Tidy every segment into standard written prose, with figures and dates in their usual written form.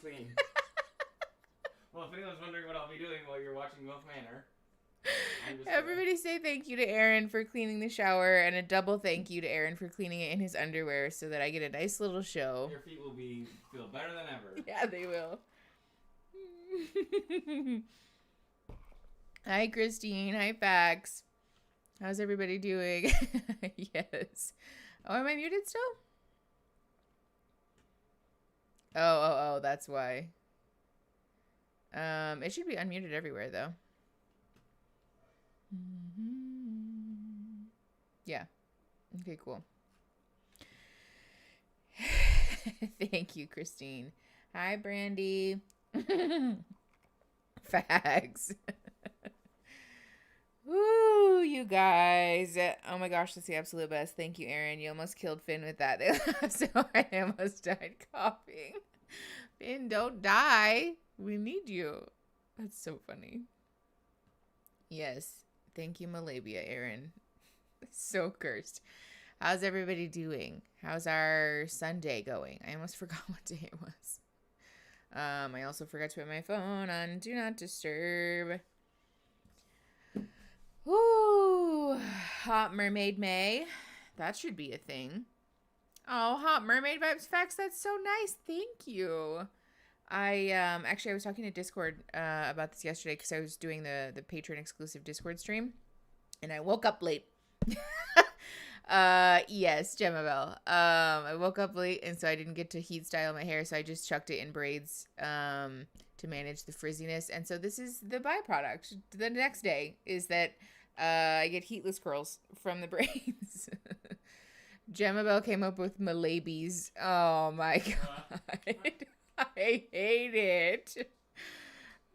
clean. Well, if anyone's wondering what I'll be doing while you're watching MILF Manor, everybody say thank you to Aaron for cleaning the shower, and a double thank you to Aaron for cleaning it in his underwear so that I get a nice little show. Your feet will feel better than ever. Yeah, they will. Hi, Christine. Hi, Fax. How's everybody doing? Yes. Oh, am I muted still? Oh, that's why. It should be unmuted everywhere, though. Yeah. Okay, cool. Thank you, Christine. Hi, Brandy. Fags. Woo, you guys. Oh my gosh, that's the absolute best. Thank you, Aaron. You almost killed Finn with that. So I almost died coughing. Finn, don't die. We need you. That's so funny. Yes. Thank you, Malabia, Aaron. So cursed. How's everybody doing? How's our Sunday going? I almost forgot what day it was. I also forgot to put my phone on Do Not Disturb. Ooh, Hot Mermaid May. That should be a thing. Oh, Hot Mermaid Vibes Facts. That's so nice. Thank you. I was talking to Discord about this yesterday because I was doing the patron exclusive Discord stream, and I woke up late. Yes, Gemma Bell. I woke up late, and so I didn't get to heat style my hair, so I just chucked it in braids to manage the frizziness. And so this is the byproduct. The next day is that I get heatless curls from the braids. Gemma Bell came up with Malabies. Oh my god. I hate it.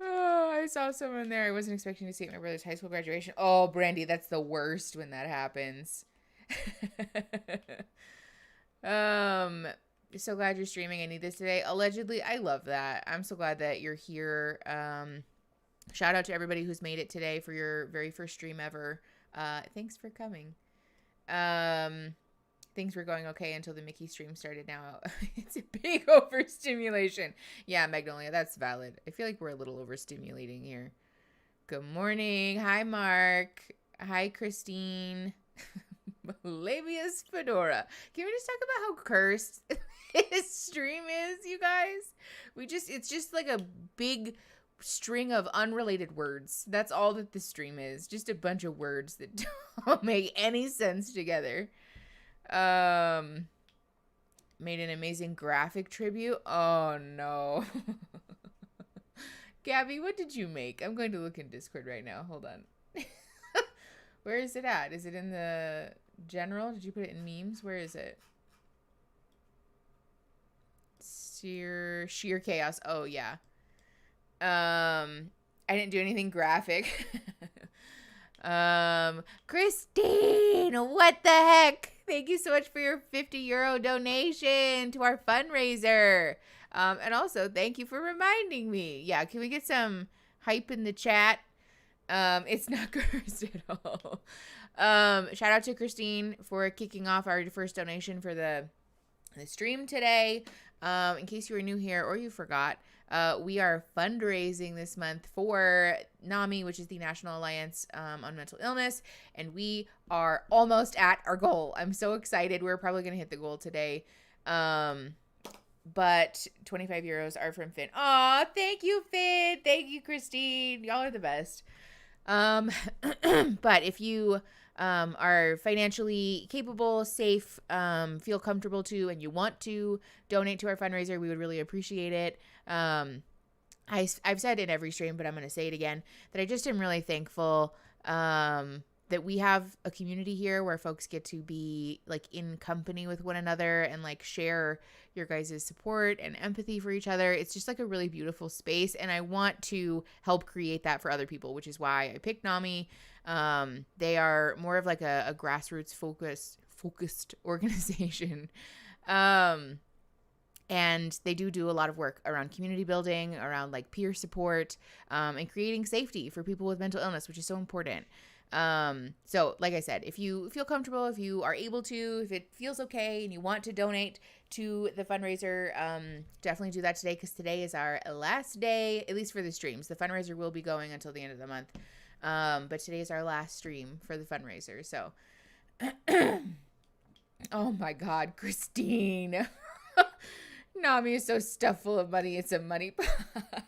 Oh, I saw someone there. I wasn't expecting to see at my brother's high school graduation. Oh, Brandy, that's the worst when that happens. So glad you're streaming. I need this today. Allegedly, I love that. I'm so glad that you're here. Shout out to everybody who's made it today for your very first stream ever. Thanks for coming. Things were going okay until the Mickey stream started. Now it's a big overstimulation. Yeah, Magnolia, that's valid. I feel like we're a little overstimulating here. Good morning. Hi, Mark. Hi, Christine. Malabia's Fedora. Can we just talk about how cursed this stream is, you guys? It's just like a big string of unrelated words. That's all that the stream is. Just a bunch of words that don't make any sense together. Made an amazing graphic tribute. Oh no. Gabby, what did you make? I'm going to look in Discord right now. Hold on. Where is it at? Is it in the general? Did you put it in memes? Where is it? Sheer chaos. Oh yeah. I didn't do anything graphic. Christine, what the heck? Thank you so much for your €50 donation to our fundraiser. And also, thank you for reminding me. Yeah, can we get some hype in the chat? It's not cursed at all. Shout out to Christine for kicking off our first donation for the stream today. In case you were new here or you forgot, we are fundraising this month for NAMI, which is the National Alliance on Mental Illness, and we are almost at our goal. I'm so excited. We're probably going to hit the goal today. But €25 are from Finn. Aw, thank you, Finn. Thank you, Christine. Y'all are the best. But if you are financially capable, safe, feel comfortable to, and you want to donate to our fundraiser, we would really appreciate it. I've said in every stream, but I'm going to say it again, that I just am really thankful that we have a community here where folks get to be like in company with one another and like share your guys' support and empathy for each other. It's just like a really beautiful space, and I want to help create that for other people, which is why I picked NAMI. They are more of like a grassroots focused organization. And they do a lot of work around community building, around like peer support, and creating safety for people with mental illness, which is so important. So like I said, if you feel comfortable, if you are able to, if it feels okay and you want to donate to the fundraiser, definitely do that today, because today is our last day, at least for the streams. The fundraiser will be going until the end of the month. But today is our last stream for the fundraiser. So, oh my God, Christine. NAMI is so stuffed full of money. It's a money pot.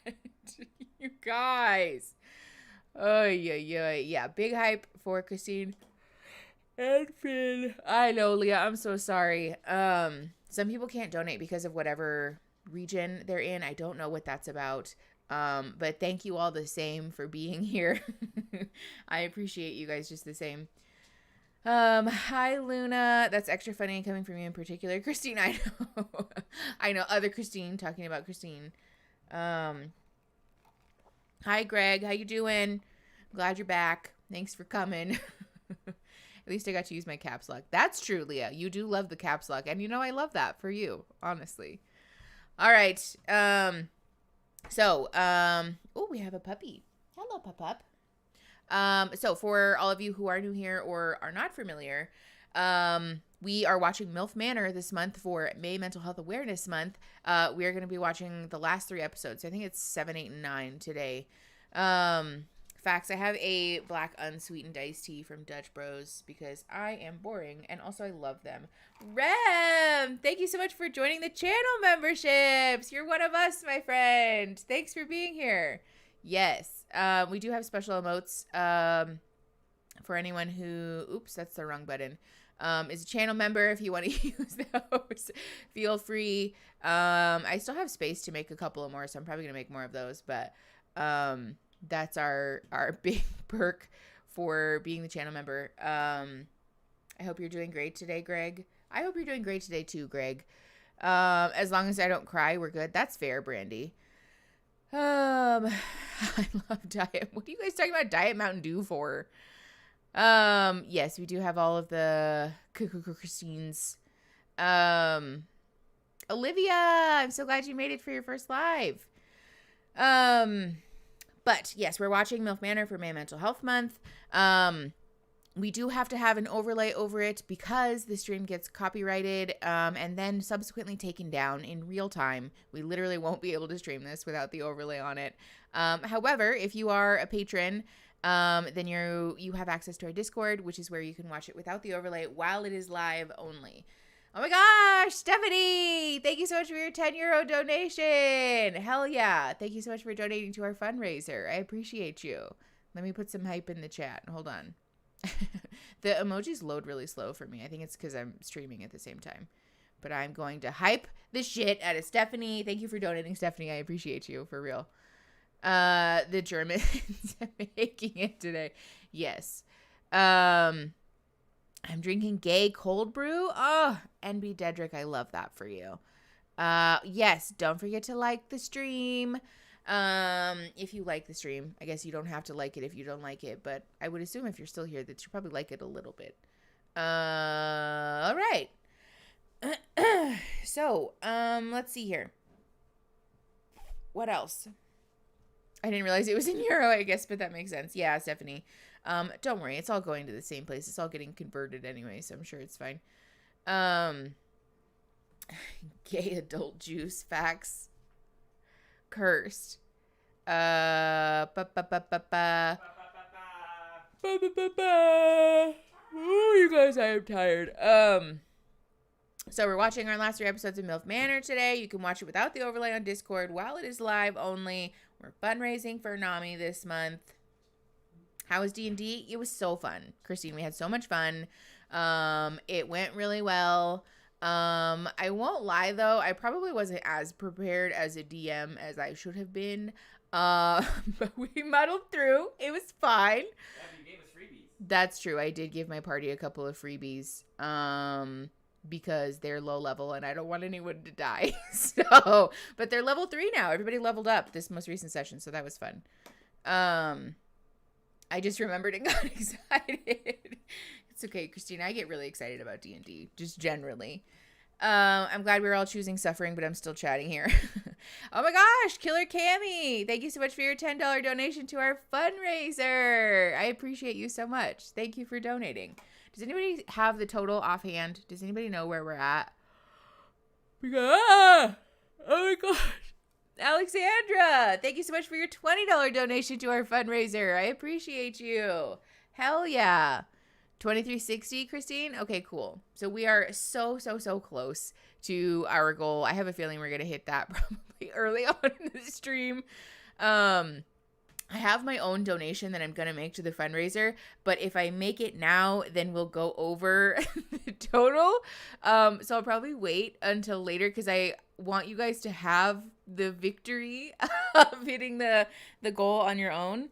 You guys. Oh, yeah. Big hype for Christine and Finn. I know, Leah. I'm so sorry. Some people can't donate because of whatever region they're in. I don't know what that's about. But thank you all the same for being here. I appreciate you guys just the same. Hi, Luna. That's extra funny coming from you in particular. Christine, I know. I know. Other Christine, talking about Christine. Hi, Greg. How you doing? Glad you're back. Thanks for coming. At least I got to use my caps lock. That's true, Leah. You do love the caps lock. And I love that for you, honestly. All right. Oh, we have a puppy. Hello, pup. So for all of you who are new here or are not familiar, we are watching MILF Manor this month for May Mental Health Awareness Month. We are going to be watching the last 3 episodes. I think it's 7, 8, and 9 today. Facts. I have a black unsweetened iced tea from Dutch Bros because I am boring and also I love them. Rem, thank you so much for joining the channel memberships. You're one of us, my friend. Thanks for being here. Yes. We do have special emotes, for anyone who, oops, that's the wrong button, is a channel member. If you want to use those, feel free. I still have space to make a couple of more, so I'm probably going to make more of those, but, that's our big perk for being the channel member. I hope you're doing great today, Greg. I hope you're doing great today too, Greg. As long as I don't cry, we're good. That's fair, Brandy. I love diet. What are you guys talking about Diet Mountain Dew for? Yes, we do have all of the Christines. Olivia, I'm so glad you made it for your first live. But yes, we're watching MILF Manor for May Mental Health Month. We do have to have an overlay over it because the stream gets copyrighted and then subsequently taken down in real time. We literally won't be able to stream this without the overlay on it. However, if you are a patron, then you have access to our Discord, which is where you can watch it without the overlay while it is live only. Oh my gosh, Stephanie, thank you so much for your €10 donation. Hell yeah. Thank you so much for donating to our fundraiser. I appreciate you. Let me put some hype in the chat. Hold on. The emojis load really slow for me. I think it's because I'm streaming at the same time. But I'm going to hype the shit out of Stephanie. Thank you for donating, Stephanie. I appreciate you, for real. The Germans making it today. Yes. I'm drinking gay cold brew. Oh, NB Dedrick, I love that for you. Yes, don't forget to like the stream. If you like the stream, I guess you don't have to like it if you don't like it, but I would assume if you're still here that you probably like it a little bit. All right. So, let's see here. What else? I didn't realize it was in euro, I guess, but that makes sense. Yeah, Stephanie. Don't worry, it's all going to the same place. It's all getting converted anyway, so I'm sure it's fine. Gay adult juice facts. Cursed. Ooh, you guys, I am tired. So we're watching our last 3 episodes of MILF Manor today. You can watch it without the overlay on Discord while it is live only. We're fundraising for NAMI this month. How was D&D? It was so fun. Christine, we had so much fun. It went really well. I won't lie, though. I probably wasn't as prepared as a DM as I should have been. But we muddled through. It was fine. Yeah, you gave us freebies. That's true. I did give my party a couple of freebies. Because they're low level and I don't want anyone to die. But they're level 3 now. Everybody leveled up this most recent session, so that was fun. I just remembered and got excited. It's okay, Christina. I get really excited about D&D, just generally. I'm glad we're all choosing suffering, but I'm still chatting here. Oh my gosh, Killer Cammy. Thank you so much for your $10 donation to our fundraiser. I appreciate you so much. Thank you for donating. Does anybody have the total offhand? Does anybody know where we're at? Oh my gosh. Alexandra, thank you so much for your $20 donation to our fundraiser. I appreciate you. Hell yeah. 2360, Christine? Okay, cool. So we are so close to our goal. I have a feeling we're going to hit that probably early on in the stream. I have my own donation that I'm going to make to the fundraiser, but if I make it now, then we'll go over the total. So I'll probably wait until later because I want you guys to have the victory of hitting the goal on your own.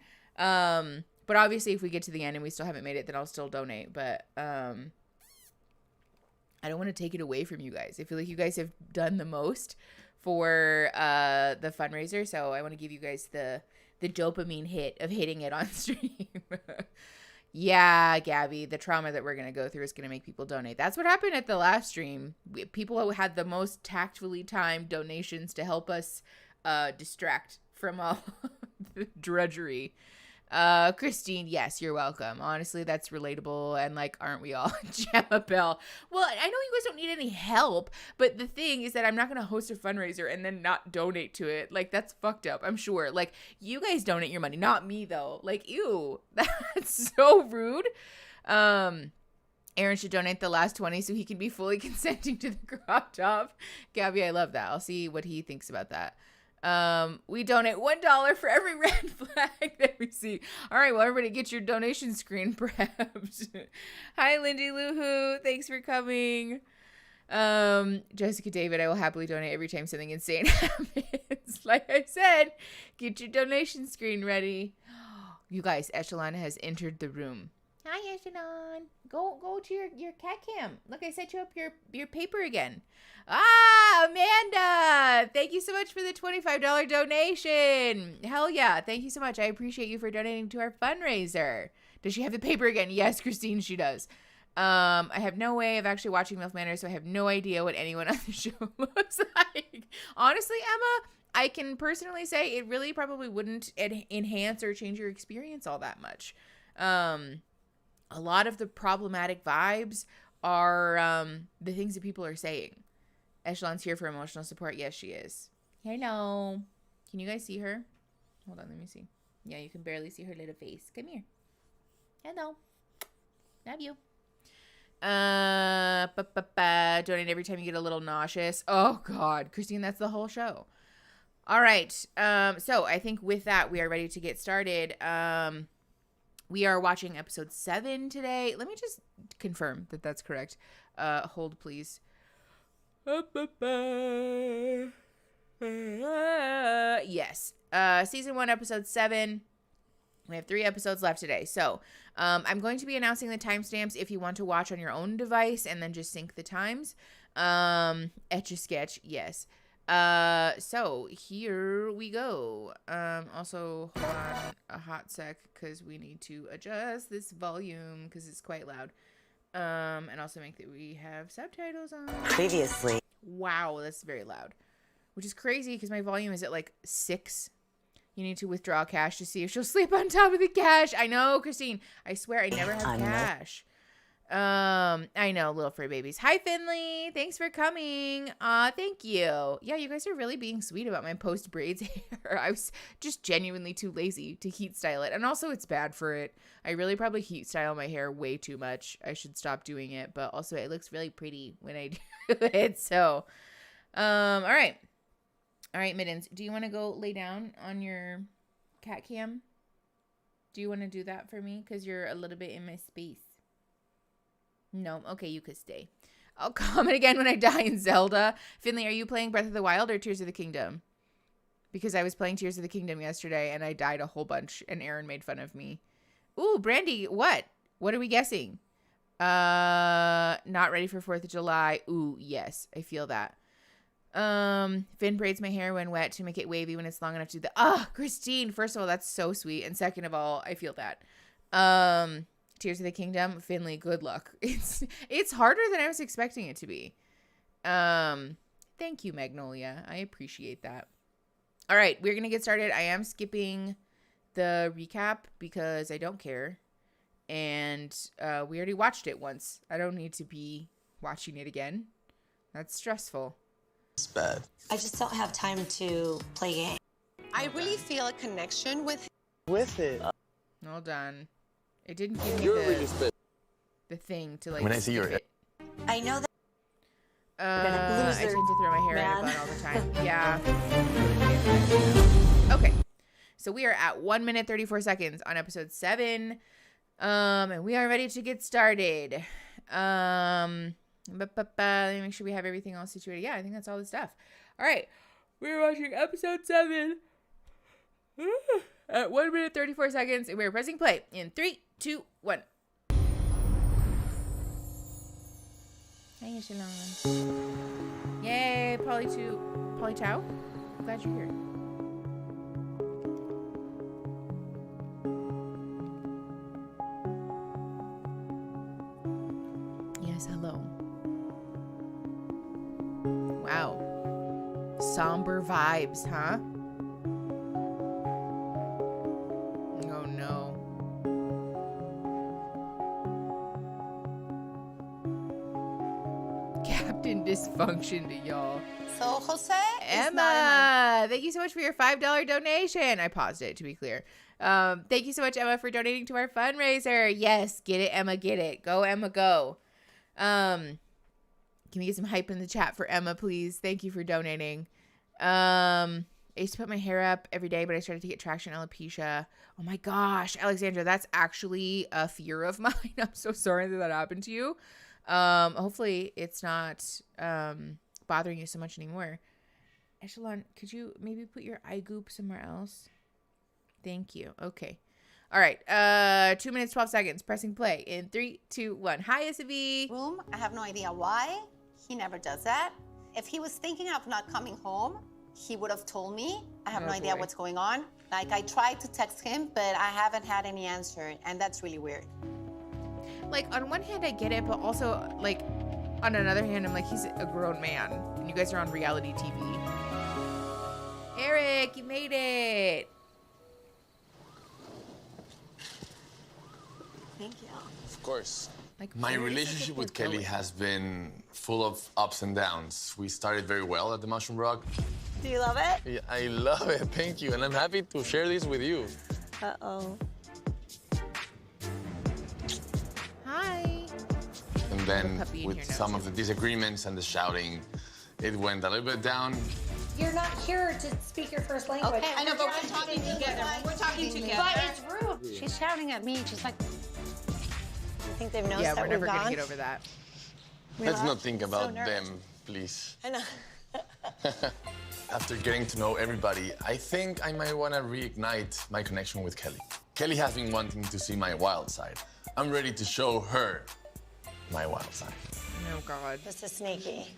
But obviously if we get to the end and we still haven't made it, then I'll still donate. But I don't want to take it away from you guys. I feel like you guys have done the most for the fundraiser, so I want to give you guys the dopamine hit of hitting it on stream. Yeah, Gabby, the trauma that we're going to go through is going to make people donate. That's what happened at the last stream. People who had the most tactfully timed donations to help us distract from all the drudgery. Christine, yes, you're welcome. Honestly, that's relatable. And like, aren't we all? Gemma Bell. Well, I know you guys don't need any help, but the thing is that I'm not going to host a fundraiser and then not donate to it. Like, that's fucked up. I'm sure. Like, you guys donate your money, not me though. Like, ew, that's so rude. Aaron should donate the last 20 so he can be fully consenting to the crop top. Gabby, I love that. I'll see what he thinks about that. We donate $1 for every red flag that we see. All right, well, everybody get your donation screen prepped. Hi, Lindy Loohoo. Thanks for coming. Jessica David, I will happily donate every time something insane happens. Like I said, get your donation screen ready. You guys, Echelon has entered the room. Hi, Echelon. Go to your cat cam. Look, I set you up your paper again. Ah, Amanda. Thank you so much for the $25 donation. Hell yeah. Thank you so much. I appreciate you for donating to our fundraiser. Does she have the paper again? Yes, Christine, she does. I have no way of actually watching MILF Manor, so I have no idea what anyone on the show looks like. Honestly, Emma, I can personally say it really probably wouldn't enhance or change your experience all that much. A lot of the problematic vibes are the things that people are saying. Echelon's here for emotional support. Yes, she is. Hello. Can you guys see her? Hold on, let me see. Yeah, you can barely see her little face. Come here. Hello. Love you. Donate every time you get a little nauseous. Oh, God. Christine, that's the whole show. All right. So I think with that, we are ready to get started. We are watching episode 7 today. Let me just confirm that that's correct. Hold, please. Yes. Season 1, episode 7. We have 3 episodes left today. So I'm going to be announcing the timestamps if you want to watch on your own device and then just sync the times. Etch-a-sketch, yes. So here we go. Also hold on a hot sec because we need to adjust this volume because it's quite loud. And also make that we have subtitles on. Previously. Wow, that's very loud. Which is crazy because my volume is at like 6. You need to withdraw cash to see if she'll sleep on top of the cash. I know, Christine. I swear I never have cash. I know, little fur babies. Hi, Finley. Thanks for coming. Thank you. Yeah, you guys are really being sweet about my post braids hair. I was just genuinely too lazy to heat style it. And also it's bad for it. I really probably heat style my hair way too much. I should stop doing it, but also it looks really pretty when I do it. So, all right. All right, Mittens, do you want to go lay down on your cat cam? Do you want to do that for me? Because you're a little bit in my space. No, okay, you could stay. I'll comment again when I die in Zelda. Finley, are you playing Breath of the Wild or Tears of the Kingdom? Because I was playing Tears of the Kingdom yesterday and I died a whole bunch and Aaron made fun of me. Ooh, Brandy, what? What are we guessing? Not ready for 4th of July. Ooh, yes, I feel that. Finn braids my hair when wet to make it wavy when it's long enough to do the... Christine, first of all, that's so sweet. And second of all, I feel that. Tears of the Kingdom, Finley, good luck. It's harder than I was expecting it to be. Thank you, Magnolia. I appreciate that. All right, we're going to get started. I am skipping the recap because I don't care. And we already watched it once. I don't need to be watching it again. That's stressful. It's bad. I just don't have time to play games. I really feel a connection with it. Hold on. It didn't give me the thing to like. When I see your I know that I tend to throw my hair in a man. bun all the time. Yeah. Okay. So we are at 1 minute 34 seconds on episode 7. And we are ready to get started. Let me make sure we have everything all situated. Yeah, I think that's all the stuff. All right. We're watching episode 7 at 1 minute 34 seconds. And we're pressing play in 3, 2, 1. Hey, Shalon. Yay, Polly Chow. Glad you're here. Yes, hello. Wow. Somber vibes, huh? Oh no. Captain Dysfunction to y'all. So Jose Emma, thank you so much for your $5 donation. I paused it to be clear. Thank you so much, Emma, for donating to our fundraiser. Yes, get it, Emma, get it. Go, Emma, go. Can we get some hype in the chat for Emma, please? Thank you for donating. I used to put my hair up every day, but I started to get traction alopecia. Oh my gosh, Alexandra, that's actually a fear of mine. I'm so sorry that happened to you. Hopefully it's not bothering you so much anymore. Echelon, could you maybe put your eye goop somewhere else? Thank you. Okay. All right. 2 minutes, 12 seconds. Pressing play in 3, 2, 1. Hi, SB. room. I have no idea why. He never does that. If he was thinking of not coming home, he would have told me. I have no idea what's going on. Like, I tried to text him, but I haven't had any answer, and that's really weird. Like, on one hand, I get it, but also, like, on another hand, I'm like, he's a grown man, and you guys are on reality TV. Eric, you made it. Thank you. Of course. Like, My where is relationship the with Kelly portfolio? has been full of ups and downs. We started very well at the Mushroom Rock. Do you love it? Yeah, I love it, thank you. And I'm happy to share this with you. Uh-oh. Hi. And then puppy in with here now, some too. of the disagreements and the shouting, it went a little bit down. You're not here to speak your first language. Okay, I know, but we're talking together. We're talking together. But it's rude. She's shouting at me. She's like, I think they've noticed Yeah, that we're we've never gone. going to get over that. Let's not think about nervous. them, please. I know. After getting to know everybody, I think I might want to reignite my connection with Kelly. Kelly has been wanting to see my wild side. I'm ready to show her my wild side. Oh, God. This is sneaky.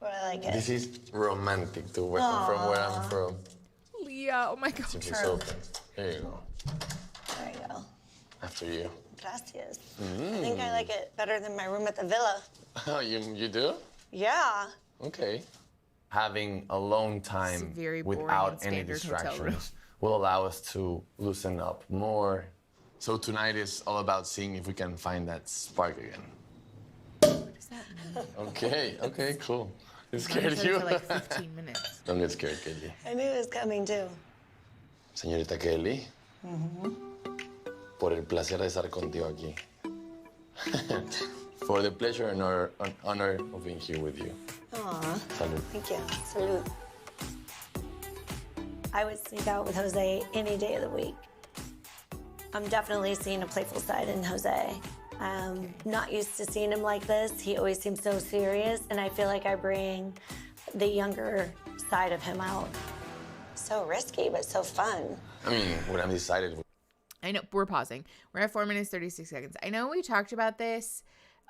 But I like it. This is romantic from where I'm from. Leah, oh my God. Since it's open. There you go. There you go. After you. Gracias. I think I like it better than my room at the villa. Oh, you do? Yeah. Okay. Having alone time very boring without and any standard hotel room. distractions will allow us to loosen up more. So tonight is all about seeing if we can find that spark again. What does that mean? Okay, cool. It I'm scared for you? like 15 minutes. Don't get scared, Kelly. I knew it was coming too. Señorita Kelly, por el placer de estar contigo aquí. For the pleasure and honor of being here with you. Aw. Salud. Thank you. Salute. I would sneak out with Jose any day of the week. I'm definitely seeing a playful side in Jose. I'm not used to seeing him like this. He always seems so serious, and I feel like I bring the younger side of him out. So risky, but so fun. I mean, when I'm decided. I know, we're pausing. We're at 4 minutes, 36 seconds. I know we talked about this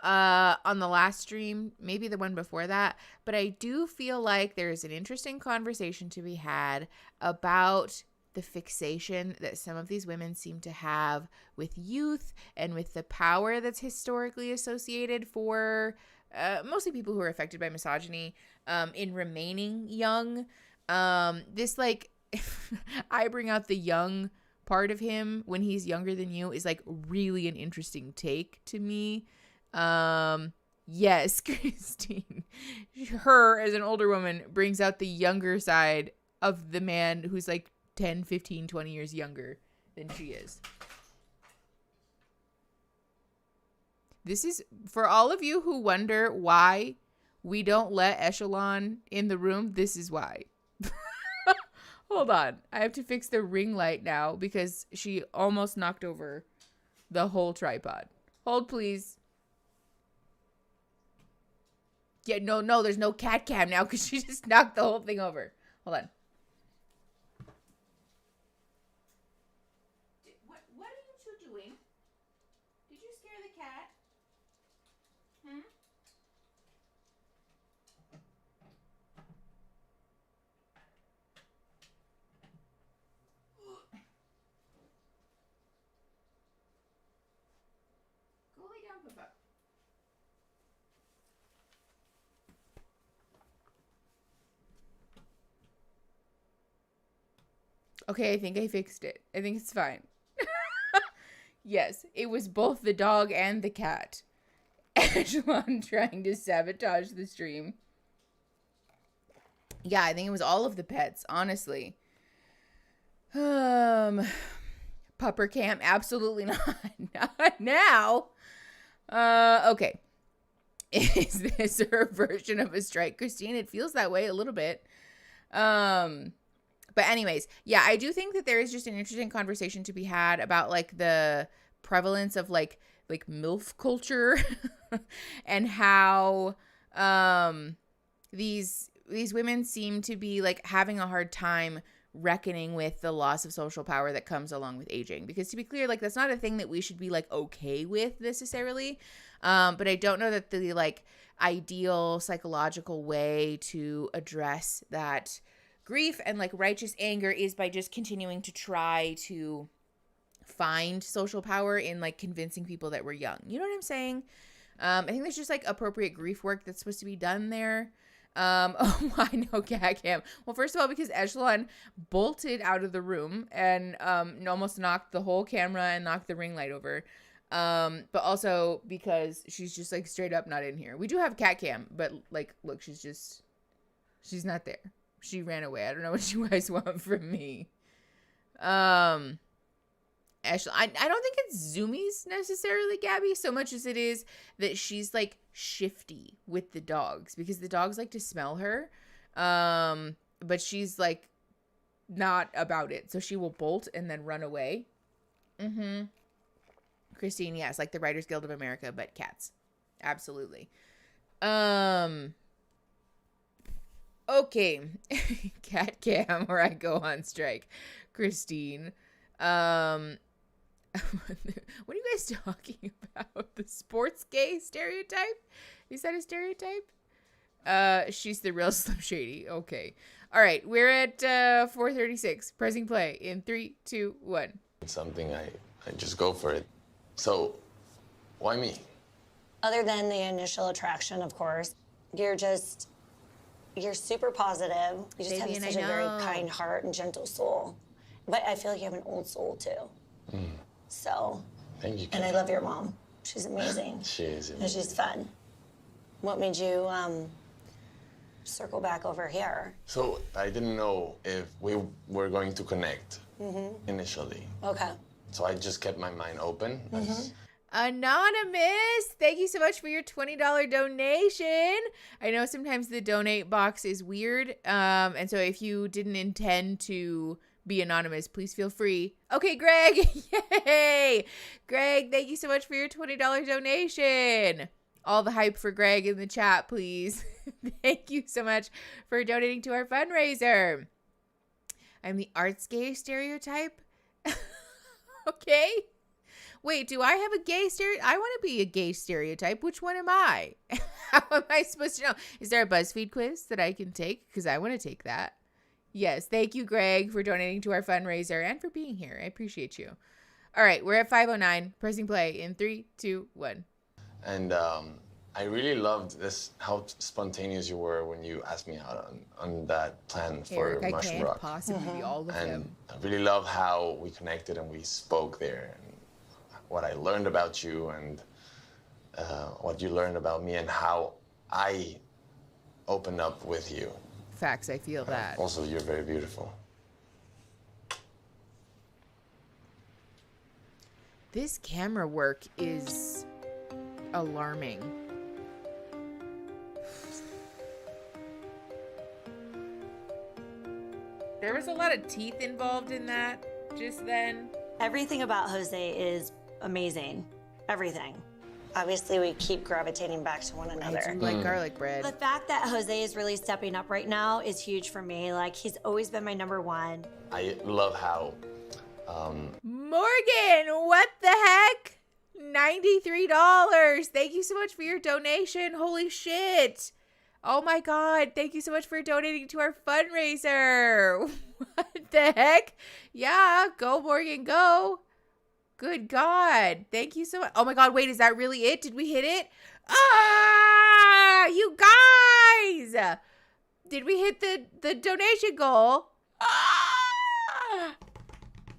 on the last stream, maybe the one before that, but I do feel like there's an interesting conversation to be had about the fixation that some of these women seem to have with youth and with the power that's historically associated for mostly people who are affected by misogyny, in remaining young. This like, I bring out the young part of him when he's younger than you is like really an interesting take to me. Yes, Christine, her as an older woman brings out the younger side of the man who's like 10, 15, 20 years younger than she is. This is for all of you who wonder why we don't let Echelon in the room. This is why. Hold on. I have to fix the ring light now because she almost knocked over the whole tripod. Hold, please. Yeah, no, there's no cat cam now because she just knocked the whole thing over. Hold on. What are you two doing? Did you scare the cat? Go lay down, Papa. Okay, I think I fixed it. I think it's fine. Yes, it was both the dog and the cat. Echelon trying to sabotage the stream. Yeah, I think it was all of the pets, honestly. Pupper cam, absolutely not. Not now. Okay. Is this her version of a strike, Christine? It feels that way a little bit. But anyways, yeah, I do think that there is just an interesting conversation to be had about like the prevalence of like MILF culture and how these women seem to be like having a hard time reckoning with the loss of social power that comes along with aging. Because to be clear, like that's not a thing that we should be like okay with necessarily. But I don't know that the like ideal psychological way to address that grief and like righteous anger is by just continuing to try to find social power in like convincing people that we're young. You know what I'm saying? I think there's just like appropriate grief work that's supposed to be done there. Oh, why no cat cam? Well, first of all, because Echelon bolted out of the room and almost knocked the whole camera and knocked the ring light over. But also because she's just like straight up not in here. We do have cat cam, but like, look, she's not there. She ran away. I don't know what you guys want from me. Ashley, I don't think it's zoomies necessarily, Gabby, so much as it is that she's like shifty with the dogs because the dogs like to smell her. But she's like not about it. So she will bolt and then run away. Christine, yes, like the Writers Guild of America, but cats. Absolutely. Okay. Cat cam or I go on strike. Christine. What are you guys talking about? The sports gay stereotype? Is that a stereotype? She's the real Slim Shady. Okay. All right. We're at 4:36. Pressing play in 3, 2, 1. It's something I just go for it. So, why me? Other than the initial attraction, of course, you're super positive. You just Baby, have and such I a very know. kind heart and gentle soul. But I feel like you have an old soul, too. So, Thank you, and I Kelly. love your mom. She's amazing. She is And amazing. she's fun. What made you circle back over here? So, I didn't know if we were going to connect initially. Okay. So I just kept my mind open. Anonymous, thank you so much for your $20 donation. I know sometimes the donate box is weird. And so if you didn't intend to be anonymous, please feel free. Okay, Greg. Yay. Greg, thank you so much for your $20 donation. All the hype for Greg in the chat, please. Thank you so much for donating to our fundraiser. I'm the arts gay stereotype. Okay. Wait, do I have a gay stereotype? I want to be a gay stereotype. Which one am I? How am I supposed to know? Is there a BuzzFeed quiz that I can take? Because I want to take that. Yes. Thank you, Greg, for donating to our fundraiser and for being here. I appreciate you. All right. We're at 5:09. Pressing play in 3, 2, 1. And I really loved this, how spontaneous you were when you asked me out on that plan for Eric, I Mushroom can't Rock. possibly be all of And him. I really love how we connected and we spoke there, and what I learned about you and what you learned about me and how I opened up with you. Facts, I feel that. Also, you're very beautiful. This camera work is alarming. There was a lot of teeth involved in that just then. Everything about Jose is amazing. Everything. Obviously, we keep gravitating back to one I another. do like garlic bread. The fact that Jose is really stepping up right now is huge for me. Like, he's always been my number one. I love how Morgan, what the heck? $93. Thank you so much for your donation. Holy shit. Oh my God. Thank you so much for donating to our fundraiser. What the heck? Yeah, go Morgan, go. Good God. Thank you so much. Oh my God, wait, is that really it? Did we hit it? Ah, you guys. Did we hit the donation goal? Ah!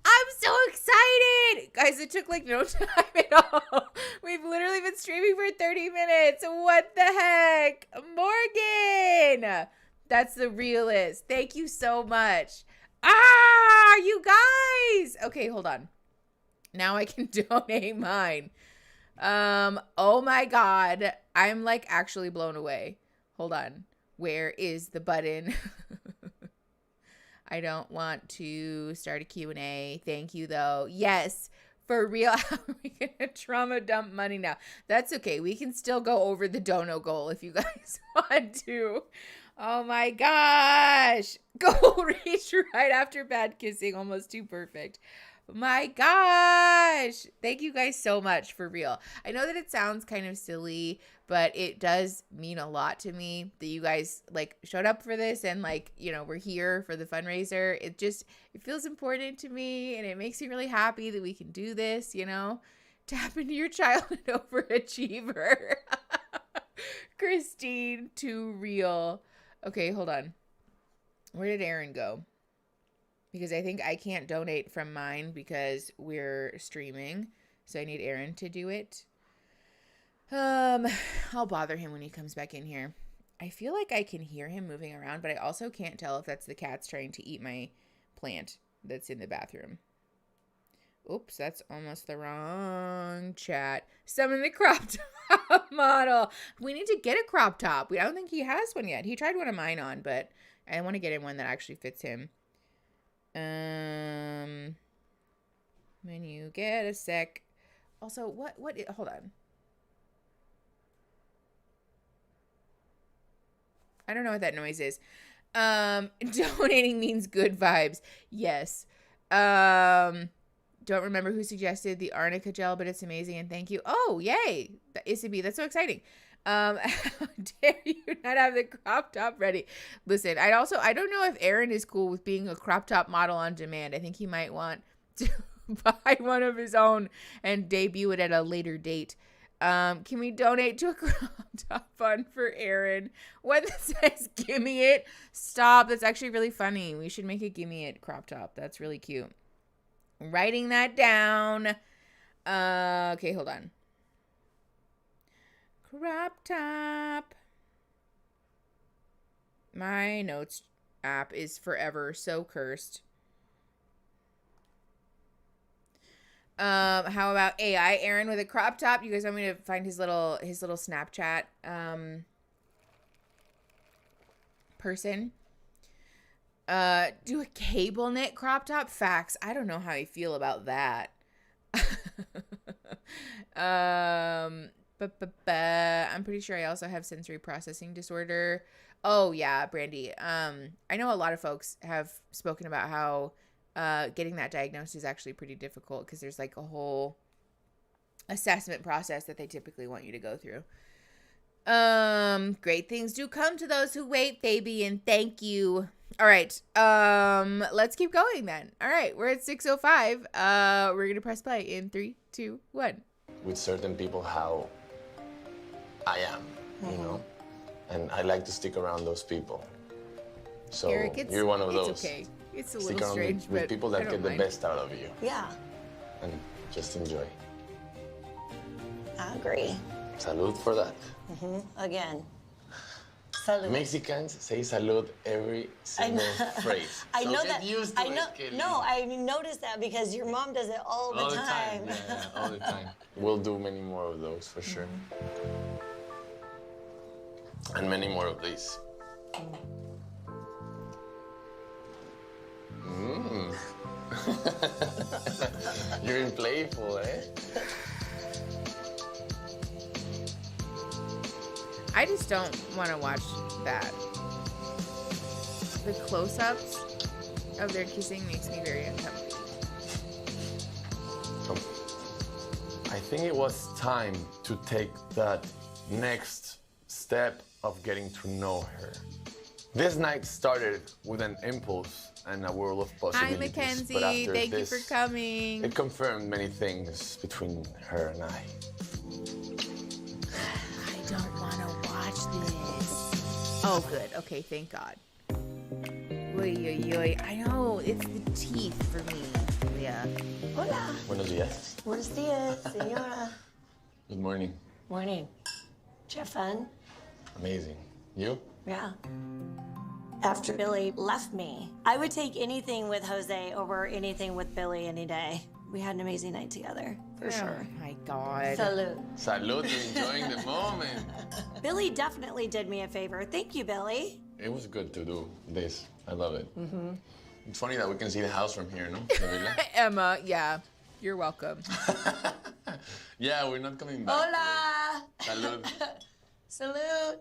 I'm so excited. Guys, it took like no time at all. We've literally been streaming for 30 minutes. What the heck? Morgan. That's the realest. Thank you so much. Ah, you guys. Okay, hold on. Now I can donate mine. Oh my God. I'm like actually blown away. Hold on. Where is the button? I don't want to start a Q&A. Thank you, though. Yes, for real. How are we going to trauma dump money now? That's okay. We can still go over the dono goal if you guys want to. Oh, my gosh. Goal reached right after bad kissing. Almost too perfect. My gosh. Thank you guys so much, for real. I know that it sounds kind of silly, but it does mean a lot to me that you guys like showed up for this and like, you know, we're here for the fundraiser. It feels important to me and it makes me really happy that we can do this, you know. Tap into your childhood overachiever. Christine, too real. Okay, hold on. Where did Aaron go? Because I think I can't donate from mine because we're streaming. So I need Aaron to do it. I'll bother him when he comes back in here. I feel like I can hear him moving around, but I also can't tell if that's the cats trying to eat my plant that's in the bathroom. Oops, that's almost the wrong chat. Summon the crop top model. We need to get a crop top. I don't think he has one yet. He tried one of mine on, but I want to get him one that actually fits him. When you get a sec. Also, hold on. I don't know what that noise is. Donating means good vibes. Yes. Don't remember who suggested the arnica gel, but it's amazing and thank you. Oh, yay. Isabi, that's so exciting. How dare you not have the crop top ready? Listen, I don't know if Aaron is cool with being a crop top model on demand. I think he might want to buy one of his own and debut it at a later date. Can we donate to a crop top fund for Aaron? What says gimme it? Stop. That's actually really funny. We should make a gimme it crop top. That's really cute. Writing that down. Okay, hold on. Crop top. My notes app is forever so cursed. How about AI Aaron with a crop top? You guys want me to find his little Snapchat person? Do a cable knit crop top? Facts. I don't know how I feel about that. I'm pretty sure I also have sensory processing disorder. Oh yeah, Brandy. I know a lot of folks have spoken about how getting that diagnosed is actually pretty difficult because there's like a whole assessment process that they typically want you to go through. Great things do come to those who wait, baby, and thank you. All right. Let's keep going then. All right, we're at 6:05. We're gonna press play in 3, 2, 1. With certain people, how I am, you know? And I like to stick around those people. So Eric, you're one of it's those. okay. It's a Stick little around strange, with but people I that don't get the mind. best out of you Yeah, and just enjoy. I agree. Salud for that. Again. Salud. Mexicans say salud every single phrase. I So know get that. used to I know. it, Kelly. No, I noticed that because your mom does it all the time. Yeah, all the time. We'll do many more of those for sure. And many more of these. You're in playful, eh? I just don't want to watch that. The close-ups of their kissing makes me very uncomfortable. I think it was time to take that next step of getting to know her. This night started with an impulse and a world of Hi, possibilities. Mackenzie. But after Thank you this, for coming. It confirmed many things between her and I. I don't want to watch this. Oh, good. Okay, thank God. Oy, oy, oy. I know, it's the teeth for me. Yeah. Hola. Buenos días. Buenos dias, señora. Good morning. Morning. Did you have fun? Amazing. You? Yeah. After Billy left me, I would take anything with Jose over anything with Billy any day. We had an amazing night together, for sure. Oh, my God. Salud. Salud, enjoying the moment. Billy definitely did me a favor. Thank you, Billy. It was good to do this. I love it. It's funny that we can see the house from here, no? The villa? Emma, yeah. You're welcome. Yeah, we're not coming back. Hola. Salud. Salud.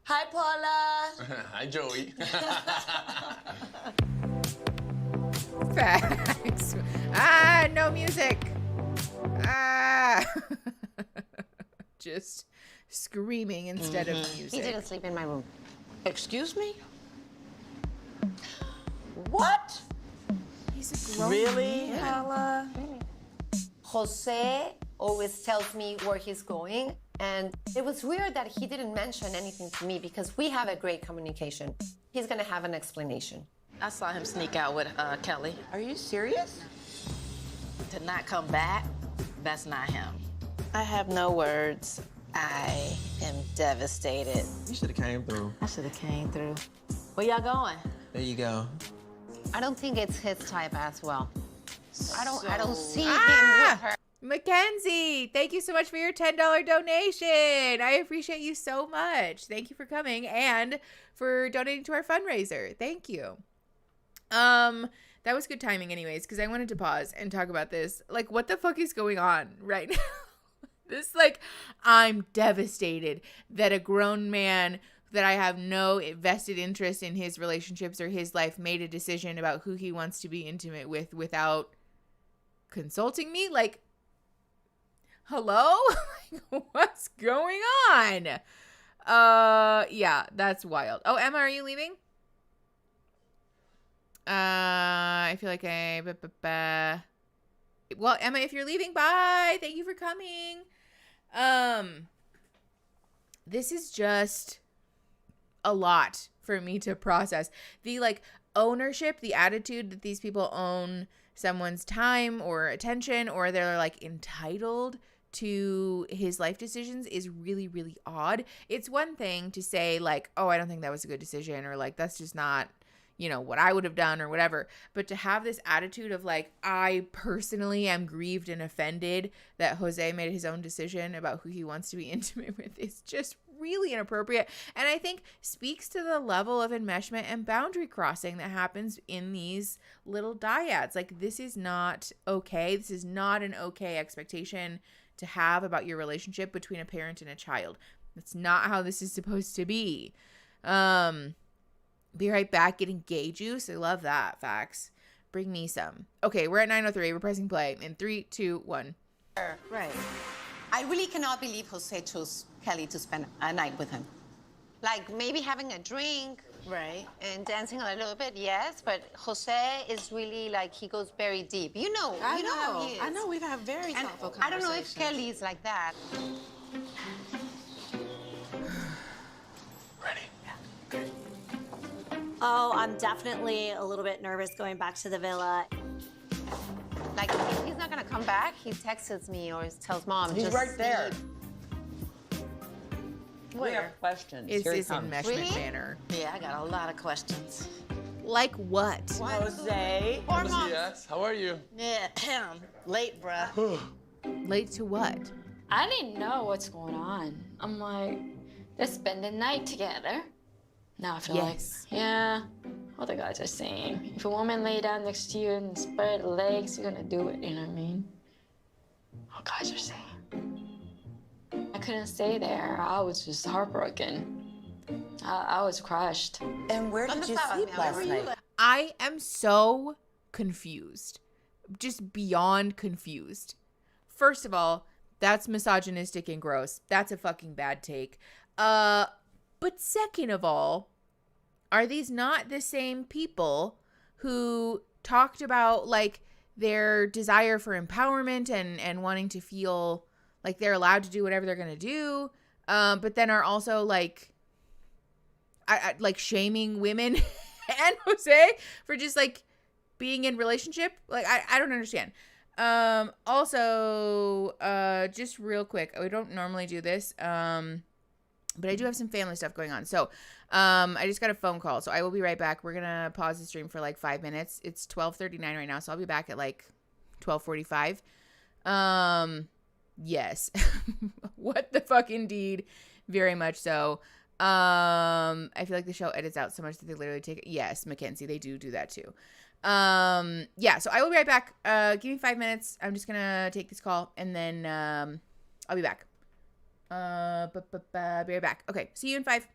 Hi, Paula. Hi, Joey. Facts. Ah, no music. Ah. Just screaming instead of He music. didn't sleep in my room. Excuse me? What? He's a grown Really, man. Hala? Jose always tells me where he's going, and it was weird that he didn't mention anything to me because we have a great communication. He's gonna have an explanation. I saw him sneak out with Kelly. Are you serious? To not come back, that's not him. I have no words. I am devastated. You should have came through. I should have came through. Where y'all going? There you go. I don't think it's his type as well. I don't see him Ah! with her. Mackenzie, thank you so much for your $10 donation. I appreciate you so much. Thank you for coming and for donating to our fundraiser. Thank you. That was good timing anyways, because I wanted to pause and talk about this. Like, what the fuck is going on right now? This, like, I'm devastated that a grown man that I have no vested interest in his relationships or his life made a decision about who he wants to be intimate with without consulting me. Like, hello? What's going on? Yeah, that's wild. Oh, Emma, are you leaving? I feel like well, Emma, if you're leaving, bye. Thank you for coming. This is just a lot for me to process. The, like, ownership, the attitude that these people own someone's time or attention, or they're, like, entitled to his life decisions is really, really odd. It's one thing to say, like, oh, I don't think that was a good decision, or, like, that's just not, you know, what I would have done or whatever. But to have this attitude of, like, I personally am grieved and offended that Jose made his own decision about who he wants to be intimate with is just really inappropriate. And I think speaks to the level of enmeshment and boundary crossing that happens in these little dyads. Like, this is not okay. This is not an okay expectation to have about your relationship between a parent and a child. That's not how this is supposed to be. Be right back. Getting gay juice. I love that. Facts. Bring me some. Okay, we're at 9:03. We're pressing play in 3, 2, 1. Right. I really cannot believe Jose chose Kelly to spend a night with him. Like, maybe having a drink. Right. And dancing a little bit, yes, but Jose is really, like, he goes very deep. You know how he is. I know we've had very And thoughtful I don't know if conversations. Kelly is like that. Oh, I'm definitely a little bit nervous going back to the villa. Like, if he's not gonna come back, he texts me or tells mom. He's just right there. We Where? have questions. Is Here he this comes. enmeshment Manor? Yeah, I got a lot of questions. Like what? Jose. Or mom. Yes, how are you? Yeah, late, bruh. Late to what? I didn't know what's going on. I'm like, let's spend the night together. Now I feel Yes. like, yeah, all the guys are saying, if a woman lay down next to you and spread her legs, you're gonna do it, you know what I mean? All guys are saying. I couldn't stay there. I was just heartbroken. I was crushed. And where did you sleep last night? I am so confused. Just beyond confused. First of all, that's misogynistic and gross. That's a fucking bad take. But second of all, are these not the same people who talked about like their desire for empowerment and wanting to feel like they're allowed to do whatever they're going to do, but then are also like like shaming women and Jose for just like being in relationship? Like I don't understand. Also, just real quick, we don't normally do this, but I do have some family stuff going on. So, I just got a phone call, so I will be right back. We're gonna pause the stream for like 5 minutes. It's 12:39 right now, so I'll be back at like 12:45. Yes. What the fuck indeed. Very much so. I feel like the show edits out so much that they literally take it. Yes, Mackenzie, they do that too. Yeah, so I will be right back. Give me 5 minutes. I'm just gonna take this call and then I'll be back. Be right back. Okay, see you in 5.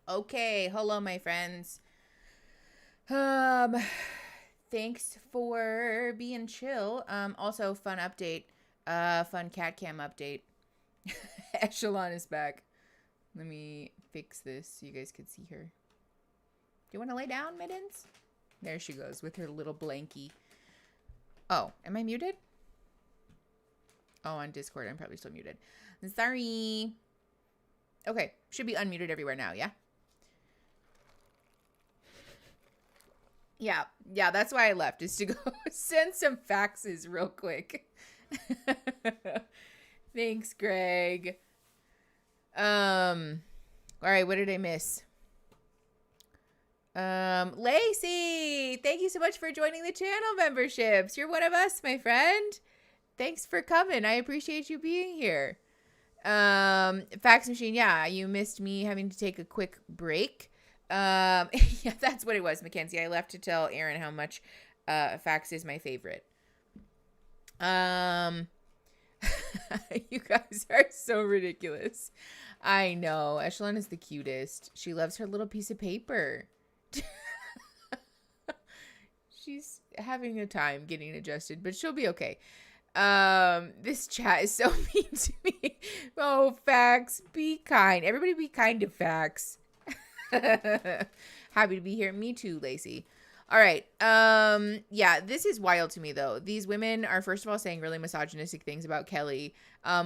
Okay, hello, my friends. Thanks for being chill. Also, fun update. Fun cat cam update. Echelon is back. Let me fix this so you guys could see her. Do you want to lay down, Mittens? There she goes with her little blankie. Oh, am I muted? Oh, on Discord, I'm probably still muted. Sorry. Okay, should be unmuted everywhere now, yeah? Yeah, that's why I left, is to go send some faxes real quick. Thanks, Greg. All right, what did I miss? Lacey, thank you so much for joining the channel memberships. You're one of us, my friend. Thanks for coming. I appreciate you being here. Fax machine, yeah, you missed me having to take a quick break. Yeah, that's what it was, Mackenzie. I left to tell Aaron how much fax is my favorite. You guys are so ridiculous. I know. Echelon is the cutest. She loves her little piece of paper. She's having a time getting adjusted, but she'll be okay. This chat is so mean to me. Oh, Fax, be kind. Everybody be kind to Fax. Happy to be here. Me too, Lacey. All right. Yeah, this is wild to me, though. These women are, first of all, saying really misogynistic things about Kelly,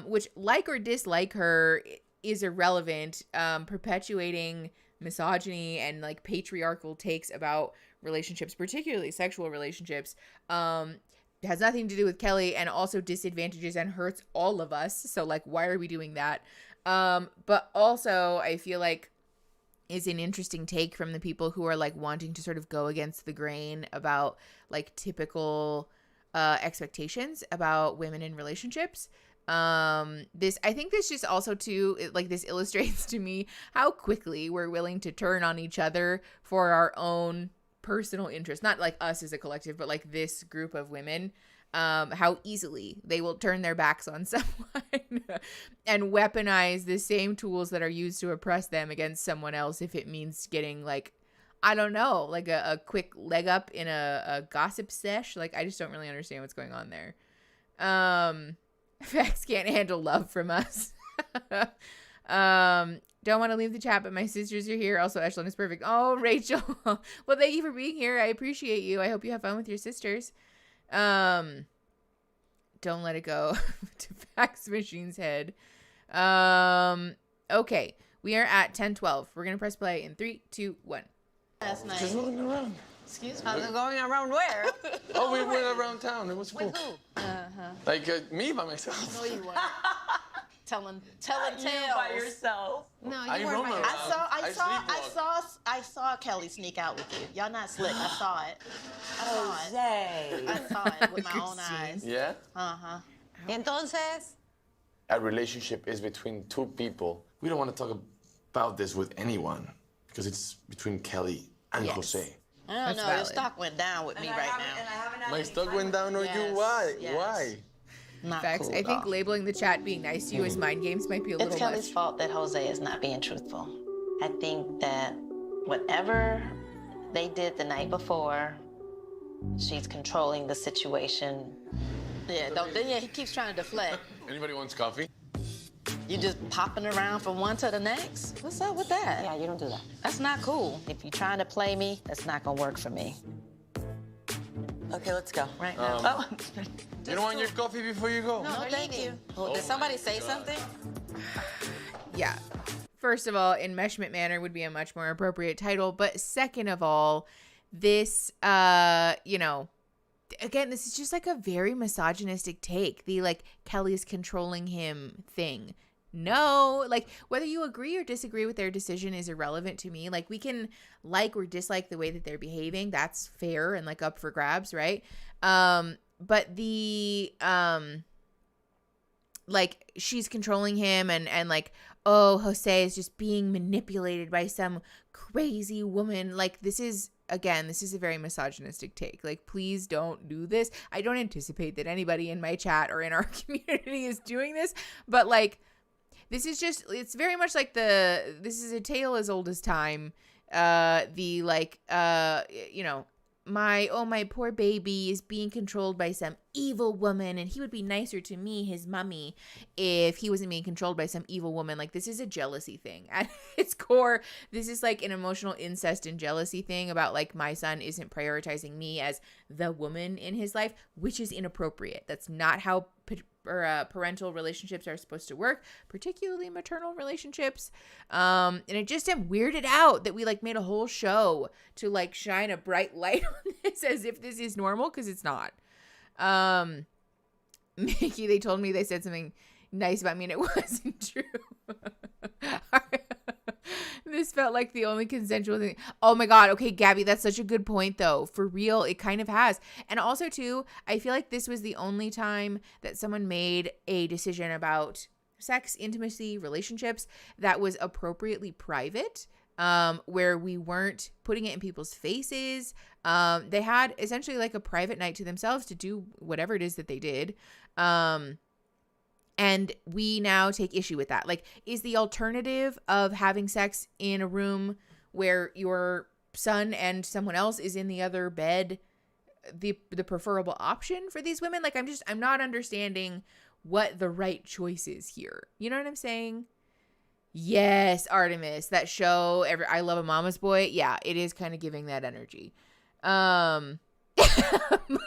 which, like or dislike her, is irrelevant. Perpetuating misogyny and like patriarchal takes about relationships, particularly sexual relationships, has nothing to do with Kelly, and also disadvantages and hurts all of us. So like, why are we doing that? But also I feel like is an interesting take from the people who are like wanting to sort of go against the grain about like typical expectations about women in relationships. I think this just also too, like this illustrates to me how quickly we're willing to turn on each other for our own personal interest, not like us as a collective, but like this group of women, how easily they will turn their backs on someone and weaponize the same tools that are used to oppress them against someone else if it means getting like, I don't know, like a quick leg up in a gossip sesh. Like, I just don't really understand what's going on there. Fax can't handle love from us. Don't want to leave the chat, but my sisters are here. Also, Echelon is perfect. Oh, Rachel. Well, thank you for being here. I appreciate you. I hope you have fun with your sisters. Don't let it go to Fax Machine's head. Okay. We are at 10:12. We're going to press play in 3, 2, 1. Last night. Just looking around. Excuse me. Going around where? Oh, we went around town. It was cool. With who? Like me by myself. No, you weren't. telling tales. You by yourself. No, I you weren't. roam around. I saw Kelly sneak out with you. Y'all not slick. I saw it. Jose. I saw it with my own eyes. Yeah? Entonces, A relationship is between two people. We don't want to talk about this with anyone because it's between Kelly and Jose. I don't know. Your stock went down with me right now. My stock went down on you? Why? Yes. Why? Not Facts. cool. I think labeling the chat being nice to you as mind games might be a little It's Kelly's much. fault that Jose is not being truthful. I think that whatever they did the night before, she's controlling the situation. Yeah, he keeps trying to deflect. Anybody wants coffee? You just popping around from one to the next? What's up with that? Yeah, you don't do that. That's not cool. If you're trying to play me, that's not gonna work for me. Okay, let's go. Right now. You don't want your coffee before you go? No, thank you. Well, did somebody say something? Yeah. First of all, enmeshment manner would be a much more appropriate title. But second of all, this, again, this is just like a very misogynistic take. The like Kelly's controlling him thing. No, like whether you agree or disagree with their decision is irrelevant to me. Like we can like or dislike the way that they're behaving. That's fair and like up for grabs, right? But the like she's controlling him and like, oh, Jose is just being manipulated by some crazy woman. Like this is a very misogynistic take. Like, please don't do this. I don't anticipate that anybody in my chat or in our community is doing this, but like This is just, it's very much like this is a tale as old as time. My poor baby is being controlled by some evil woman, and he would be nicer to me, his mummy, if he wasn't being controlled by some evil woman. Like, this is a jealousy thing at its core. This is like an emotional incest and jealousy thing about like, my son isn't prioritizing me as the woman in his life, which is inappropriate. That's not how parental relationships are supposed to work, particularly maternal relationships. And it just am weirded out that we like made a whole show to like shine a bright light on this as if this is normal, because it's not. Mickey, they told me they said something nice about me and it wasn't true. This felt like the only consensual thing. Oh my God. Okay, Gabby, that's such a good point though. For real, it kind of has. And also too, I feel like this was the only time that someone made a decision about sex, intimacy, relationships that was appropriately private, where we weren't putting it in people's faces. They had essentially like a private night to themselves to do whatever it is that they did. And we now take issue with that. Like, is the alternative of having sex in a room where your son and someone else is in the other bed the preferable option for these women? Like, I'm not understanding what the right choice is here. You know what I'm saying? Yes, Artemis, that show, I Love a Mama's Boy. Yeah, it is kind of giving that energy.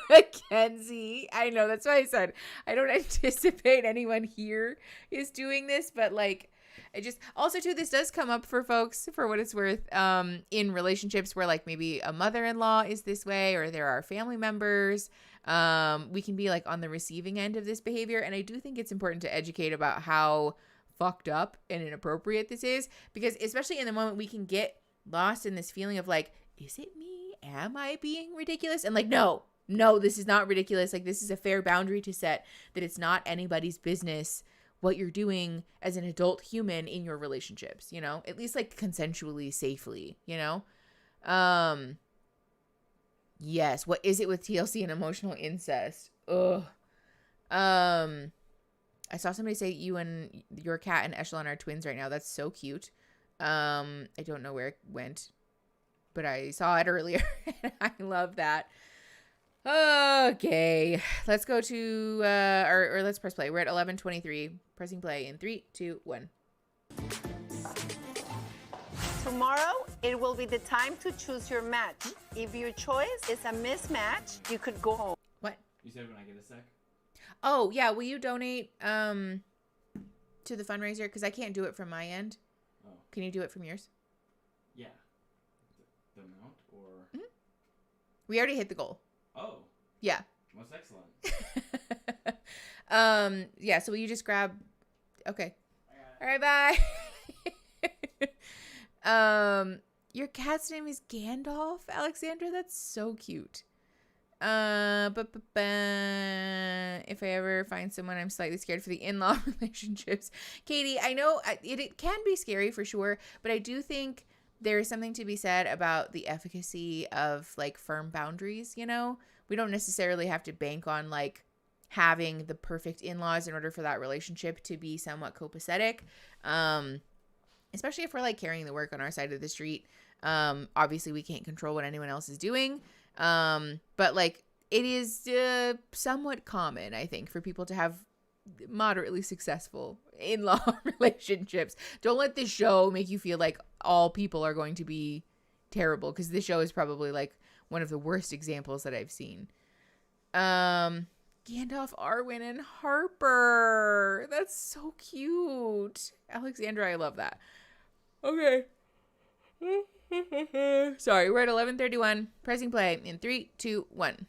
Mackenzie, I know, that's why I said I don't anticipate anyone here is doing this, but like, I just also too, this does come up for folks, for what it's worth, in relationships where like maybe a mother-in-law is this way, or there are family members. We can be like on the receiving end of this behavior, and I do think it's important to educate about how fucked up and inappropriate this is, because especially in the moment we can get lost in this feeling of like, is it me? Am I being ridiculous? And like, no, this is not ridiculous. Like, this is a fair boundary to set, that it's not anybody's business what you're doing as an adult human in your relationships, you know, at least like consensually, safely, you know? Yes. What is it with TLC and emotional incest? Ugh. I saw somebody say you and your cat and Echelon are twins right now. That's so cute. I don't know where it went, but I saw it earlier. And I love that. Okay, let's go to, or let's press play. We're at 11:23, pressing play in 3, 2, 1. Tomorrow, it will be the time to choose your match. If your choice is a mismatch, you could go home. What? You said when I get a sec? Oh, yeah, will you donate, to the fundraiser? Because I can't do it from my end. Oh. Can you do it from yours? Yeah. The amount, or? Mm-hmm. We already hit the goal. Oh. Yeah. Most excellent. Yeah, so will you just grab, okay. All right, bye. Your cat's name is Gandalf, Alexandra? That's so cute. If I ever find someone, I'm slightly scared for the in-law relationships. Katie, I know it can be scary for sure, but I do think there's something to be said about the efficacy of like firm boundaries, you know? We don't necessarily have to bank on like having the perfect in-laws in order for that relationship to be somewhat copacetic. Especially if we're like carrying the work on our side of the street. Obviously we can't control what anyone else is doing. But like it is somewhat common, I think, for people to have moderately successful in-law relationships. Don't let this show make you feel like all people are going to be terrible, because this show is probably like one of the worst examples that I've seen. Gandalf, Arwen, and Harper. That's so cute. Alexandra, I love that. Okay. Sorry, we're at 11:31. Pressing play in 3, 2, 1.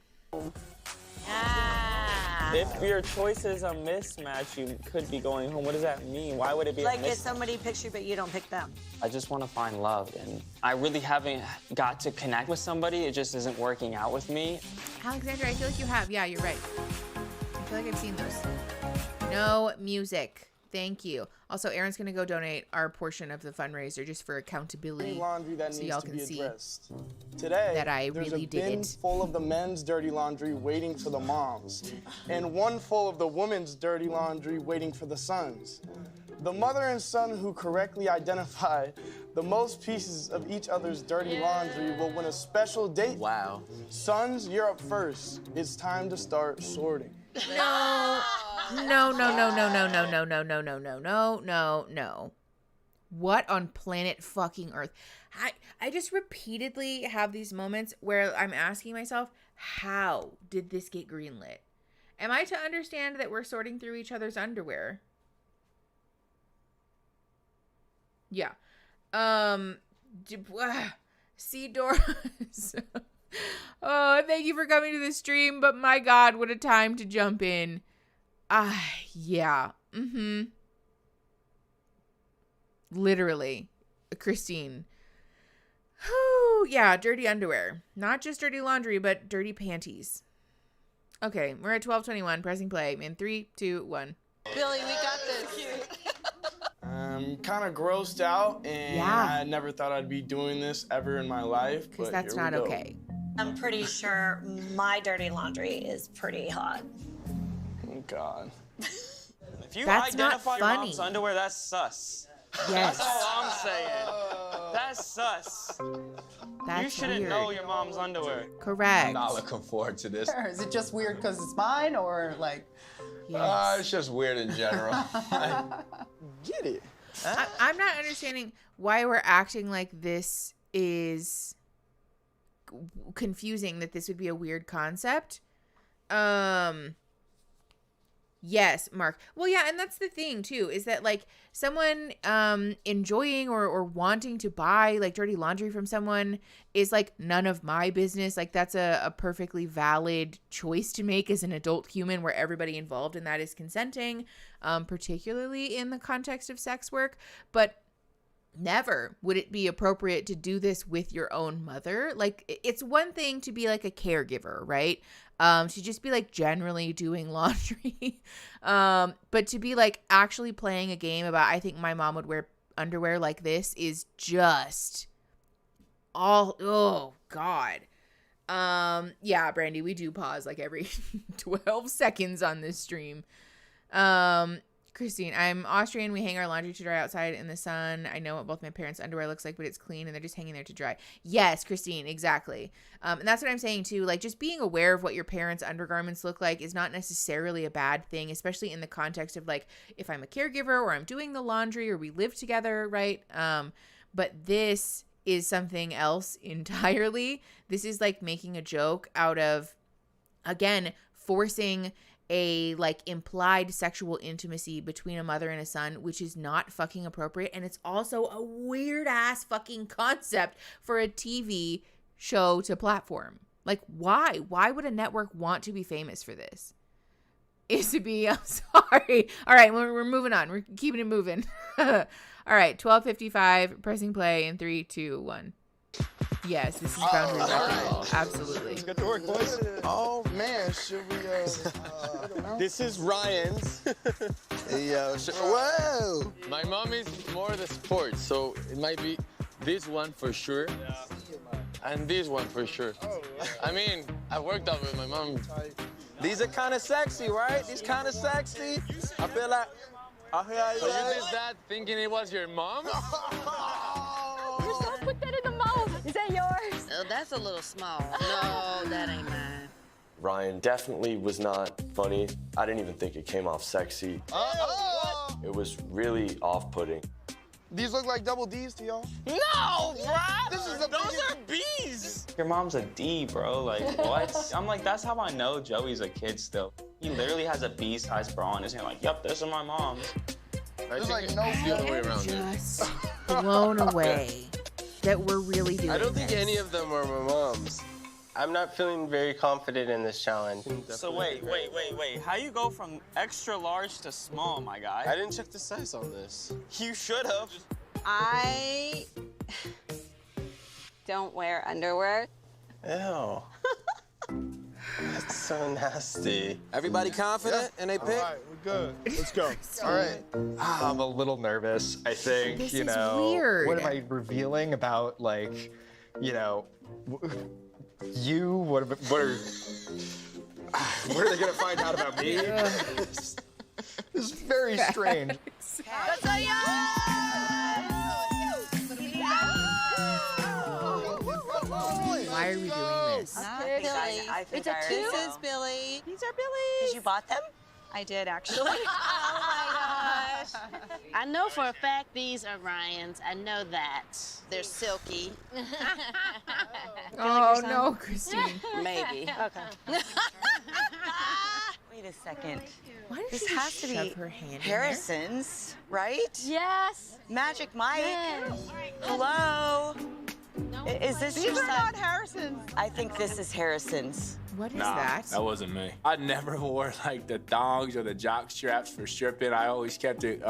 If your choice is a mismatch, you could be going home. What does that mean? Why would it be like a mismatch? if somebody picks you, but you don't pick them? I just want to find love, and I really haven't got to connect with somebody. It just isn't working out with me. Alexandra, I feel like you have. Yeah, you're right. I feel like I've seen those. No music. Thank you. Also, Aaron's going to go donate our portion of the fundraiser just for accountability. Laundry that so needs y'all to can be see addressed. Today, that I there's really a did bin it. full of the men's dirty laundry waiting for the moms, and one full of the women's dirty laundry waiting for the sons. The mother and son who correctly identify the most pieces of each other's dirty laundry will win a special date. Wow. Sons, you're up first. It's time to start sorting. No. What on planet fucking Earth? I just repeatedly have these moments where I'm asking myself, how did this get greenlit? Am I to understand that we're sorting through each other's underwear? Yeah. See, Doris. Oh, thank you for coming to the stream, but my God, what a time to jump in. Yeah. Literally. Christine. Whew, yeah, dirty underwear. Not just dirty laundry, but dirty panties. Okay, we're at 12:21, pressing play in 3, 2, 1. Billy, we got this. I'm kind of grossed out, and I never thought I'd be doing this ever in my life. Because that's not okay. I'm pretty sure my dirty laundry is pretty hot. Oh, God. If you That's not identify your funny. mom's underwear, that's sus. Yes. That's all I'm saying. That's sus. That's you shouldn't weird. know your mom's underwear. Correct. I'm not looking forward to this. Is it just weird because it's mine, or like? It's just weird in general. Get it. I'm not understanding why we're acting like this is confusing, that this would be a weird concept. Yes, Mark. Well, yeah, and that's the thing too, is that like someone enjoying or wanting to buy like dirty laundry from someone is like none of my business. Like that's a perfectly valid choice to make as an adult human where everybody involved in that is consenting, particularly in the context of sex work. But never would it be appropriate to do this with your own mother. Like it's one thing to be like a caregiver, right? To just be like generally doing laundry. But to be like actually playing a game about, I think my mom would wear underwear like this is just all, oh God. Yeah, Brandy, we do pause like every 12 seconds on this stream. Christine, I'm Austrian. We hang our laundry to dry outside in the sun. I know what both my parents' underwear looks like, but it's clean and they're just hanging there to dry. Yes, Christine, exactly. And that's what I'm saying too. Like just being aware of what your parents' undergarments look like is not necessarily a bad thing, especially in the context of like if I'm a caregiver or I'm doing the laundry or we live together, right? But this is something else entirely. This is like making a joke out of, again, forcing a like implied sexual intimacy between a mother and a son, which is not fucking appropriate. And it's also a weird ass fucking concept for a TV show to platform. Like why would a network want to be famous for this? Is to be, I'm sorry. All right, we're moving on. We're keeping it moving. All right, 12:55, pressing play in 3, 2, 1. Yes, this is boundary right. Absolutely. Let's get to work, boys. Oh man, should we? This is Ryan's. Hey, whoa! My mom is more the sport, so it might be this one for sure, and this one for sure. I mean, I worked out with my mom. These are kind of sexy, right? These kind of sexy. I feel like. So you did that thinking it was your mom? Don't put that in the mouth. Is that yours? Oh, that's a little small. No, that ain't mine. Ryan definitely was not funny. I didn't even think it came off sexy. It was really off-putting. These look like double D's to y'all. No, bro! This is Those are B's! Your mom's a D, bro. Like, what? I'm like, that's how I know Joey's a kid still. He literally has a B-size bra on his hand. Like, yep, this is my mom's. There's like no the other way around just blown away that we're really doing I don't think this. any of them are my mom's. I'm not feeling very confident in this challenge. So wait. How you go from extra large to small, my guy? I didn't check the size on this. You should have. I don't wear underwear. Ew. That's so nasty. Everybody confident in they pick? All right, we're good. Let's go. All right. I'm a little nervous. I think, This you is know, weird. what am I revealing about, like, you know, you? What are they gonna find out about me? This is very strange. Why are we doing this? I think this is Billy. These are Billy's. Did you bought them? I did, actually. Oh my gosh. I know for a fact these are Ryan's. I know that. They're silky. Oh no, Christine. Maybe. Okay. Wait a second. Why did This she has to shove be her hand in Harrison's, right? Yes. Magic Mike. Yes. Hello. Is this These your are son? not Harrison's. I think this is Harrison's. What is Nah, that? that wasn't me. I never wore like the thongs or the jock straps for stripping. I always kept it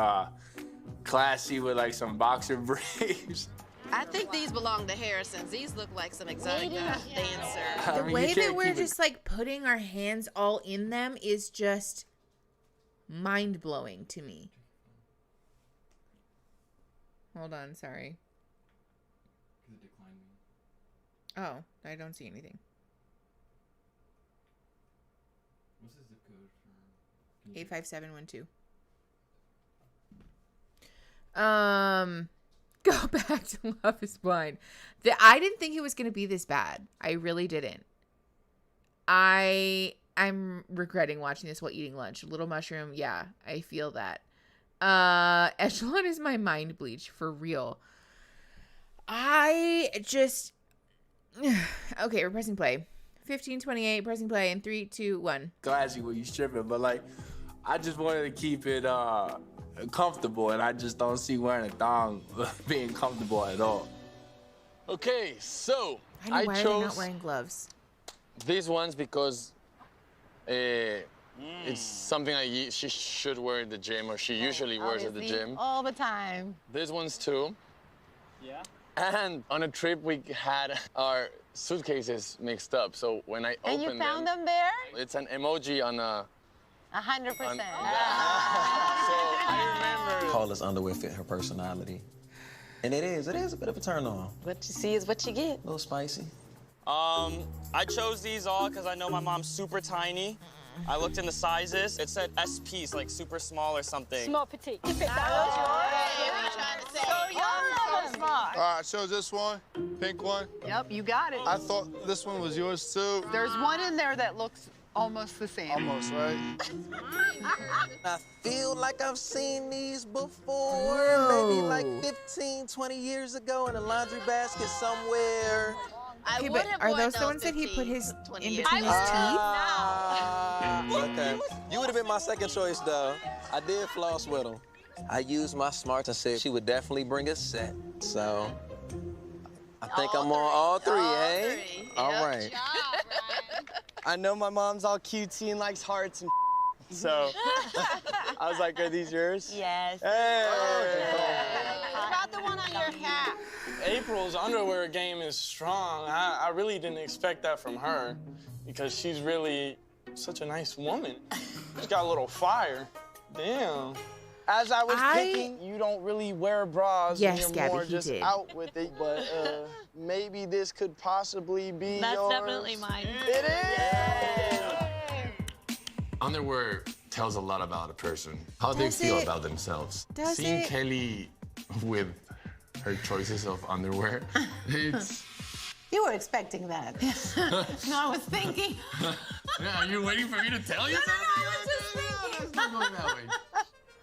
classy with like some boxer briefs. I think these belong to Harrison's. These look like some exotic dancer. The I mean, way you that can't we're keep it- just like putting our hands all in them is just mind blowing to me. Hold on, sorry. Oh, I don't see anything. What's the zip code for 85712. Go back to Love is Blind. I didn't think it was going to be this bad. I really didn't. I'm regretting watching this while eating lunch. Little Mushroom, yeah, I feel that. Echelon is my mind bleach for real. I just okay, we're pressing play. 15:28, pressing play in 3, 2, 1. Classy when you stripping, but like I just wanted to keep it comfortable, and I just don't see wearing a thong being comfortable at all. Okay, so I know, why are they not wearing gloves? these ones because it's something she should wear at the gym, or she usually wears at the gym. All the time. These ones too. Yeah. And on a trip, we had our suitcases mixed up. So when I And opened you found them there? it's an emoji on a. 100%. So I remember. Call this underwear fit her personality. And it is a bit of a turn on. What you see is what you get. A little spicy. I chose these all because I know my mom's super tiny. I looked in the sizes. It said SP, like super small or something. Small petite. So you're almost smart. All right, I chose this one, pink one. Yep, you got it. I thought this one was yours too. There's one in there that looks almost the same. Almost, right? I feel like I've seen these before. Whoa. Maybe like 15, 20 years ago in a laundry basket somewhere. Okay, but are those the ones that he put his in between his teeth? Okay. You would have been my second choice, though. I did floss with them. I used my smarts and said she would definitely bring a set. So I think I'm on all three, eh? All right. I know my mom's all cutesy and likes hearts and so I was like, are these yours? Yes. Hey! What about the one on your hat? April's underwear game is strong. I really didn't expect that from her because she's really such a nice woman. She's got a little fire. Damn. As I was picking, you don't really wear bras Yes, when you're Gabby, more he just did. out with it, but maybe this could possibly be That's yours. definitely mine. It is! Underwear tells a lot about a person, how they Does feel it? about themselves. Does Seeing it? Kelly with her choices of underwear, it's. You were expecting that. No, I was thinking. Yeah, are you waiting for me to tell you something? I was just thinking. It's not going that way.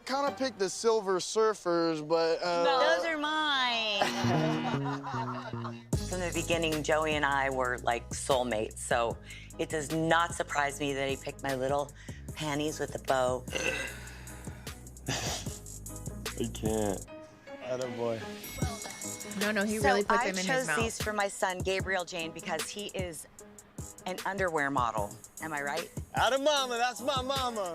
Kind of picked the Silver Surfers, but Those are mine. From the beginning, Joey and I were like soulmates, so it does not surprise me that he picked my little panties with a bow. I can't. Attaboy. No, he really put them in his I chose mouth. these for my son, Gabriel Jane, because he is an underwear model. Am I right? Atta mama, that's my mama.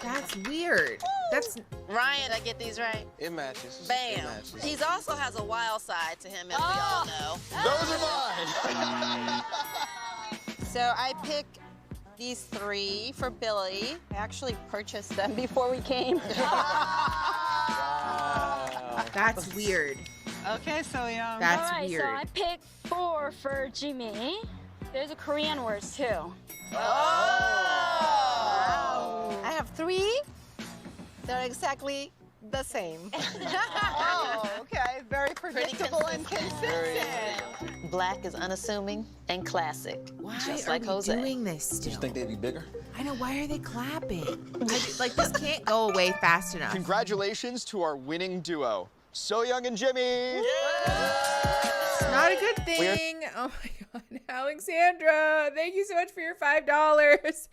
That's weird. That's Ryan, I get these right? It matches. It Bam. matches. He also has a wild side to him, as we all know. those are mine. So I pick these 3 for Billy. I actually purchased them before we came. That's weird. Okay, so young. That's All right, weird. so I picked 4 for Jimmy. There's a Korean words too. I have 3. They're exactly the same. Oh, okay. Very predictable and consistent. Black is unassuming and classic, Why just are like we Jose. doing this still? You think they'd be bigger? I know. Why are they clapping? Like, this can't go away fast enough. Congratulations to our winning duo, So Young and Jimmy. It's not a good thing. Oh my God. Alexandra, thank you so much for your $5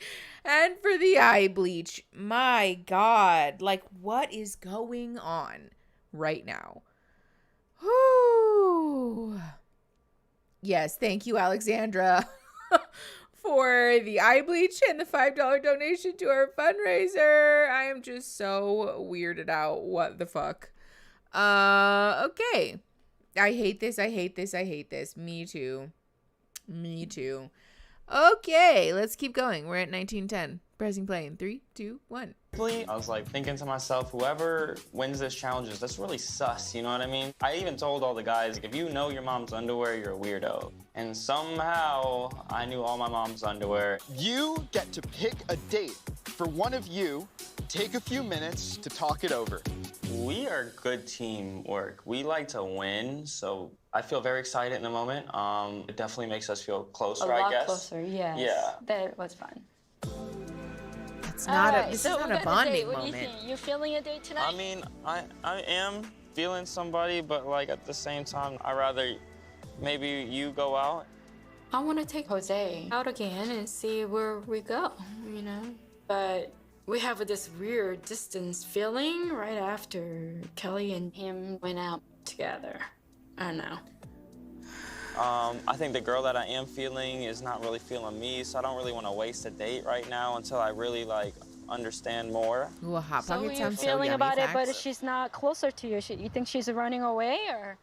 and for the eye bleach. My God. Like, what is going on right now? Whew. Yes, thank you, Alexandra, for the eye bleach and the $5 donation to our fundraiser. I am just so weirded out. What the fuck? Okay. I hate this. I hate this. I hate this. Me too. Me too. Okay, let's keep going. We're at 1910. Pressing play in 3, 2, 1. I was like thinking to myself, whoever wins this challenge, that's really sus, you know what I mean? I even told all the guys, if you know your mom's underwear, you're a weirdo. And somehow I knew all my mom's underwear. You get to pick a date for one of you. Take a few minutes to talk it over. We are good teamwork. We like to win, so I feel very excited in the moment. It definitely makes us feel closer, I guess. A lot closer, yes. Yeah. That was fun. It's not Alright, this so is we not a got bonding date. What moment. do you think? You feeling a date tonight? I mean, I am feeling somebody, but like at the same time, I'd rather maybe you go out. I want to take Jose out again and see where we go, you know? But we have this weird distance feeling right after Kelly and him went out together. I don't know. I think the girl that I am feeling is not really feeling me, so I don't really want to waste a date right now until I really like understand more. Ooh, a Hot So Pocket you're sounds so feeling yummy. about it, but Facts. she's not closer to you. You think she's running away, or?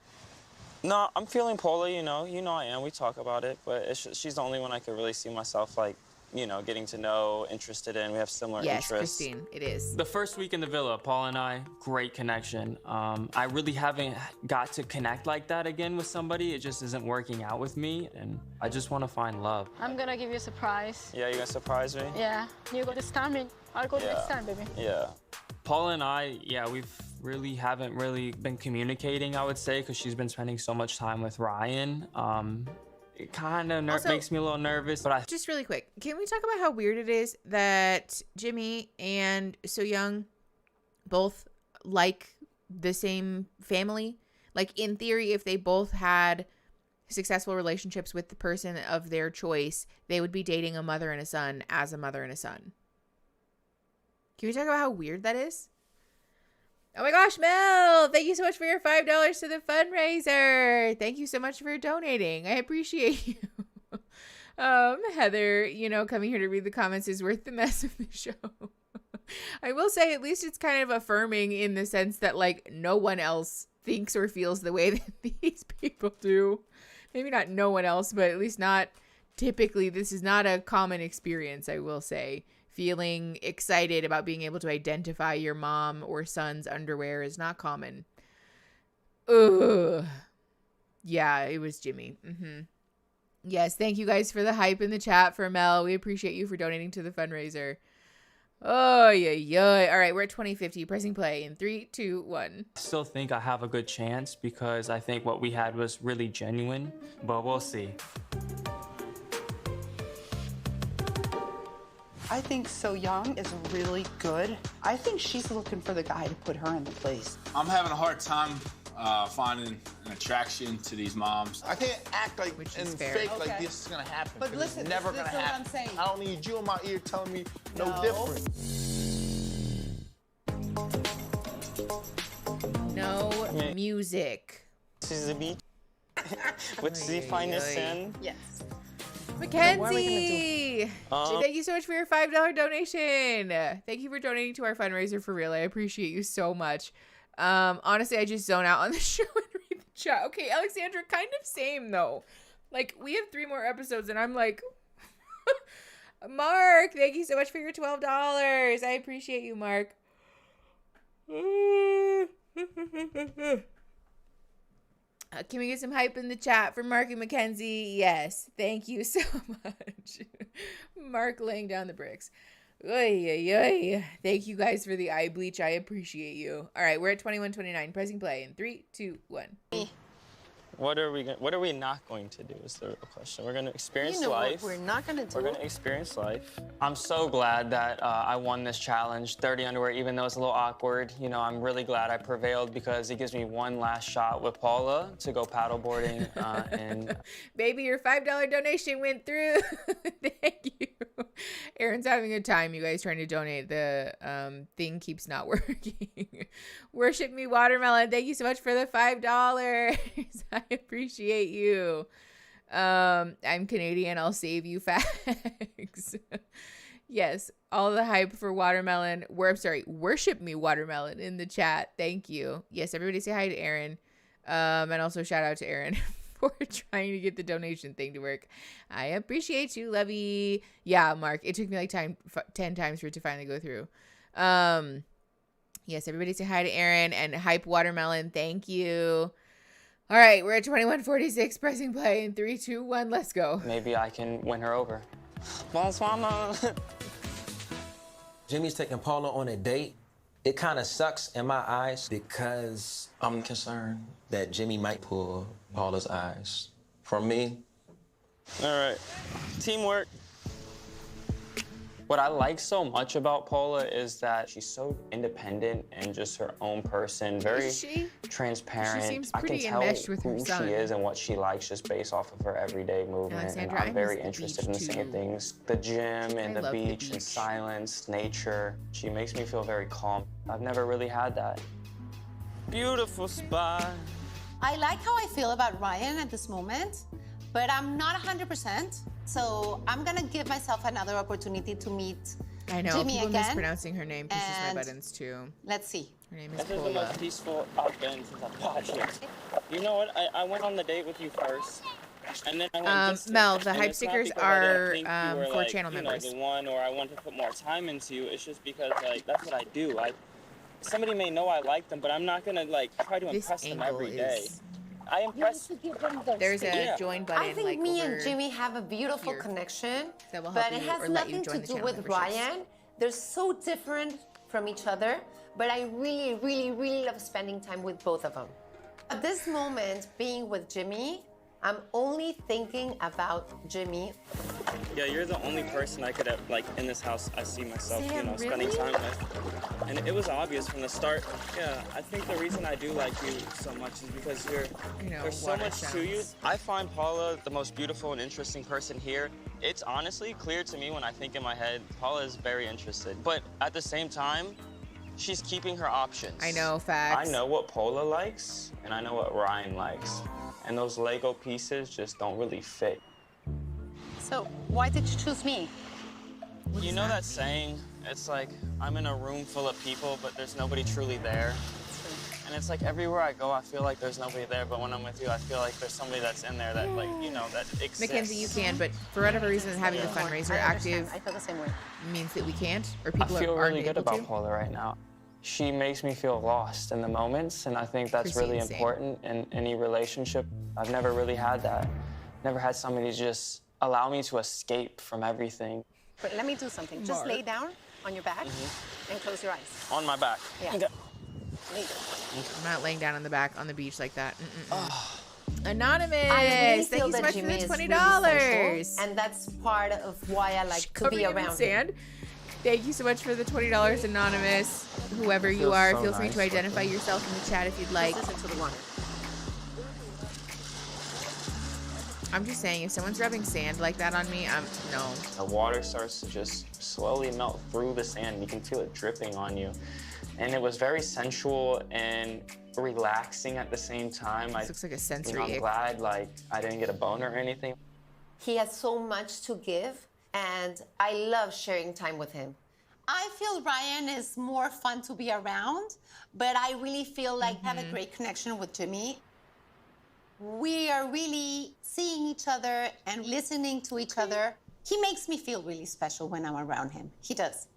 No, I'm feeling poorly, you know I am. We talk about it, but she's the only one I could really see myself like, you know, getting to know, interested in. We have similar Yes, interests. Christine, it is. The first week in the villa, Paul and I, great connection. I really haven't got to connect like that again with somebody. It just isn't working out with me, and I just want to find love. I'm gonna give you a surprise. Yeah, you gonna surprise me? Yeah, you go this time, and I'll go next time, baby. Yeah. Paul and I, we've really haven't really been communicating, I would say, because she's been spending so much time with Ryan. It kind of makes me a little nervous, but just really quick, can we talk about how weird it is that Jimmy and So Young both like the same family? Like, in theory, if they both had successful relationships with the person of their choice, they would be dating a mother and a son as a mother and a son. Can we talk about how weird that is? Oh my gosh, Mel, thank you so much for your $5 to the fundraiser. Thank you so much for donating. I appreciate you. Heather, coming here to read the comments is worth the mess of the show. I will say, at least it's kind of affirming in the sense that, like, no one else thinks or feels the way that these people do. Maybe not no one else, but at least not typically. This is not a common experience, I will say. Feeling excited about being able to identify your mom or son's underwear is not common. Ugh. Yeah, it was Jimmy. Yes, thank you guys for the hype in the chat for Mel. We appreciate you for donating to the fundraiser. Oh, yeah. All right, we're at 2050. Pressing play in 3, 2, 1. I still think I have a good chance because I think what we had was really genuine, but we'll see. I think So Young is really good. I think she's looking for the guy to put her in the place. I'm having a hard time finding an attraction to these moms. I can't act like and fake like this is gonna happen. But listen, it's never this gonna is what happen. I'm saying. I don't need you in my ear telling me no different. No music. This is a beat. What's the finest sin? Yes. Mackenzie, thank you so much for your $5 donation. Thank you for donating to our fundraiser, for real. I appreciate you so much. Honestly, I just zone out on the show and read the chat. Okay, Alexandra, kind of same though. Like, we have 3 more episodes and I'm like, Mark, thank you so much for your $12. I appreciate you, Mark. Can we get some hype in the chat for Mark and Mackenzie? Yes, thank you so much. Mark laying down the bricks. Oy, oy, oy. Thank you guys for the eye bleach. I appreciate you. All right, we're at 21:29. Pressing play in 3, 2, 1. What are we not going to do is the real question. We're gonna experience You know life. what we're not gonna do? We're gonna experience life. I'm so glad that I won this challenge, 30 underwear, even though it's a little awkward. You know, I'm really glad I prevailed because it gives me one last shot with Paula to go paddleboarding. And Baby, your $5 donation went through. Thank you. Aaron's having a time, you guys, trying to donate. The thing keeps not working. Worship Me Watermelon, thank you so much for the $5. I appreciate you. I'm Canadian, I'll save you facts. Yes, all the hype for Watermelon. Worship Me Watermelon in the chat. Thank you. Yes, everybody say hi to Aaron. And also shout out to Aaron for trying to get the donation thing to work. I appreciate you, Lovey. Yeah, Mark, it took me like 10 times for it to finally go through. Yes, everybody say hi to Aaron and hype Watermelon. Thank you. All right, we're at 21:46, pressing play in 3, 2, 1, let's go. maybe I can win her over. Bonsoir. Jimmy's taking Paula on a date. It kind of sucks in my eyes because I'm concerned that Jimmy might pull Paula's eyes from me. All right, teamwork. What I like so much about Paula is that she's so independent and just her own person, very Is she? transparent. She seems I can pretty tell enmeshed with her who son. she is and what she likes just based off of her everyday movement. Alexandra, and I I'm very miss the interested in beach, the same too. things. The gym and I the love the beach and beach. silence, nature. She makes me feel very calm. I've never really had that. Beautiful spot. I like how I feel about Ryan at this moment, but I'm not 100%. So I'm gonna give myself another opportunity to meet I know, Jimmy people again. mispronouncing her name pushes my and buttons too. Let's see. Her name is This is the Paula. most peaceful I've been since I've got here. You know what? I went on the date with you first, and then I went just to- Mel, the and hype it's not stickers because I didn't are think you were, for like, channel you know, members. the one, or I want to put more time into you. It's just because like that's what I do. Somebody may know I like them, but I'm not gonna like try to This impress them angle every day. is- I impress. There's a Yeah. join button. I think like, me over and Jimmy have a beautiful here. connection, That will help but it you has or let you nothing join to the do channel with memberships. Ryan. They're so different from each other, but I really, really, really love spending time with both of them. At this moment, being with Jimmy, I'm only thinking about Jimmy. Yeah, you're the only person I could have, like, in this house I see myself, Sam, spending really? time with. And it was obvious from the start. Yeah, I think the reason I do like you so much is because there's so water much to you. sounds. I find Paula the most beautiful and interesting person here. It's honestly clear to me when I think in my head, Paula is very interested. But at the same time, she's keeping her options. I know, facts. I know what Paula likes, and I know what Ryan likes. And those Lego pieces just don't really fit. So why did you choose me? You know that saying? It's like, I'm in a room full of people, but there's nobody truly there. And it's like everywhere I go, I feel like there's nobody there, but when I'm with you, I feel like there's somebody that's in there that, like, you know, that exists. Mackenzie, you can, but for whatever reason, having the fundraiser active I feel the same way. means that we can't, or I people feel aren't really good able about to. Paula right now. She makes me feel lost in the moments, and I think that's Christine, really same. important in any relationship. I've never really had that. Never had somebody just allow me to escape from everything. But let me do something. Just lay down on your back and close your eyes. On my back. Yeah. Okay. I'm not laying down on the back on the beach like that. Anonymous, I really thank feel you so that much for Jimmy the is really $20. central, and that's part of why I like to Covered be in around him. sand. Thank you so much for the $20, Anonymous. Whoever you Feels are, so feel free nice to identify yourself in the chat if you'd like. Listen to the water. I'm just saying, if someone's rubbing sand like that on me, no. The water starts to just slowly melt through the sand. You can feel it dripping on you. And it was very sensual and relaxing at the same time. This looks like a sensory I'm ick. glad, like, I didn't get a boner or anything. He has so much to give, and I love sharing time with him. I feel Ryan is more fun to be around, but I really feel like I have a great connection with Jimmy. We are really seeing each other and listening to each other He makes me feel really special when I'm around him. He does.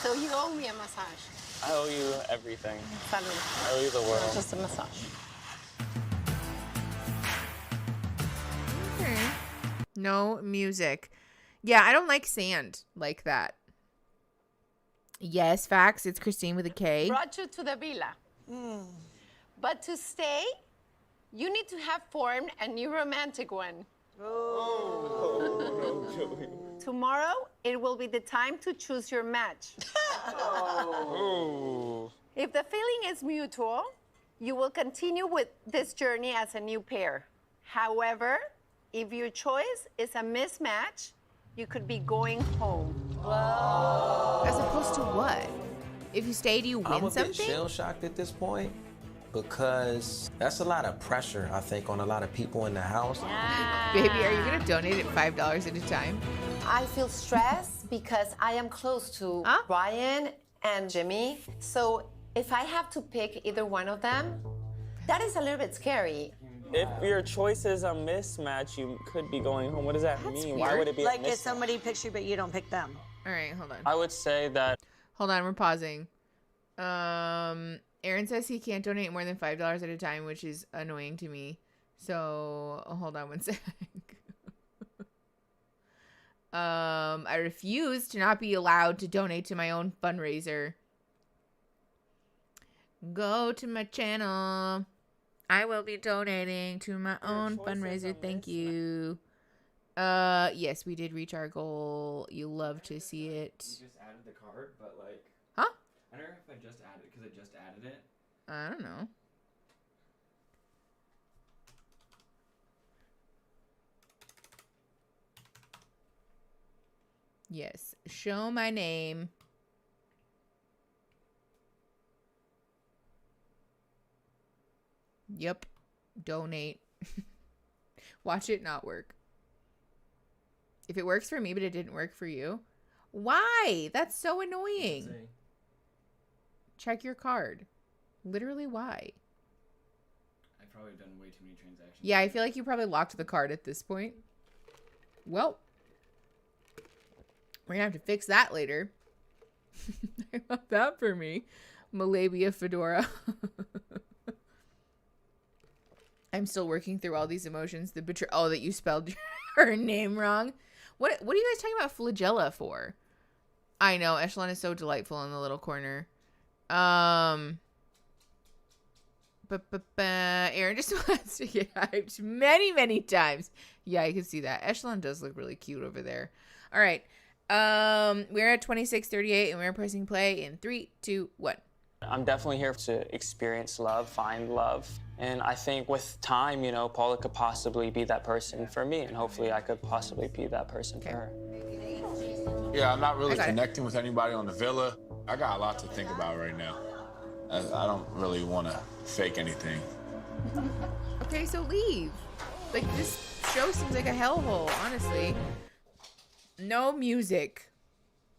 So you owe me a massage. I owe you everything. Salud. I owe you the world. Just a massage. Okay. No music. Yeah, I don't like sand like that. Yes, facts. It's Christine with a K. Brought you to the villa. But to stay, you need to have formed a new romantic one. Tomorrow, it will be the time to choose your match. If the feeling is mutual, you will continue with this journey as a new pair. However, if your choice is a mismatch, you could be going home. As opposed to what? If you stay, do you win I'm a something? bit shell-shocked at this point because that's a lot of pressure, I think, on a lot of people in the house. Baby, are you going to donate it $5 at a time? I feel stressed because I am close to Ryan and Jimmy. So if I have to pick either one of them, that is a little bit scary. If your choice is a mismatch, you could be going home. What does that mean? Why would it be a like mismatch? if somebody picks you but you don't pick them? All right, hold on. I would say that. Hold on, we're pausing. Aaron says he can't donate more than $5 at a time, which is annoying to me. So hold on one sec. I refuse to not be allowed to donate to my own fundraiser. Go to my channel. I will be donating to my own fundraiser. Thank you. Yes, we did reach our goal. You love to see it. You just added the card, but like. Huh? I don't know if I just added it because I just added it. I don't know. Yes. Show my name. Yep. Donate. Watch it not work. If it works for me, but it didn't work for you. Why? That's so annoying. Check your card. Literally, why? I've probably done way too many transactions. Yeah, I feel like you probably locked the card at this point. Well, we're gonna have to fix that later. I love that for me. Malabia Fedora. I'm still working through all these emotions. The oh, that you spelled her name wrong. What are you guys talking about flagella for? I know, Echelon is so delightful in the little corner. Aaron just wants to get hyped many times. Yeah, I can see that. Echelon does look really cute over there. All right. We're at 26:38 and we're pressing play in 3, 2, 1. I'm definitely here to experience love, find love. And I think with time, you know, Paula could possibly be that person for me, and hopefully I could possibly be that person for her. Yeah, I'm not really connecting with anybody on the villa. I got a lot to think about right now. I don't really want to fake anything. Okay, so leave. Like, this show seems like a hellhole, honestly. No music.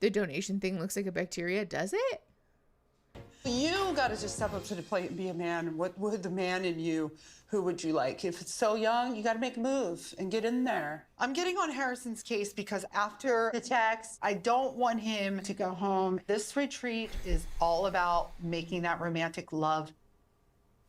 The donation thing looks like a bacteria, does it? You got to just step up to the plate and be a man. What would the man in you, who would you like? If it's so young, you got to make a move and get in there. I'm getting on Harrison's case because after the text, I don't want him to go home. This retreat is all about making that romantic love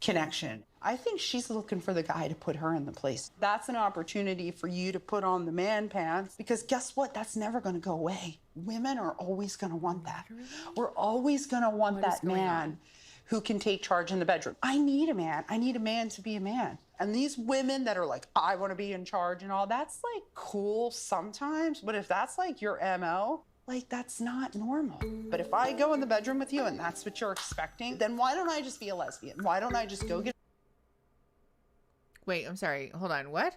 connection. I think she's looking for the guy to put her in the place. That's an opportunity for you to put on the man pants because guess what? That's never going to go away. Women are always going to want that. We're always going to want that man who can take charge in the bedroom. I need a man. I need a man to be a man. And these women that are like, I want to be in charge and all, that's like cool sometimes. But if that's like your MO, like that's not normal. But if I go in the bedroom with you and that's what you're expecting, then why don't I just be a lesbian? Why don't I just go get... Wait, I'm sorry. Hold on. What?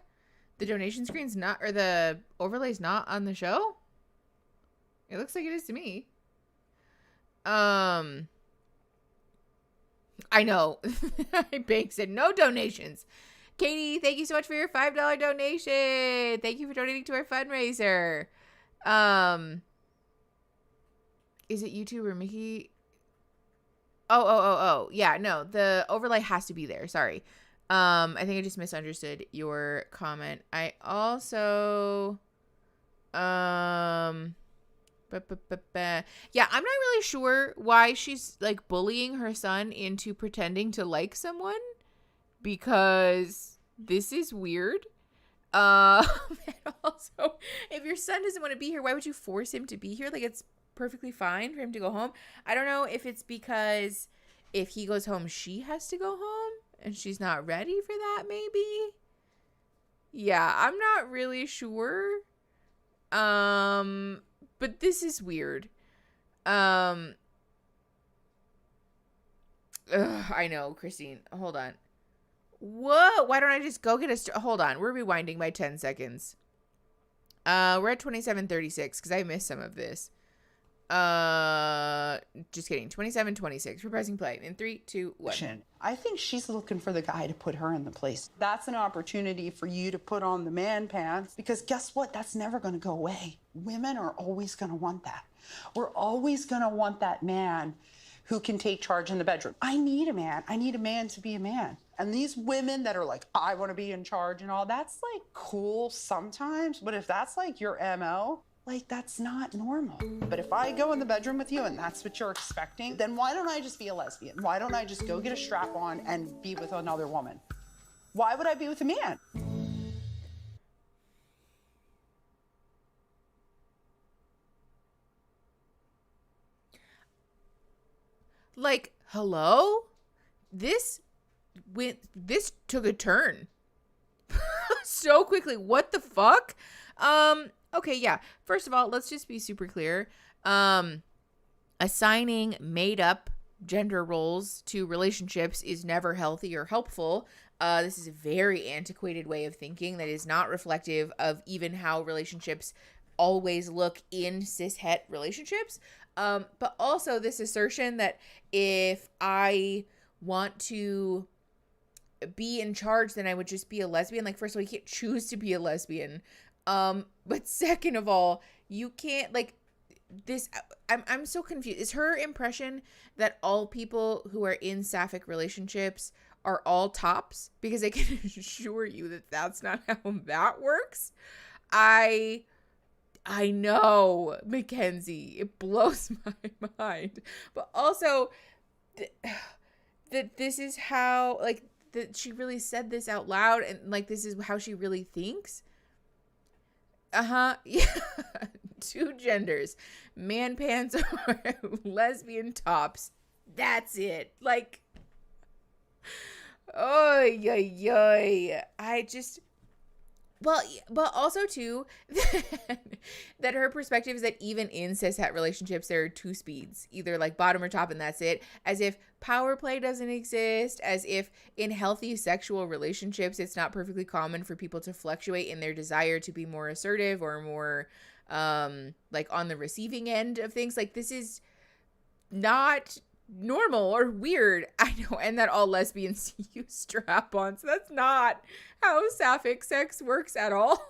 The donation screen's not, or the overlay's not on the show? It looks like it is to me. I know. Bank said no donations. Katie, thank you so much for your $5 donation. Thank you for donating to our fundraiser. Is it YouTube or Mickey? Oh. Yeah, no. The overlay has to be there. Sorry. I think I just misunderstood your comment. I also, yeah, I'm not really sure why she's like bullying her son into pretending to like someone, because this is weird. And also, if your son doesn't want to be here, why would you force him to be here? Like, it's perfectly fine for him to go home. I don't know if it's because if he goes home, she has to go home and she's not ready for that, maybe. Yeah, I'm not really sure. But this is weird. I know, Christine. Hold on. Whoa, why don't I just go get hold on, we're rewinding by 10 seconds. We're at 27:36 because I missed some of this. Just kidding. 27:26. We're pressing play in 3, 2, 1. I think she's looking for the guy to put her in the place. That's an opportunity for you to put on the man pants, because guess what? That's never going to go away. Women are always going to want that. We're always going to want that man who can take charge in the bedroom. I need a man. I need a man to be a man. And these women that are like, I want to be in charge and all, that's like cool sometimes. But if that's like your MO, like, that's not normal. But if I go in the bedroom with you and that's what you're expecting, then why don't I just be a lesbian? Why don't I just go get a strap on and be with another woman? Why would I be with a man? Like, hello? This took a turn so quickly. What the fuck? Okay, yeah. First of all, let's just be super clear. Assigning made up gender roles to relationships is never healthy or helpful. This is a very antiquated way of thinking that is not reflective of even how relationships always look in cis-het relationships. But also this assertion that if I want to be in charge, then I would just be a lesbian. Like, first of all, you can't choose to be a lesbian. But second of all, you can't, like, this, I'm so confused. Is her impression that all people who are in sapphic relationships are all tops? Because I can assure you that that's not how that works. I know, Mackenzie, it blows my mind. But also, that this is how, like, that she really said this out loud, and, like, this is how she really thinks. Yeah. 2 genders. Man pants or lesbian tops. That's it. Like, oh, yeah. I just... Well, but also, too, that her perspective is that even in cis-het relationships, there are 2 speeds, either like bottom or top, and that's it. As if power play doesn't exist, as if in healthy sexual relationships, it's not perfectly common for people to fluctuate in their desire to be more assertive or more, like, on the receiving end of things. Like, this is not normal or weird. I know, and that all lesbians use strap-ons. That's not how sapphic sex works at all.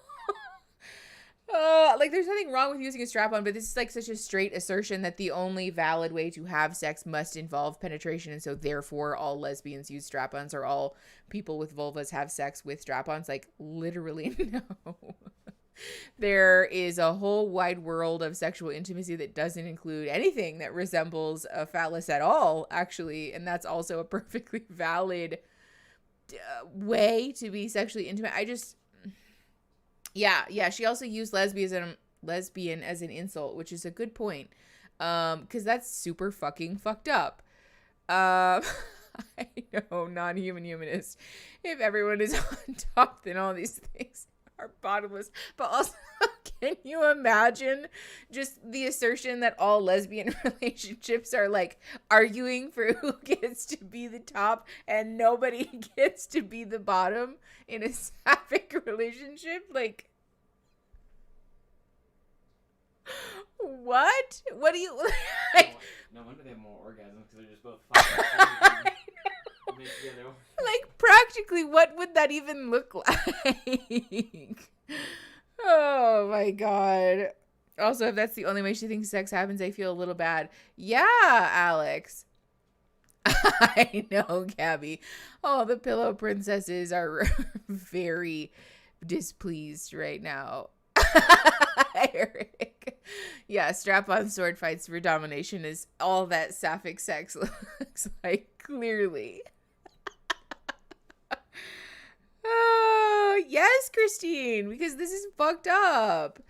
Like, there's nothing wrong with using a strap-on, but this is like such a straight assertion that the only valid way to have sex must involve penetration, and so therefore all lesbians use strap-ons, or all people with vulvas have sex with strap-ons. Like, literally, no. There is a whole wide world of sexual intimacy that doesn't include anything that resembles a phallus at all, actually. And that's also a perfectly valid way to be sexually intimate. Yeah. She also used lesbian as an insult, which is a good point. Because that's super fucking fucked up. I know, non-human humanist. If everyone is on top, then all these things are bottomless. But also, can you imagine just the assertion that all lesbian relationships are like arguing for who gets to be the top and nobody gets to be the bottom in a sapphic relationship? Like, what do you like? No wonder they have more orgasms, because they're just both fucking. Like, practically, what would that even look like? Oh my god. Also, if that's the only way she thinks sex happens, I feel a little bad. Yeah, Alex. I know, Gabby. Oh, the pillow princesses are very displeased right now. Eric. Yeah, strap-on sword fights for domination is all that sapphic sex looks like, clearly. Yes, Christine, because this is fucked up.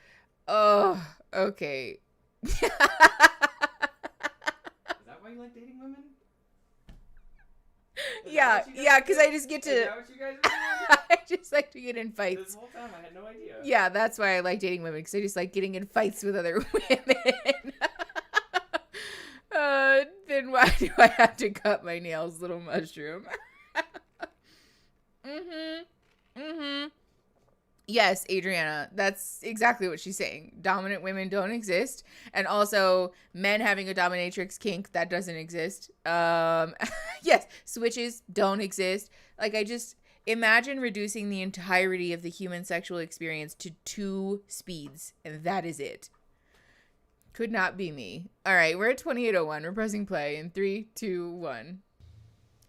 Oh, okay. Is that why you like dating women? Yeah, because I just get to. Is that what you guys are doing? I just like to get in fights. This whole time I had no idea. Yeah, that's why I like dating women, because I just like getting in fights with other women. Then why do I have to cut my nails, little mushroom? Yes, Adriana, that's exactly what she's saying. Dominant women don't exist. And also, men having a dominatrix kink, that doesn't exist. Yes, switches don't exist. Like, I just imagine reducing the entirety of the human sexual experience to 2 speeds, and that is it. Could not be me. All right, we're at 28:01. We're pressing play in 3, 2, 1.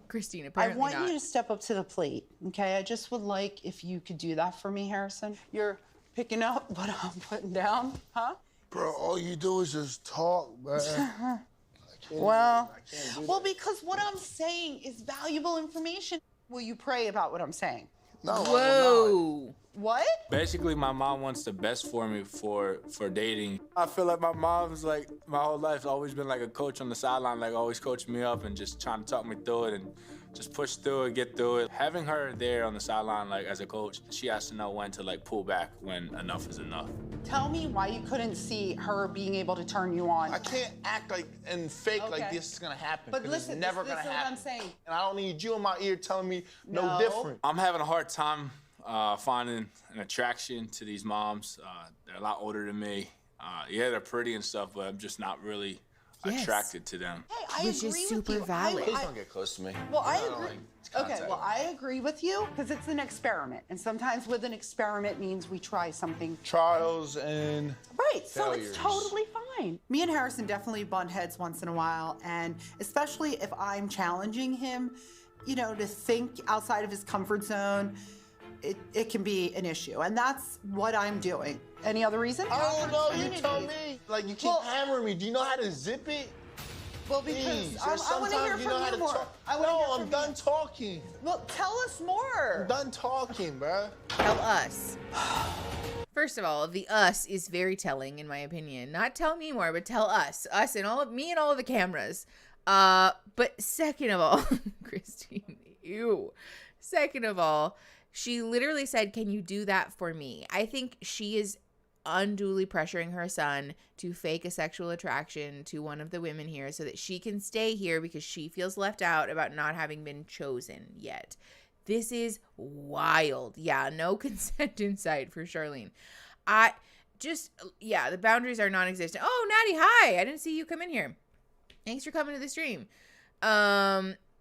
Christine, apparently I want not. you to step up to the plate, okay? I just would like if you could do that for me, Harrison. You're picking up what I'm putting down, huh? Bro, all you do is just talk, man. Well, because what I'm saying is valuable information. Will you pray about what I'm saying? No. Whoa. What? Basically, my mom wants the best for me for dating. I feel like my mom's like, my whole life always been like a coach on the sideline, like always coaching me up and just trying to talk me through it and just push through it, get through it. Having her there on the sideline, like as a coach, she has to know when to like pull back when enough is enough. Tell me why you couldn't see her being able to turn you on. I can't act like and fake like this is gonna happen. But 'cause listen, it's never this gonna is happen. what I'm saying. And I don't need you in my ear telling me no different. I'm having a hard time finding an attraction to these moms. They're a lot older than me. Yeah, they're pretty and stuff, but I'm just not really attracted to them. Hey, I Which agree is with super you. valid. Please don't get close to me. Well, I don't agree. like Okay, contact. well, I agree with you because it's an experiment. And sometimes with an experiment means we try something. Trials and Right, so failures. it's totally fine. Me and Harrison definitely butt heads once in a while. And especially if I'm challenging him, you know, to think outside of his comfort zone, it can be an issue. And that's what I'm doing. Any other reason? I don't know, you tell me. Like, you keep hammering me. Do you know how to zip it? Well, because Please, I want to hear sometimes you know how from to you more. talk. I wanna No, hear I'm from done you. talking. Well, tell us more. I'm done talking, bruh. Tell us. First of all, the us is very telling, in my opinion. Not tell me more, but tell us. Us and all of me and all of the cameras. But second of all, Christine, ew. Second of all, she literally said, "Can you do that for me?" I think she is unduly pressuring her son to fake a sexual attraction to one of the women here so that she can stay here because she feels left out about not having been chosen yet. This is wild. Yeah, no consent in sight for Charlene. The boundaries are non-existent. Oh, Natty, hi. I didn't see you come in here. Thanks for coming to the stream.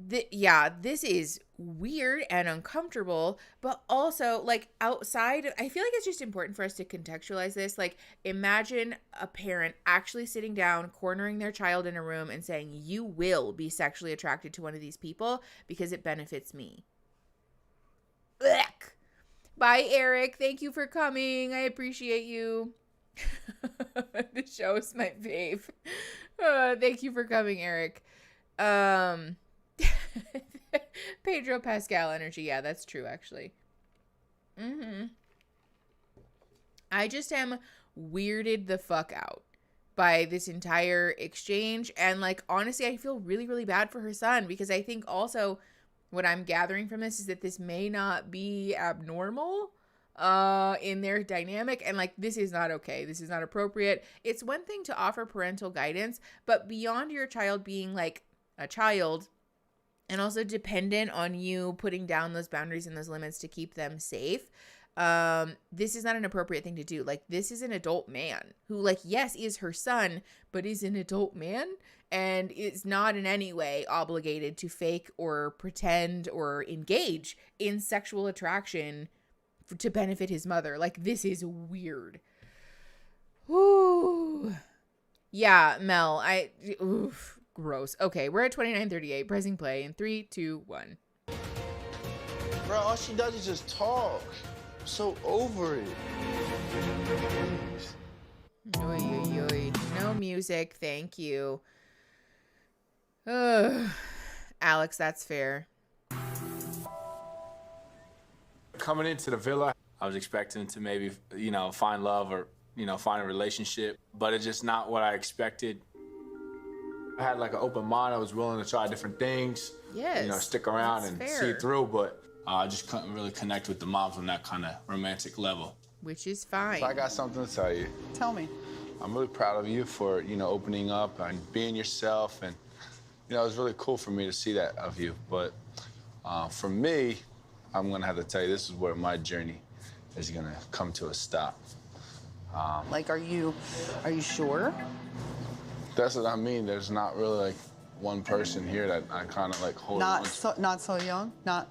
This is weird and uncomfortable, but also like outside, I feel like it's just important for us to contextualize this. Like, imagine a parent actually sitting down, cornering their child in a room and saying, "You will be sexually attracted to one of these people because it benefits me." Ugh. Bye, Eric. Thank you for coming. I appreciate you. The show is my fave. Thank you for coming, Eric. Pedro Pascal energy. Yeah, that's true, actually. I just am weirded the fuck out by this entire exchange. And, like, honestly, I feel really, really bad for her son because I think also what I'm gathering from this is that this may not be abnormal in their dynamic. And, like, this is not okay. This is not appropriate. It's one thing to offer parental guidance, but beyond your child being, like, a child and also dependent on you putting down those boundaries and those limits to keep them safe, this is not an appropriate thing to do. Like, this is an adult man who, like, yes, is her son, but is an adult man and is not in any way obligated to fake or pretend or engage in sexual attraction to benefit his mother. Like, this is weird. Ooh. Yeah, Mel, Gross. Okay, we're at 29:38. Pressing play in 3, 2, 1. Bro, all she does is just talk. I'm so over it. Oy, oy, oy. No music, thank you. Ugh. Alex, that's fair. Coming into the villa, I was expecting to maybe, find love or, find a relationship, but it's just not what I expected. I had like an open mind. I was willing to try different things, Yes, stick around that's and fair. see it through, but I just couldn't really connect with the moms on that kind of romantic level. Which is fine. I got something to tell you. Tell me. I'm really proud of you for, opening up and being yourself. And, it was really cool for me to see that of you. But for me, I'm going to have to tell you, this is where my journey is going to come to a stop. Like, are you sure? That's what I mean. There's not really, like, one person here that I kind of, like, hold on to. Not so young? Not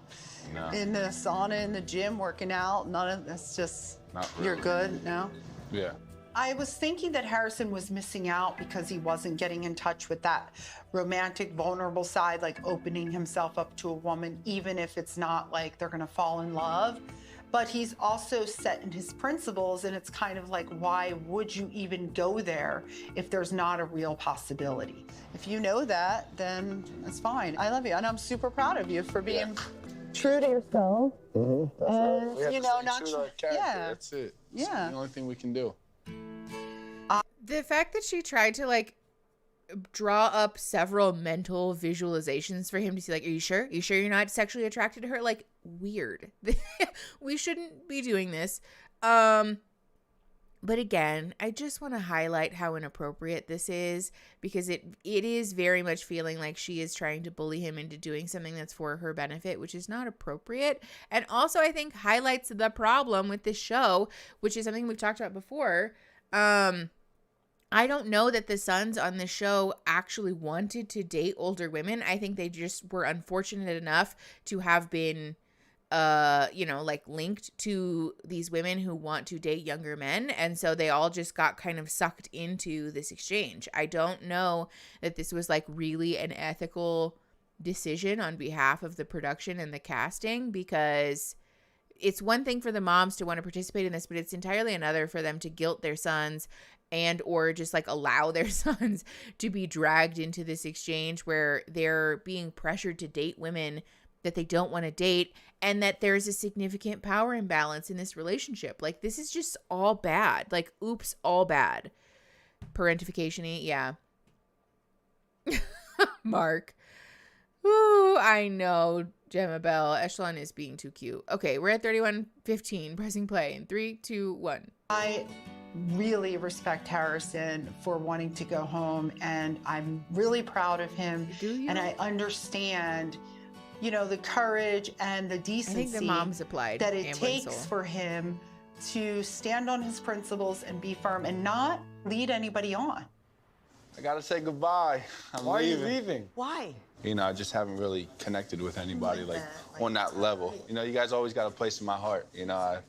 No. in the sauna, in the gym, working out? None of that's just, Not really. you're good now? Yeah. I was thinking that Harrison was missing out because he wasn't getting in touch with that romantic, vulnerable side, like opening himself up to a woman, even if it's not like they're gonna fall in love. But he's also set in his principles, and it's kind of like, why would you even go there if there's not a real possibility? If you know that, then it's fine. I love you, and I'm super proud of you for being true to yourself. Mm-hmm. And, We have to not stay true to our character. yeah. That's it. It's Yeah. the only thing we can do. The fact that she tried to like draw up several mental visualizations for him to see, like, are you sure? You sure you're not sexually attracted to her? Like, weird. We shouldn't be doing this. But again, I just want to highlight how inappropriate this is, because it is very much feeling like she is trying to bully him into doing something that's for her benefit, which is not appropriate. And also, I think highlights the problem with this show, which is something we've talked about before. I don't know that the sons on the show actually wanted to date older women. I think they just were unfortunate enough to have been, like linked to these women who want to date younger men. And so they all just got kind of sucked into this exchange. I don't know that this was like really an ethical decision on behalf of the production and the casting, because it's one thing for the moms to want to participate in this, but it's entirely another for them to guilt their sons and or just like allow their sons to be dragged into this exchange where they're being pressured to date women that they don't want to date, and that there's a significant power imbalance in this relationship. Like, this is just all bad. Like, oops, all bad. Parentification-y, yeah. Mark. Ooh, I know, Gemma Bell. Echelon is being too cute. Okay, we're at 31:15. Pressing play in 3, 2, 1. I really respect Harrison for wanting to go home, and I'm really proud of him. Do you? And I understand, the courage and the decency I think the moms applied that it Amber and takes Soul. for him to stand on his principles and be firm and not lead anybody on. I gotta say goodbye. I'm Why leaving. are you leaving? Why? I just haven't really connected with anybody like on that level. You guys always got a place in my heart. I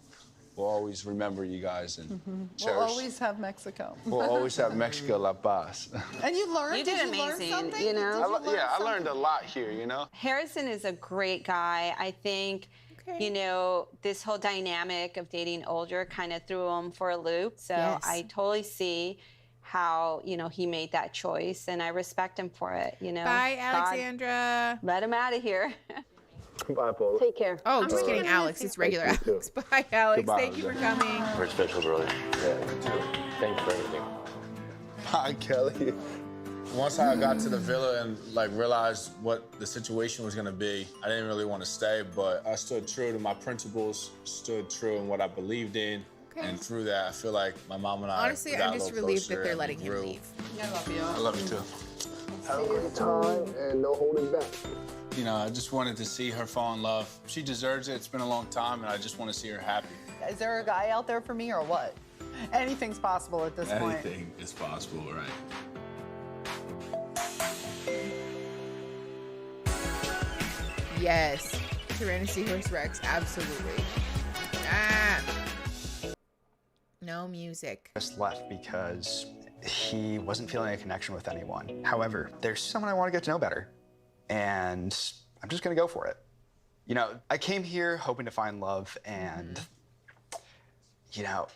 will always remember you guys and cherish. We'll always have Mexico. We'll always have Mexico La Paz. And you learned? You did you learn amazing, something? you know? Did you learn I learned a lot here, Harrison is a great guy. I think, this whole dynamic of dating older kind of threw him for a loop. So Yes. I totally see how, he made that choice, and I respect him for it, Bye, Alexandra. God, let him out of here. Bye, Paul. Take care. Oh, just kidding, Alex. It's regular Alex. Bye, Alex. Goodbye, Thank you for coming. Very special, brother. Yeah, you too. Thank you for everything. Hi, Kelly. Once I got to the villa and realized what the situation was gonna be, I didn't really want to stay, but I stood true to my principles, stood true in what I believed in. Okay. And through that, I feel like my mom and I Honestly, got I'm a just little relieved that closer they're and letting we him grew. leave. I love you. I love you too. Have a great time and no holding back. I just wanted to see her fall in love. She deserves it. It's been a long time, and I just want to see her happy. Is there a guy out there for me or what? Anything's possible at this point. Anything is possible, right? Yes. Tyrannosaurus Rex. Absolutely. Ah. No music. Just left because he wasn't feeling a connection with anyone. However, there's someone I want to get to know better, and I'm just gonna go for it. You know, I came here hoping to find love, and you know,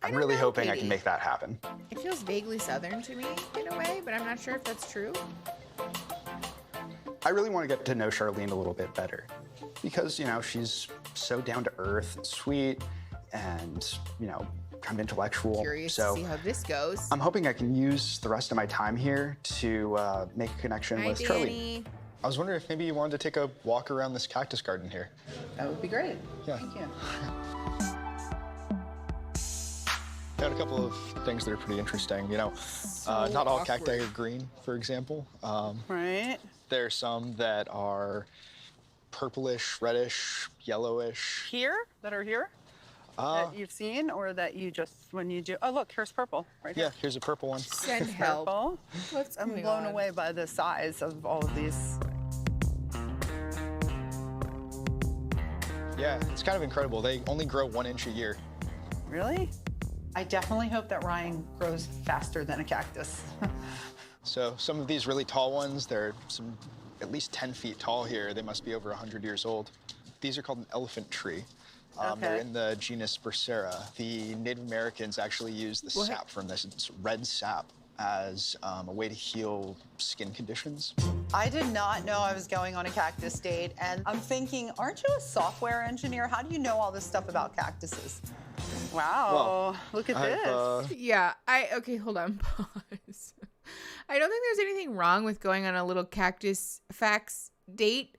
I'm really hoping I can make that happen. It feels vaguely Southern to me in a way, but I'm not sure if that's true. I really want to get to know Charlene a little bit better because, you know, she's so down to earth and sweet and, you know, kind of intellectual. Curious so to see how this goes. I'm hoping I can use the rest of my time here to make a connection with Charlene. I was wondering if maybe you wanted to take a walk around this cactus garden here. That would be great. Yeah. Thank you. Got a couple of things that are pretty interesting. You know, not all cacti are green, for example. Right. There are some that are purplish, reddish, yellowish. Here? That are here? That you've seen, or that you just, when you do, oh look, here's purple, right here. Yeah, here's a purple one. Send help. Purple. What's I'm going blown on? away by the size of all of these. Yeah, it's kind of incredible. They only grow 1 inch a year. Really? I definitely hope that Ryan grows faster than a cactus. So some of these really tall ones, they're at least 10 feet tall here. They must be over 100 years old. These are called an elephant tree. They're in the genus Bursera. The Native Americans actually use the sap from this red sap as a way to heal skin conditions. I did not know I was going on a cactus date, and I'm thinking, aren't you a software engineer? How do you know all this stuff about cactuses? Wow, Well, look at this. Yeah, okay, hold on, pause. I don't think there's anything wrong with going on a little cactus facts date.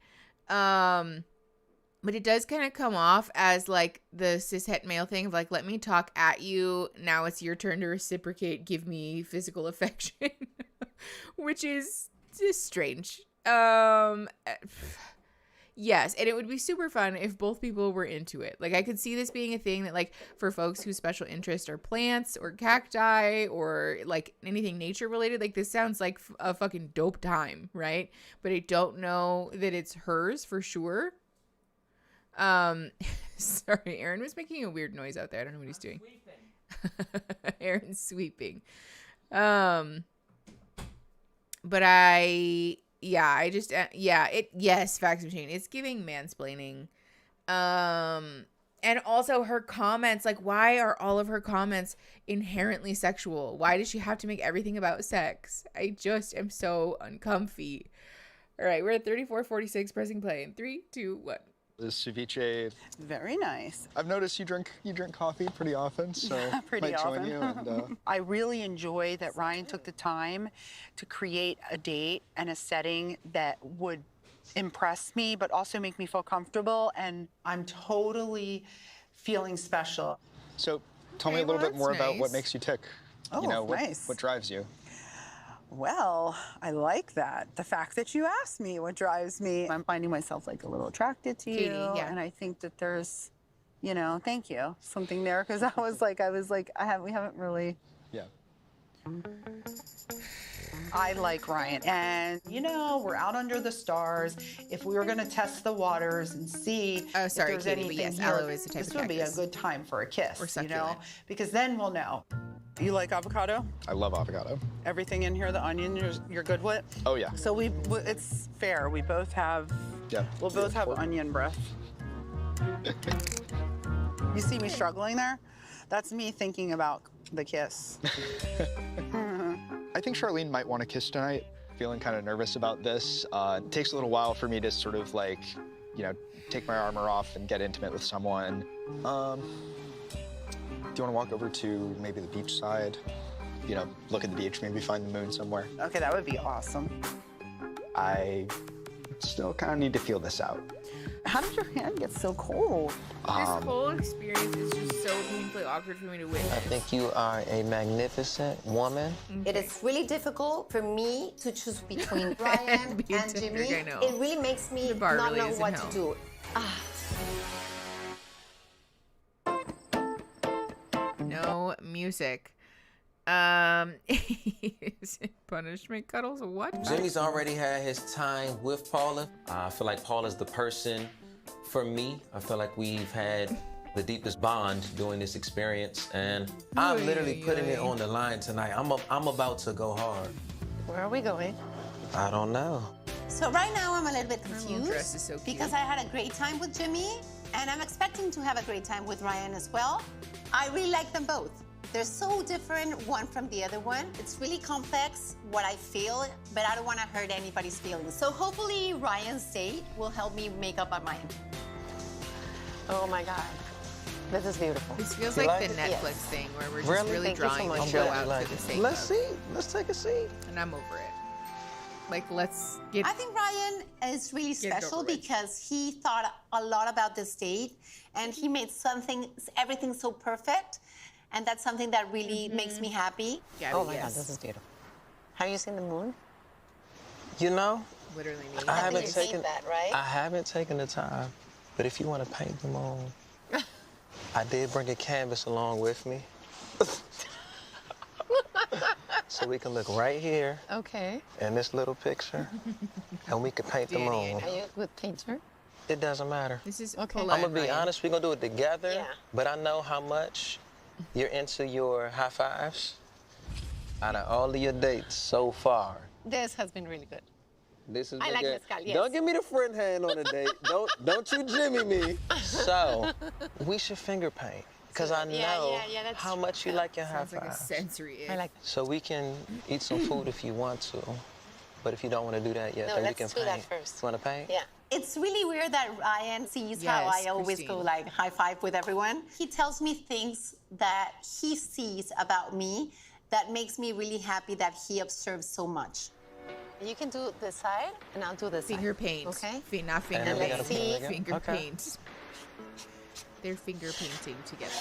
But it does kind of come off as like the cishet male thing of like, let me talk at you. Now it's your turn to reciprocate. Give me physical affection, which is just strange. Yes, and it would be super fun if both people were into it. Like I could see this being a thing that like for folks whose special interest are plants or cacti or like anything nature related, like this sounds like a fucking dope time, right? But I don't know that it's hers for sure. Sorry, Aaron was making a weird noise out there. I don't know what he's doing. Aaron's sweeping. But yes, fax machine. It's giving mansplaining. And also her comments, like why are all of her comments inherently sexual? Why does she have to make everything about sex? I just am so uncomfy. All right, we're at 34:46, pressing play in 3, 2, 1. This ceviche. Very nice. I've noticed you drink coffee pretty often, so Pretty might often. join you. And, I really enjoy that Ryan took the time to create a date and a setting that would impress me, but also make me feel comfortable. And I'm totally feeling special. So tell me a little bit more about what makes you tick. Oh, you know, nice. What drives you? Well, I like that. The fact that you asked me what drives me. I'm finding myself like a little attracted to Katie, you. yeah. And I think that there's, you know, thank you, something there. Because we haven't really. Yeah. I like Ryan. And, you know, we're out under the stars. If we were going to test the waters and see if there's Katie, anything but yes, here, aloe is the type this of would be a cactus. good time for a kiss, Or you know? succulent. Because then we'll know. You like avocado? I love avocado. Everything in here, the onion, you're good with? Oh, yeah. So it's fair. We both have, we'll both have onion breath. You see me struggling there? That's me thinking about the kiss. I think Charlene might want to kiss tonight. Feeling kind of nervous about this. It takes a little while for me to sort of like, you know, take my armor off and get intimate with someone. Do you want to walk over to maybe the beach side? You know, look at the beach, maybe find the moon somewhere. Okay, that would be awesome. I still kind of need to feel this out. How did your hand get so cold? This whole experience is just so painfully awkward for me to witness. I think you are a magnificent woman. It is really difficult for me to choose between Ryan Be a and tender Jimmy. guy, no. It really makes me The bar not really know is in what hell. to do. No music. Is it punishment cuddles or what? Jimmy's already had his time with Paula. I feel like Paula's the person for me. I feel like we've had the deepest bond during this experience, and I'm literally putting it on the line tonight. I'm about to go hard. Where are we going? I don't know. So right now I'm a little bit confused dress is so cute. because I had a great time with Jimmy and I'm expecting to have a great time with Ryan as well. I really like them both. They're so different one from the other one. It's really complex what I feel, but I don't want to hurt anybody's feelings. So hopefully Ryan's date will help me make up my mind. Oh my God. This is beautiful. This feels You like like the it? Netflix Yes. thing where we're just Really? really Thank you so drawing much. the I'm show glad you out like for the it. sake Let's of. see. Let's take a seat. And I'm over it. Like, let's get. I think Ryan is really Get it special over with. because he thought a lot about this date and he made everything so perfect. And that's something that really makes me happy. Gabby, Oh my yes. God, this is beautiful. Have you seen the moon? You know, Literally me. I haven't You've seen taken that, right? I haven't taken the time, but if you want to paint them on, I did bring a canvas along with me. So we can look right here Okay. in this little picture, and we can paint them Danny, I on. Are you a good painter? It doesn't matter. This is Okay. I'm gonna be honest, we're gonna do it together, Yeah. but I know how much you're into your high fives. Out of all of your dates so far, This has been really good. this is I the like good. mezcal, yes. Don't give me the friend hand on a date. don't you Jimmy me. So we should finger paint. Because I know that's how true. much you like your high Sounds like a fives. sensory. I like. So we can eat some food if you want to. But if you don't want to do that yet, No, then we let's can do paint. that first. You want to paint? Yeah. It's really weird that Ryan sees how Yes, I always Christine. go like high five with everyone. He tells me things that he sees about me that makes me really happy that he observes so much. You can do this side, and I'll do this Finger side. paint. Okay. Not finger then we paint. gotta put it again? Finger Okay. paint. They're finger painting together.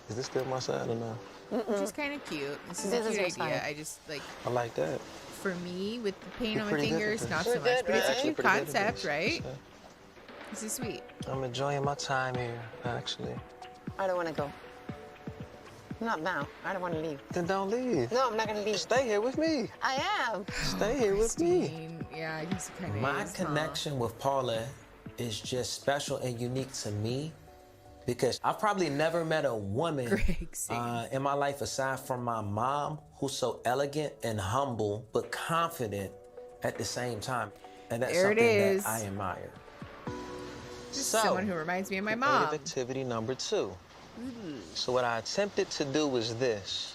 Is this still my side or no? Which is kind of cute. This is This a is cute your idea. side. I just like, I like that. for me, with the paint You're on my pretty good at fingers, this. not You're so much. good, But it's a right? cute Pretty good at concept, this. right? So This is sweet. I'm enjoying my time here, actually. I don't want to go. Not now. I don't want to leave. Then don't leave. No, I'm not gonna leave. Stay here with me. I am. Stay here with me. Christine. Yeah, I guess it kind of My is. huh? connection with Paula is just special and unique to me because I've probably never met a woman in my life aside from my mom who's so elegant and humble but confident at the same time. And that's There it something is. that I admire. Just someone who reminds me of my mom. Creative activity number 2. So what I attempted to do was this.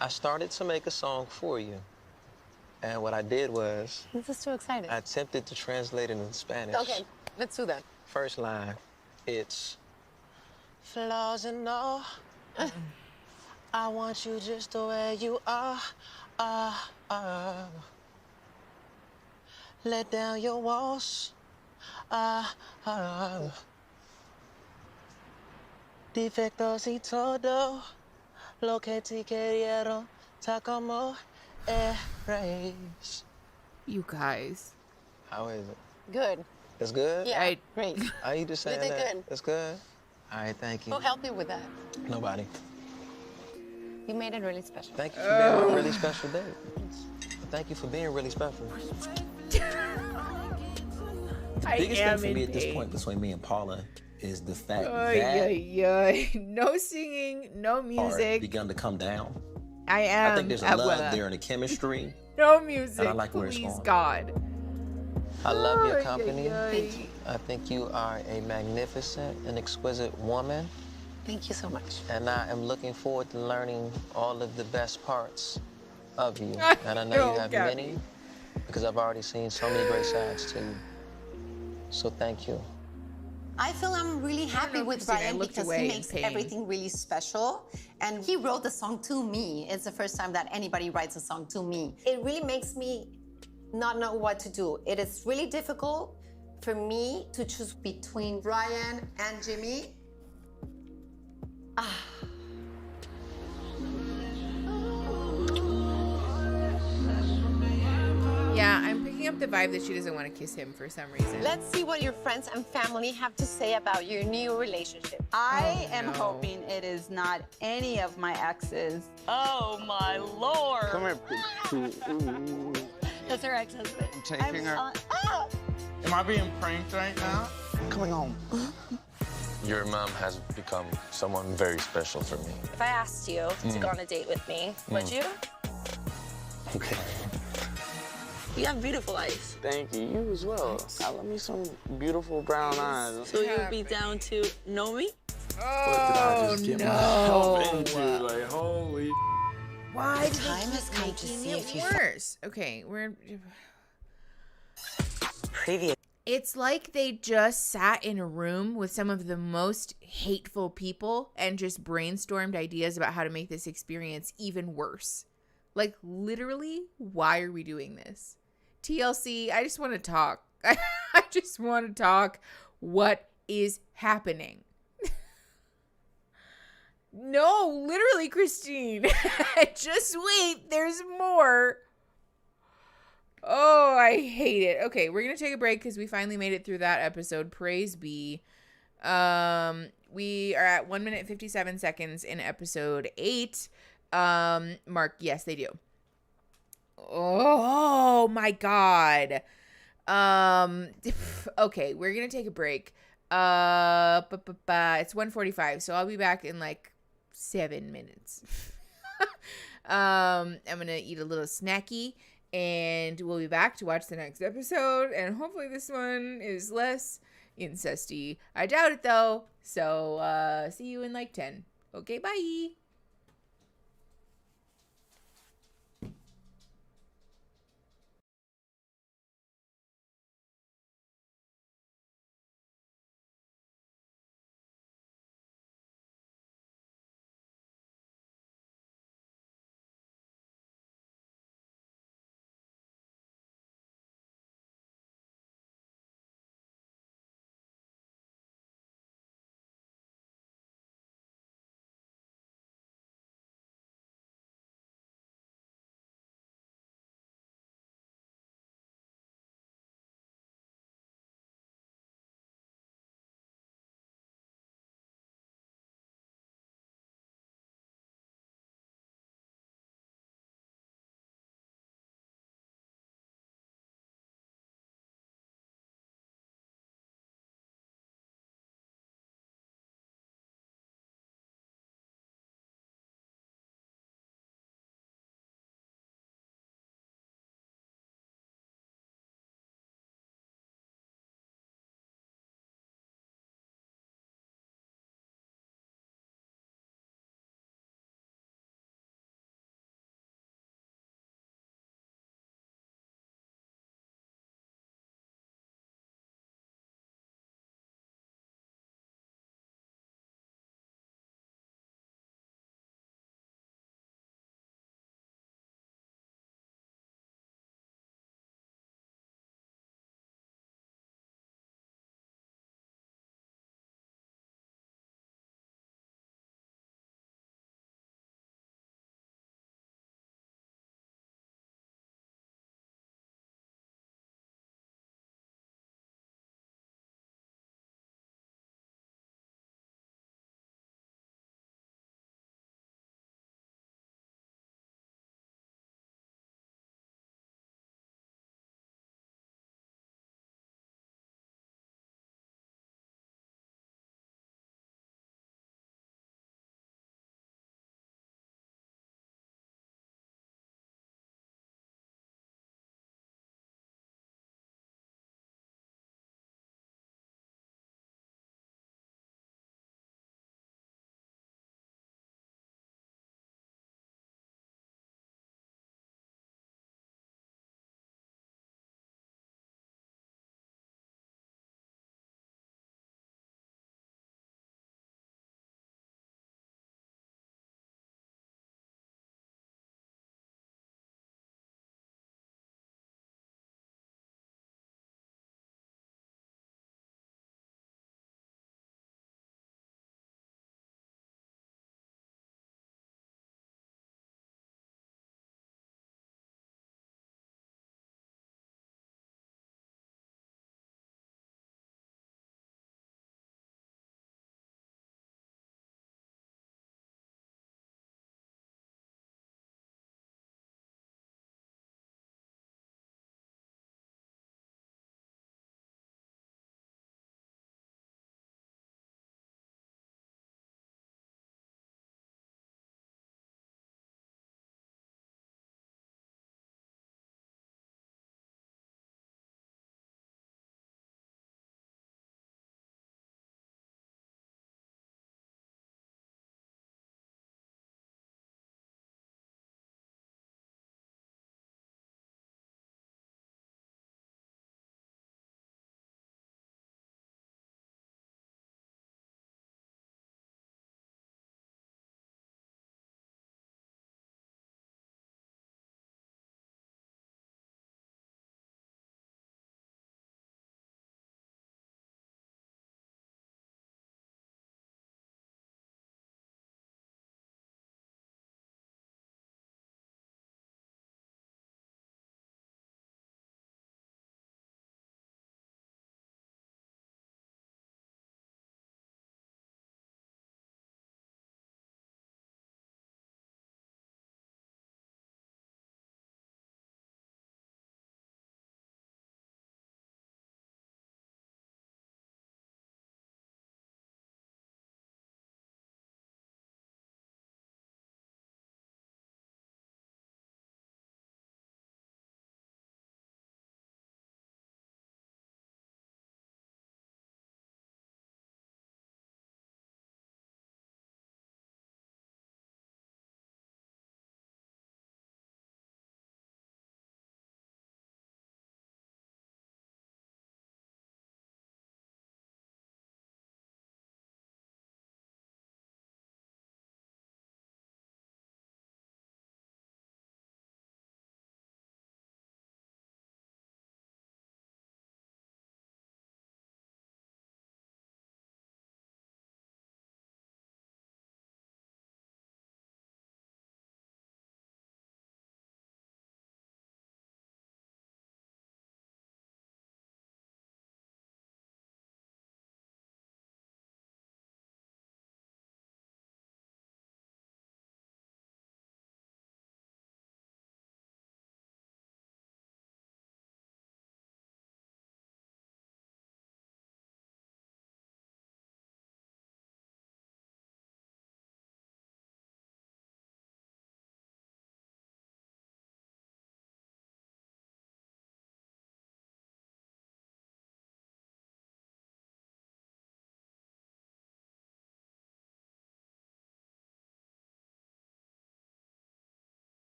I started to make a song for you. And what I did was This is too exciting. I attempted to translate it in Spanish. Okay, let's do that. First line, it's flaws and all. I want you just the way you are. Let down your walls. Defectos y todo lo que te querieron ta como eres. You guys. How is it? Good. It's good? Yeah, great. Are you just You saying did that? good. It's good? All right, thank you. Who helped you with that? Nobody. You made it really special. Thank you for being a really special day. Thank you for being really special. The biggest thing for me at this point between me and Paula is the fact that No singing, no our music. begun to come down. I am. I think there's a love there and a chemistry. No music. And I like where it's please, going. God. I love your Ay, company. ay, ay. Thank you. I think you are a magnificent and exquisite woman. Thank you so much. And I am looking forward to learning all of the best parts of you. And I know No, you have Gabby. many because I've already seen so many great sides to you. So thank you. I feel I'm really happy know, with Christine, I Ryan looked because away he in makes pain. everything really special. And he wrote the song to me. It's the first time that anybody writes a song to me. It really makes me not know what to do. It is really difficult for me to choose between Ryan and Jimmy. Yeah, I'm picking up the vibe that she doesn't want to kiss him for some reason. Let's see what your friends and family have to say about your new relationship. I am hoping it is not any of my exes. Oh my lord. Come here. That's her ex-husband. I'm taking her. Am I being pranked right now? Coming home. Your mom has become someone very special for me. If I asked you to go on a date with me, would you? Okay. You have beautiful eyes. Thank you. You as well. I love me some beautiful brown eyes. So you'll be down to know me? Oh, no. myself into? Like, holy. Why did Time they has keep come to making see it if you worse? Okay, we're... previous. It's like they just sat in a room with some of the most hateful people and just brainstormed ideas about how to make this experience even worse. Like, literally, why are we doing this? TLC, I just want to talk. I just want to talk. What is happening? No, literally, Christine. Just wait. There's more. Oh, I hate it. Okay, we're going to take a break because we finally made it through that episode. Praise be. We are at 1 minute 57 seconds in episode 8. Mark, yes, they do. Oh my God. Okay, we're going to take a break. It's 1:45, so I'll be back in like 7 minutes. I'm going to eat a little snacky. And we'll be back to watch the next episode. And hopefully this one is less incesty. I doubt it, though. So, see you in like 10. Okay, bye.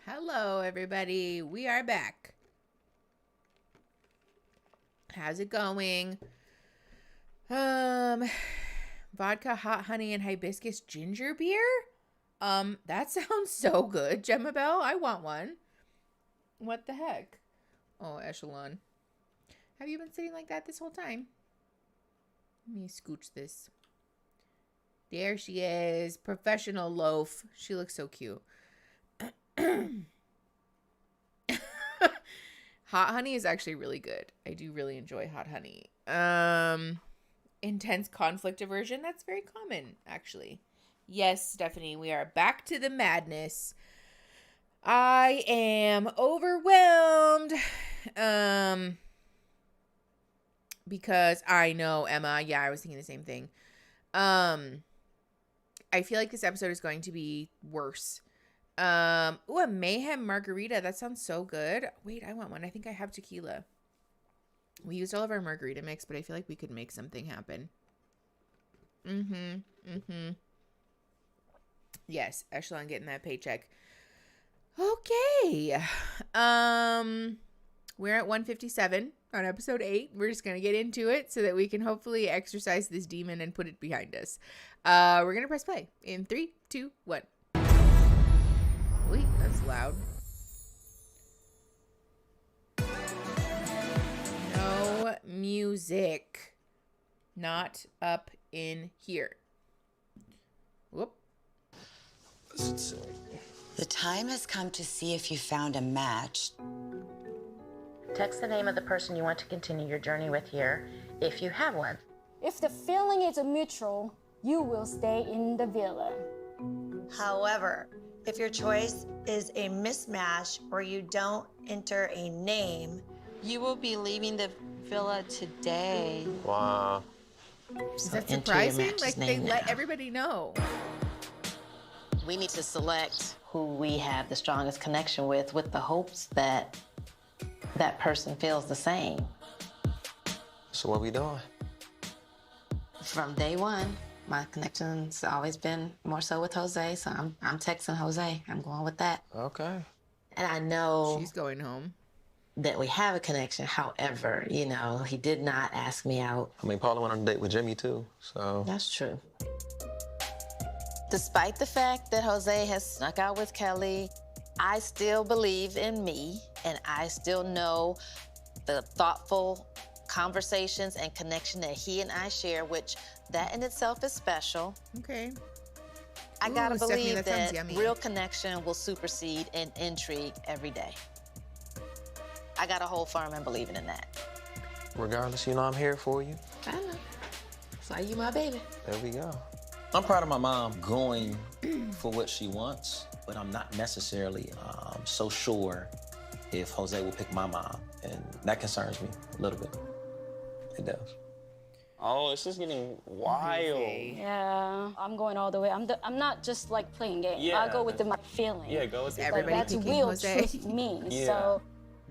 Hello, everybody. We are back. How's it going? Vodka, hot honey, and hibiscus ginger beer? That sounds so good, Gemma Bell. I want one. What the heck? Oh, Echelon. Have you been sitting like that this whole time? Let me scooch this. There she is. Professional loaf. She looks so cute. Hot honey is actually really good. I do really enjoy hot honey. Intense conflict aversion. That's very common, actually. Yes, Stephanie, we are back to the madness. I am overwhelmed. Because I know, Emma. Yeah, I was thinking the same thing. I feel like this episode is going to be worse. Ooh, a mayhem margarita. That sounds so good. Wait, I want one. I think I have tequila. We used all of our margarita mix, but I feel like we could make something happen. Yes, Echelon getting that paycheck. Okay. We're at 157 on episode 8. We're just going to get into it so that we can hopefully exorcise this demon and put it behind us. We're going to press play in 3, 2, 1. Wait, that's loud. No music. Not up in here. Whoop. The time has come to see if you found a match. Text the name of the person you want to continue your journey with here, if you have one. If the feeling is mutual, you will stay in the villa. However, if your choice is a mismatch or you don't enter a name, You will be leaving the villa today. Wow. Is that surprising? Like, they let everybody know. We need to select who we have the strongest connection with the hopes that that person feels the same. So what we doing? From day one, my connection's always been more so with Jose, so I'm texting Jose. I'm going with that. Okay. And I know she's going home. That we have a connection. However, you know, he did not ask me out. I mean, Paula went on a date with Jimmy too, so. That's true. Despite the fact that Jose has snuck out with Kelly, I still believe in me, and I still know the thoughtful conversations and connection that he and I share, which that in itself is special. Okay. I gotta Stephanie, believe that sounds that yummy. real connection will supersede an intrigue every day. I gotta hold firm in believing in that. Regardless, you know I'm here for you. I know. That's why you my baby. There we go. I'm proud of my mom going for what she wants, but I'm not necessarily so sure if Jose will pick my mom, and that concerns me a little bit. It does. Oh, this is getting wild. Yeah, I'm going all the way. I'm not just like playing games. Yeah, I go with my feeling. Yeah, go with Like, that's real truth means. Yeah. So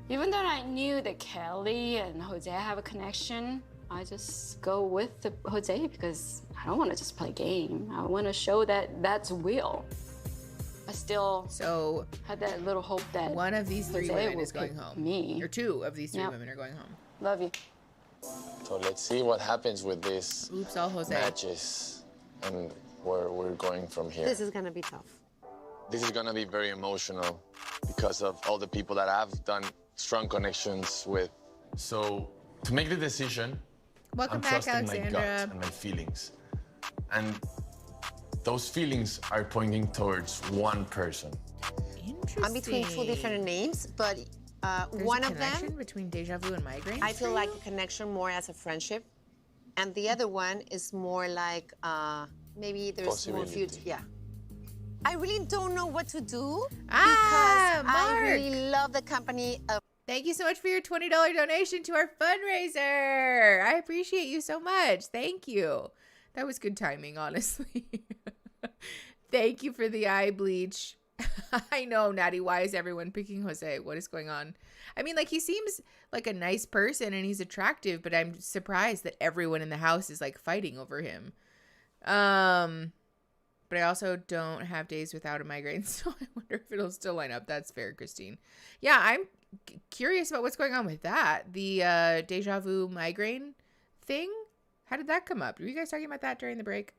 even though I knew that Kelly and Jose have a connection, I just go with Jose because I don't want to just play a game. I want to show that that's real. I still had that little hope that one of these three Jose women will is going pick home. Me. Or two of these three Yep. women are going home. Love you. So let's see what happens with this Oops, all Jose. matches and where we're going from here. This is gonna be tough. This is gonna be very emotional because of all the people that I've done strong connections with. So to make the decision, Welcome I'm back, trusting my Alexandra. gut and my feelings. And those feelings are pointing towards one person. I'm between two different names, but There's one a of them, connection between deja vu and migraine. I feel like a connection more as a friendship, and the other one is more like maybe there's more future. Yeah. I really don't know what to do because I Mark. really love the company of. Thank you so much for your $20 donation to our fundraiser. I appreciate you so much. Thank you. That was good timing, honestly. Thank you for the eye bleach. I know, Natty. Why is everyone picking Jose? What is going on? I mean, like, he seems like a nice person and he's attractive, but I'm surprised that everyone in the house is like fighting over him. but I also don't have days without a migraine, so I wonder if it'll still line up. That's fair, Christine. Yeah, I'm curious about what's going on with that. The deja vu migraine thing. How did that come up? Were you guys talking about that during the break?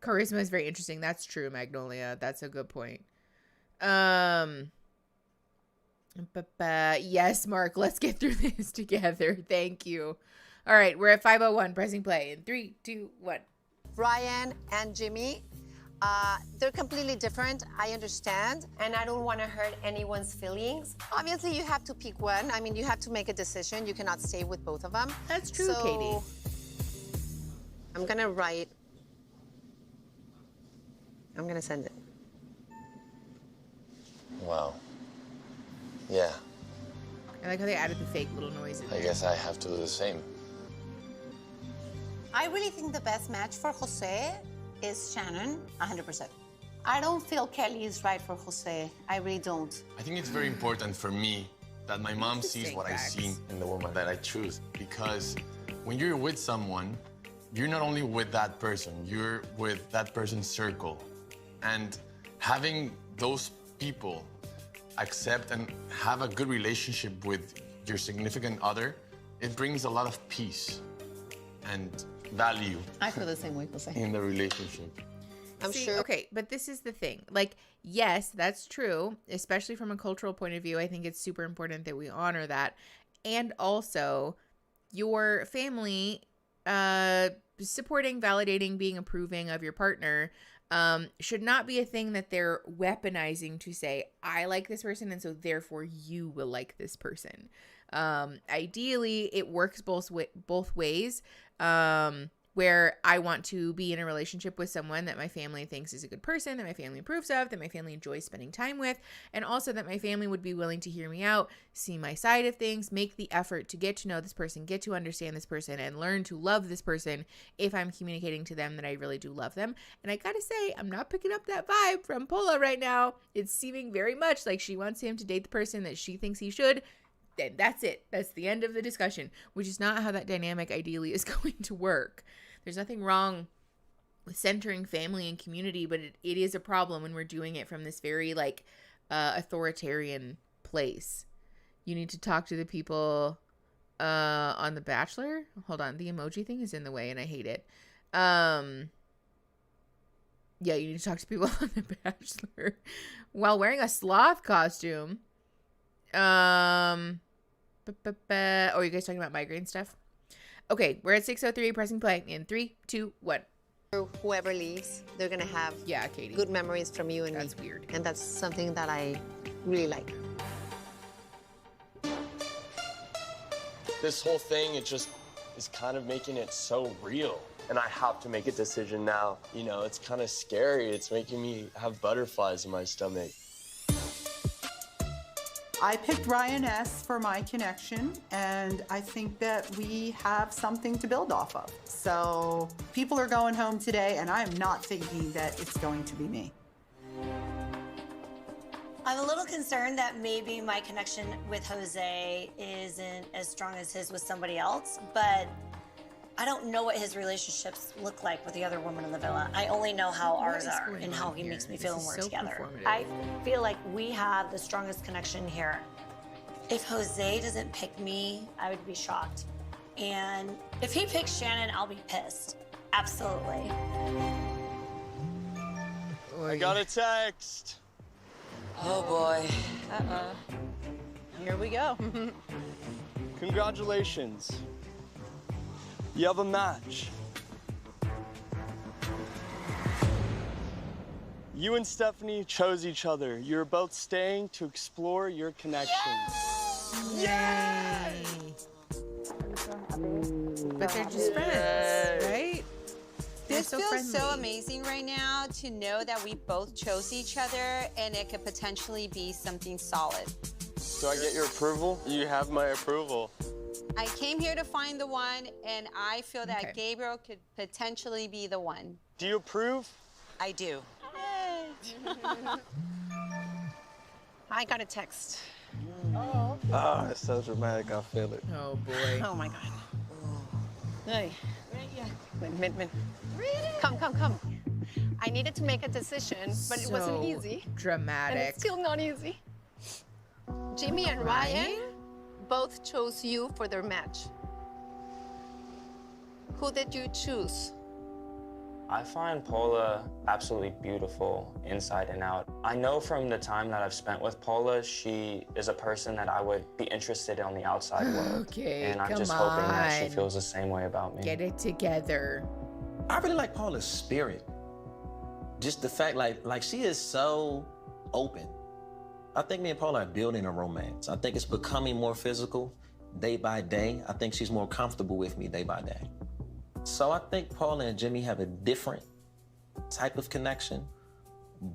Charisma is very interesting. That's true, Magnolia. That's a good point. Yes, Mark, let's get through this together. Thank you. All right, we're at 5:01, pressing play in 3, 2, 1. Ryan and Jimmy, they're completely different. I understand, and I don't want to hurt anyone's feelings. Obviously, you have to pick one. I mean, you have to make a decision. You cannot stay with both of them. That's true, Katie. I'm gonna write. I'm gonna send it. Wow. Yeah, I like how they added the fake little noises. I guess I have to do the same. I really think the best match for Jose is Shannon, 100%. I don't feel Kelly is right for Jose. I really don't. I think it's very important for me that my mom sees what I see in the woman that I choose. Because when you're with someone, you're not only with that person, you're with that person's circle. And having those people accept and have a good relationship with your significant other, it brings a lot of peace and value. I feel the same way, Jose. In the relationship. I'm sure. Okay, but this is the thing. Like, yes, that's true, especially from a cultural point of view. I think it's super important that we honor that. And also, your family supporting, validating, being approving of your partner should not be a thing that they're weaponizing to say, I like this person, and so therefore you will like this person. Ideally, it works both ways, where I want to be in a relationship with someone that my family thinks is a good person, that my family approves of, that my family enjoys spending time with, and also that my family would be willing to hear me out, see my side of things, make the effort to get to know this person, get to understand this person, and learn to love this person if I'm communicating to them that I really do love them. And I gotta say, I'm not picking up that vibe from Paula right now. It's seeming very much like she wants him to date the person that she thinks he should. Then that's it. That's the end of the discussion, which is not how that dynamic ideally is going to work. There's nothing wrong with centering family and community, but it is a problem when we're doing it from this very authoritarian place. You need to talk to the people on The Bachelor. Hold on, the emoji thing is in the way and I hate it. Yeah, you need to talk to people on The Bachelor while wearing a sloth costume. Oh, are you guys talking about migraine stuff? Okay, we're at 6:03, pressing play in 3, 2, 1. Whoever leaves, they're gonna have Katie. good memories from you and me. That's weird. And that's something that I really like. This whole thing, it just is kind of making it so real. And I have to make a decision now. You know, it's kind of scary. It's making me have butterflies in my stomach. I picked Ryan S. for my connection, and I think that we have something to build off of. So people are going home today, and I am not thinking that it's going to be me. I'm a little concerned that maybe my connection with Jose isn't as strong as his with somebody else, but I don't know what his relationships look like with the other woman in the villa. I only know how ours are and how he makes me feel when we're together. I feel like we have the strongest connection here. If Jose doesn't pick me, I would be shocked. And if he picks Shannon, I'll be pissed. Absolutely. I got a text. Oh boy. Uh-oh. Here we go. Congratulations. You have a match. You and Stephanie chose each other. You're both staying to explore your connections. Yay! But they're just friends, right? This feels so amazing right now to know that we both chose each other and it could potentially be something solid. Do I get your approval? You have my approval. I came here to find the one, and I feel that Gabriel could potentially be the one. Do you approve? I do. I got a text. Oh, it's so dramatic. I feel it. Oh, boy. Oh, my God. Hey. Min. Come. I needed to make a decision, but it wasn't easy. Dramatic. And it's still not easy. Jimmy and Ryan both chose you for their match. Who did you choose? I find Paula absolutely beautiful inside and out. I know from the time that I've spent with Paula, she is a person that I would be interested in on the outside world. Okay, and I'm come just hoping that she on. feels the same way about me. Get it together. I really like Paula's spirit. Just the fact, like she is so open. I think me and Paula are building a romance. I think it's becoming more physical day by day. I think she's more comfortable with me day by day. So I think Paula and Jimmy have a different type of connection,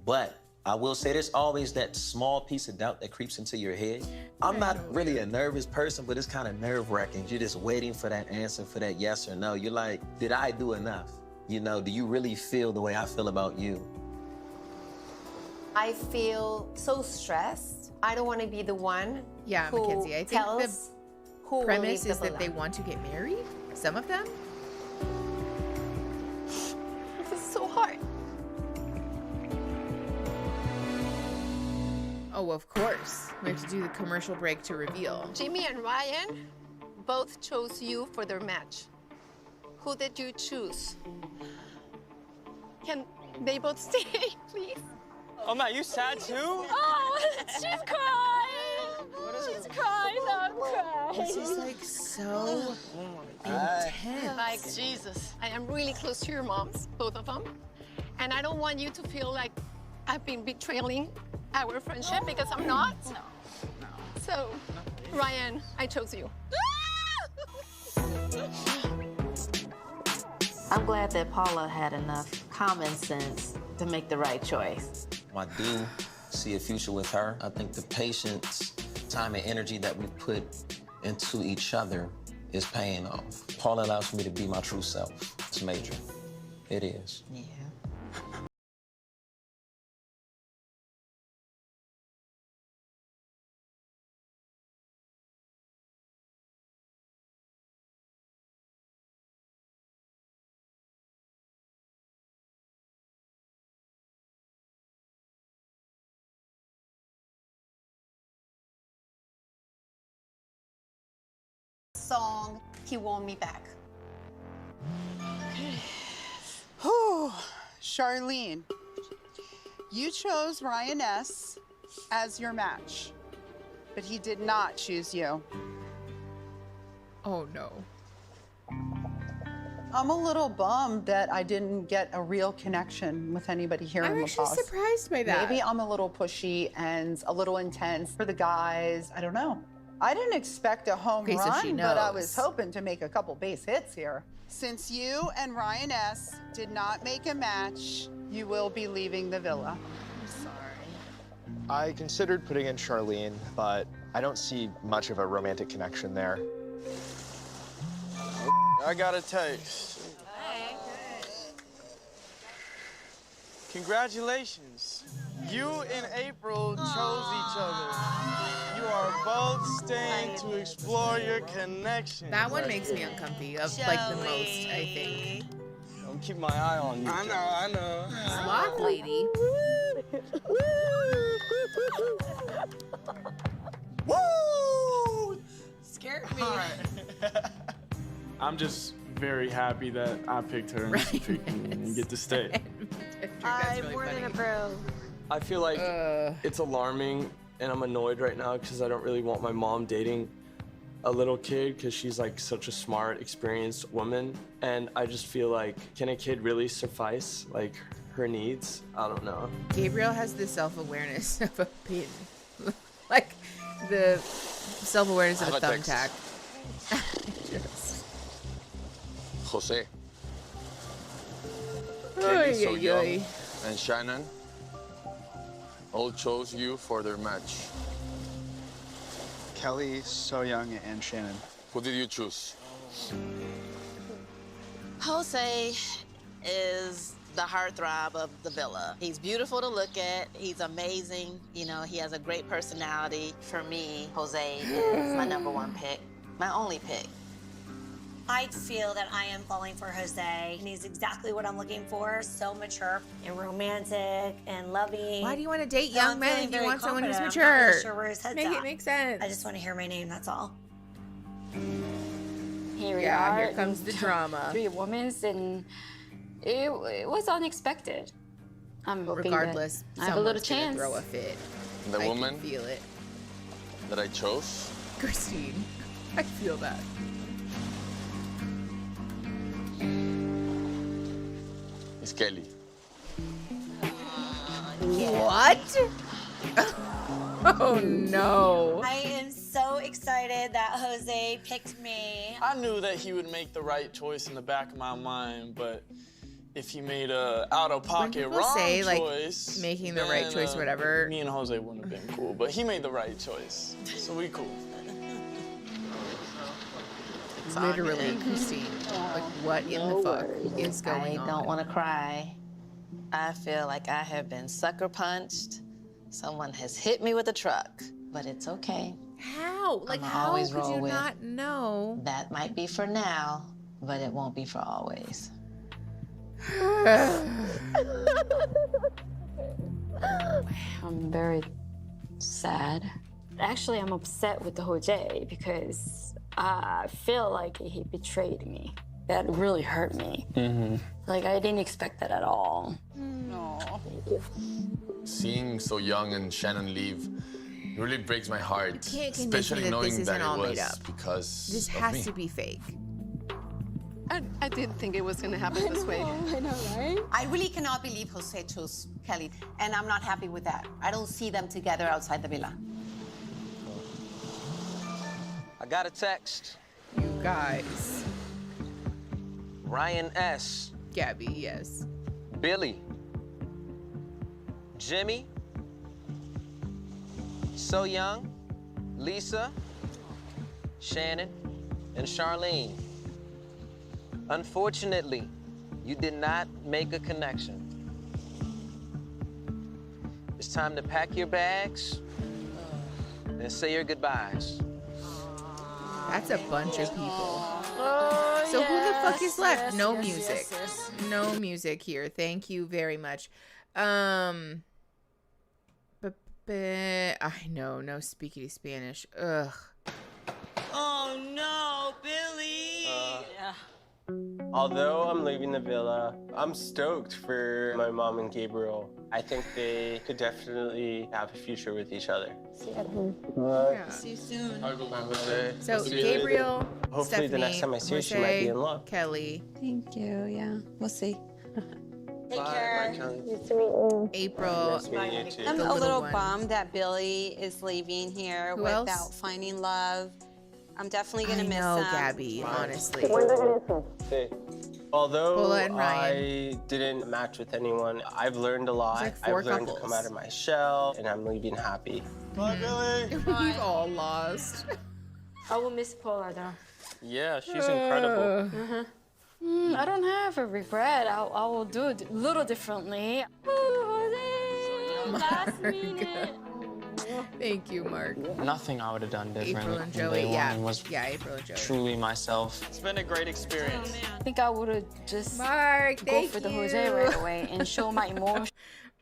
but I will say there's always that small piece of doubt that creeps into your head. I'm not really a nervous person, but it's kind of nerve-wracking. You're just waiting for that answer, for that yes or no. You're like, did I do enough? You know, do you really feel the way I feel about you? I feel so stressed. I don't want to be the one who Mackenzie, I think tells who will premise leave is the that they villa. want to get married, some of them. This is so hard. Oh, of course. We have to do the commercial break to reveal. Jimmy and Ryan both chose you for their match. Who did you choose? Can they both stay, please? Oh, Matt, you sad too? Oh, she's crying. She's crying. I'm crying. This is like so intense. Like, Jesus. I am really close to your moms, both of them. And I don't want you to feel like I've been betraying our friendship because I'm not. No. So, Ryan, I chose you. I'm glad that Paula had enough common sense to make the right choice. I do see a future with her. I think the patience, time, and energy that we put into each other is paying off. Paula allows me to be my true self. It's major. It is. Yeah. Song, He Want Me Back. Whew. Charlene, you chose Ryan S. as your match, but he did not choose you. Oh, no. I'm a little bummed that I didn't get a real connection with anybody here in I'm La actually Paz. surprised by that. Maybe I'm a little pushy and a little intense for the guys. I don't know. I didn't expect a home Okay, so she run, but I knows. was hoping to make a couple base hits here. Since you and Ryan S. did not make a match, you will be leaving the villa. I'm sorry. I considered putting in Charlene, but I don't see much of a romantic connection there. I got a text. Congratulations. You and April chose each other. You are both staying to explore your connection. That one makes me uncomfy, like the most, I think. I'm keeping my eye on you. I know. Sloth lady. Woo! Scared me. I'm just very happy that I picked her and she picked me and get to stay. I more than approve. I feel like it's alarming and I'm annoyed right now because I don't really want my mom dating a little kid because she's like such a smart, experienced woman. And I just feel like, can a kid really suffice like her needs? I don't know. Gabriel has the self-awareness of a pin. Like the self-awareness of a thumbtack. Jose. Oy, Kelly, so oy, young, oy. and Shannon all chose you for their match. Kelly, So Young, and Shannon. Who did you choose? Jose is the heartthrob of the villa. He's beautiful to look at. He's amazing. You know, he has a great personality. For me, Jose is my #1 pick, my only pick. I feel that I am falling for Jose, and he's exactly what I'm looking for. So mature and romantic and loving. Why do you want to date So young I'm men feeling if you very want someone who's confident. mature? I'm not really sure where his head's Make at. it make sense. I just want to hear my name, that's all. Here we Yeah, are. here comes the drama. 3 women, and it was unexpected. I'm hoping Regardless, that I have a little someone's gonna chance. throw a fit. The I woman can feel it. that I chose. Christine, I feel that. Is Kelly. What? Oh no. I am so excited that Jose picked me. I knew that he would make the right choice in the back of my mind, but if he made a out-of-pocket people wrong say, like, choice, making the right then, choice, whatever. Me and Jose wouldn't have been cool, but he made the right choice, so we cool. Literally, Christine. Like, what in the fuck is going on? I don't want to cry. I feel like I have been sucker punched. Someone has hit me with a truck, but it's okay. How? Like, I'ma how always could roll you with. not know? That might be for now, but it won't be for always. I'm very sad. Actually, I'm upset with the Jose because I feel like he betrayed me. That really hurt me. Like, I didn't expect that at all. No. Seeing so young and Shannon leave really breaks my heart. You can't convince me Especially that knowing this isn't that all it made was up. because This of has me. to be fake. I didn't think it was gonna happen this way. I know, right? I really cannot believe Jose chose Kelly, and I'm not happy with that. I don't see them together outside the villa. I got a text. You guys. Ryan S. Gabby, yes. Billy. Jimmy. So Young. Lisa. Shannon. And Charlene. Unfortunately, you did not make a connection. It's time to pack your bags and say your goodbyes. That's a bunch of people. Oh, So who the fuck is left? yes, No yes, music. yes, yes. No music here. Thank you very much. I know, no speaky Spanish. Ugh. Oh no, Billy! Although I'm leaving the villa, I'm stoked for my mom and Gabriel. I think they could definitely have a future with each other. See you at home. Yeah. See you soon. So Gabriel, Hopefully the next time I see her, she might be in love. Kelly. Thank you. Yeah, we'll see. Take care. Bye, Kelly. Nice to meet you. April. Nice meeting you too. I'm The a little little one. bummed that Billy is leaving here Who without else? finding love. I'm definitely I gonna miss know, him. Gabby, honestly. See, although Paula and I didn't match with anyone, I've learned a lot. There's like 4 I've learned to couples. come out of my shell, and I'm leaving happy. Bye, Billy. We've all lost. I will miss Paula though. Yeah, she's incredible. I don't have a regret. I will do it a little differently. Ooh, Jose, last minute. Thank you, Mark. Nothing I would have done different. April and from Joey, day yeah. one was Yeah, April and Joey. truly myself. It's been a great experience. I think I would have just Mark, go thank for the you. Jose right away and show my emotion.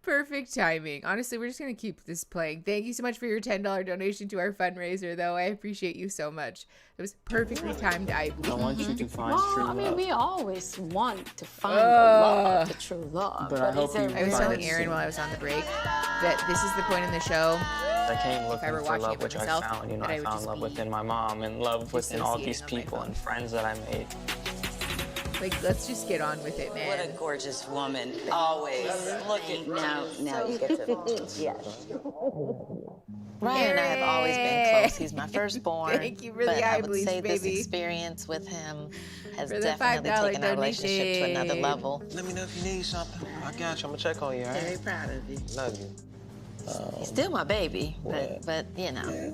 Perfect timing. Honestly, we're just going to keep this playing. Thank you so much for your $10 donation to our fundraiser, though. I appreciate you so much. It was perfectly timed, I believe. I want you to find Well, true I mean, love. we always want to find the love, the true love. But I hope is there you I was find telling it Aaron soon. while I was on the break that this is the point in the show. I came If I looking were for watching love, it with which I myself, found. You know, that I I would found just love be within my mom and love within all these dissociating on my people phone. and friends that I made. Like, let's just get on with it, man. What a gorgeous woman. Always. Look at now you get to yes. Ryan and I have always been close. He's my firstborn. Thank you for but the eye I would bleach, say this baby. experience with him has For the definitely $5 taken our relationship to another donation. level. Let me know if you need something. I got you. I'm gonna check on you, all right? Very proud of you. Love you. He's still my baby, yeah. but you know,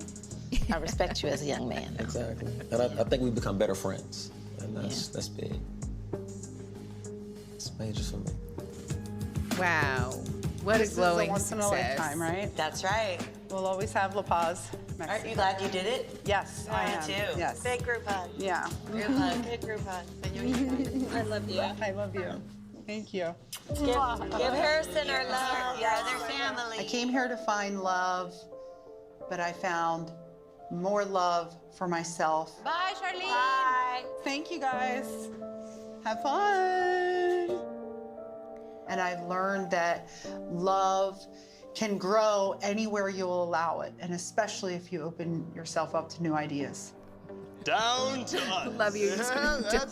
I respect you as a young man. Exactly. And I think we've become better friends. And that's big. It's major for me. Wow. What This a glowing is a once in a success. lifetime, right? That's right. We'll always have La Paz. Mexico. Aren't you glad you did it? Yes, I am. too. Yes. Big group hug. Yeah. Group hug. Big group hug. I love you. I love you. Thank you. Give Harrison our love. Your other family. I came here to find love, but I found more love for myself. Bye, Charlene. Bye. Thank you, guys. Have fun. And I've learned that love can grow anywhere you'll allow it, and especially if you open yourself up to new ideas. Down to us. Love you. Just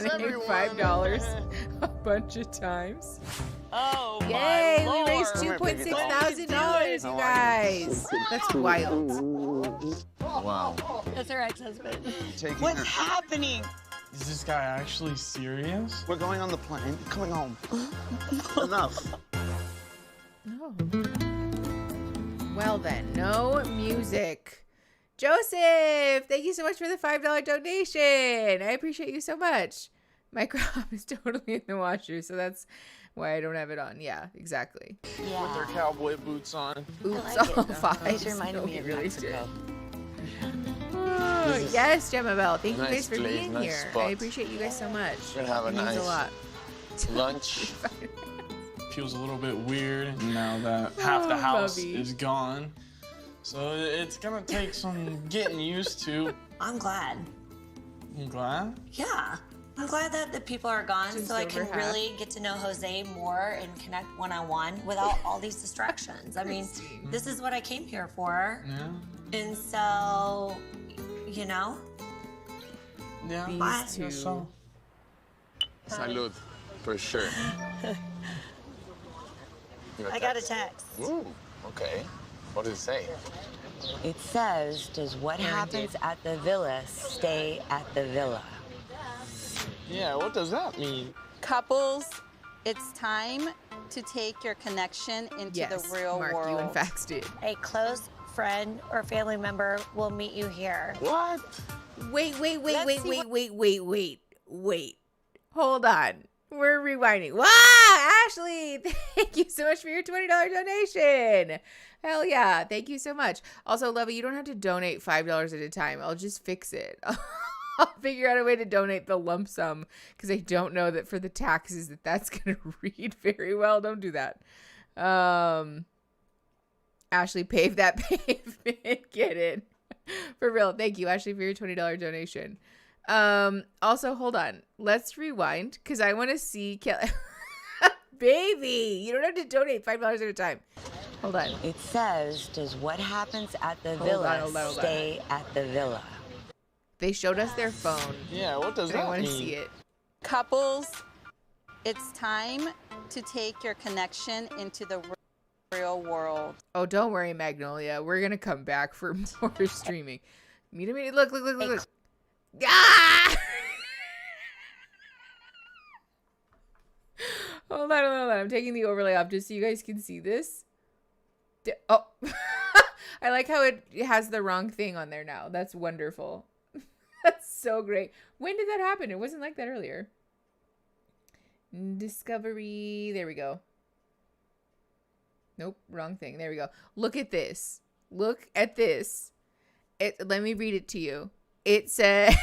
donated $5 a bunch of times. Oh, Yay! my We raised Lord. $2.6 thousand, you guys. That's wild. Wow. That's her ex-husband. What's happening? Is this guy actually serious? We're going on the plane. Coming home. Enough. No. Well then, no music. Joseph, thank you so much for the $5 donation. I appreciate you so much. My crop is totally in the washer, so that's why I don't have it on. Yeah, exactly. Yeah. With their cowboy boots on. Oops, I like all it, though. five. Always reminded me of really Mexico. Oh, yes, Gemma Bell. Thank you Nice guys for place, being nice here. spot. I appreciate you guys so much. We're gonna have a It means nice a lot. lunch. Feels a little bit weird now that half the house Bubby. is gone. So it's gonna take some getting used to. I'm glad. You glad? Yeah. I'm glad that the people are gone Just so I can over half. really get to know Jose more and connect one-on-one without all these distractions. I mean, this is what I came here for. Yeah. And so, you know, Yeah. Bye. These two. So. Salud, for sure. I got a text. Ooh, okay. What does it say? It says, does what happens at the villa stay at the villa? Yeah, what does that mean? Couples, it's time to take your connection into Yes, the real Mark, world. you in fact did. A close friend or family member will meet you here. What? Wait. Let's see Wait. Hold on. We're rewinding. Wow, Ashley, thank you so much for your $20 donation. Hell yeah. Thank you so much. Also, Lovey, you don't have to donate $5 at a time. I'll just fix it. I'll figure out a way to donate the lump sum because I don't know that for the taxes that's going to read very well. Don't do that. Ashley, pave that pavement. Get it. For real. Thank you, Ashley, for your $20 donation. Also, hold on. Let's rewind because I want to see Kelly. Baby, you don't have to donate $5 at a time. Hold on. It says, does what happens at the Hold villa on. stay at the villa? They showed us their phone. Yeah, what does I that want to mean? see it. Couples, it's time to take your connection into the real world. Oh, don't worry, Magnolia. We're going to come back for more streaming. Meet a minute. Look. Ah! Hold on. I'm taking the overlay off just so you guys can see this. Oh, I like how it has the wrong thing on there now. That's wonderful. That's so great. When did that happen? It wasn't like that earlier. Discovery. There we go. Nope, wrong thing. There we go. Look at this. Look at this. Let me read it to you. It says,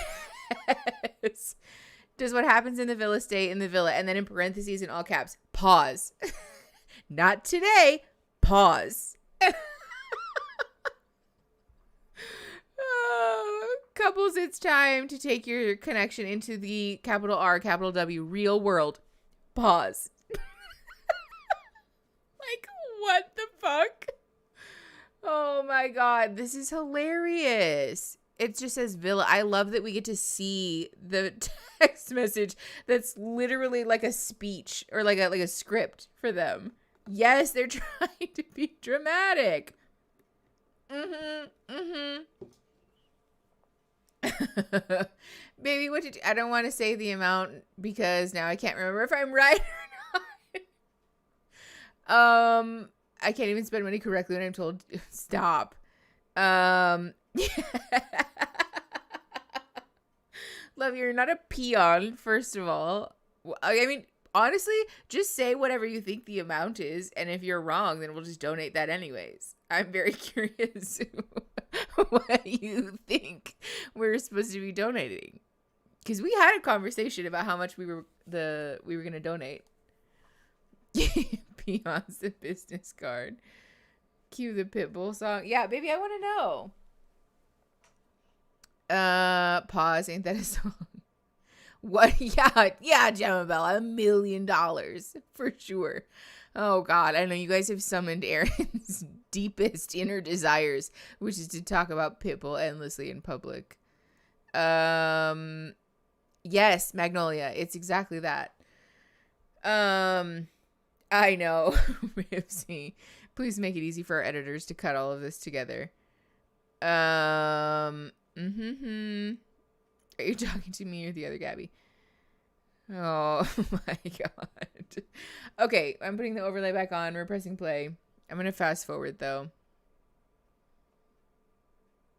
does what happens in the villa stay in the villa? And then in parentheses in all caps, pause. Not today, pause. Couples, it's time to take your connection into the capital R, capital W, real world. Pause. Like, what the fuck? Oh my God, this is hilarious. It just says villa. I love that we get to see the text message that's literally like a speech or like a script for them. Yes, they're trying to be dramatic. Baby, what did you, I don't want to say the amount because now I can't remember if I'm right or not. I can't even spend money correctly when I'm told stop. Love, you're not a peon, first of all. I mean, honestly, just say whatever you think the amount is, and if you're wrong, then we'll just donate that anyways. I'm very curious what you think we're supposed to be donating. Because we had a conversation about how much we were going to donate. Beyonce business card. Cue the Pitbull song. Yeah, baby, I want to know. Pause. Ain't that a song? What? Yeah, Gemma Bella. $1 million for sure. Oh God, I know you guys have summoned Aaron's deepest inner desires, which is to talk about Pitbull endlessly in public. Yes, Magnolia. It's exactly that. I know. Ripsy. Please make it easy for our editors to cut all of this together. Are you talking to me or the other Gabby? Oh my God. Okay, I'm putting the overlay back on. We're pressing play. I'm going to fast forward though,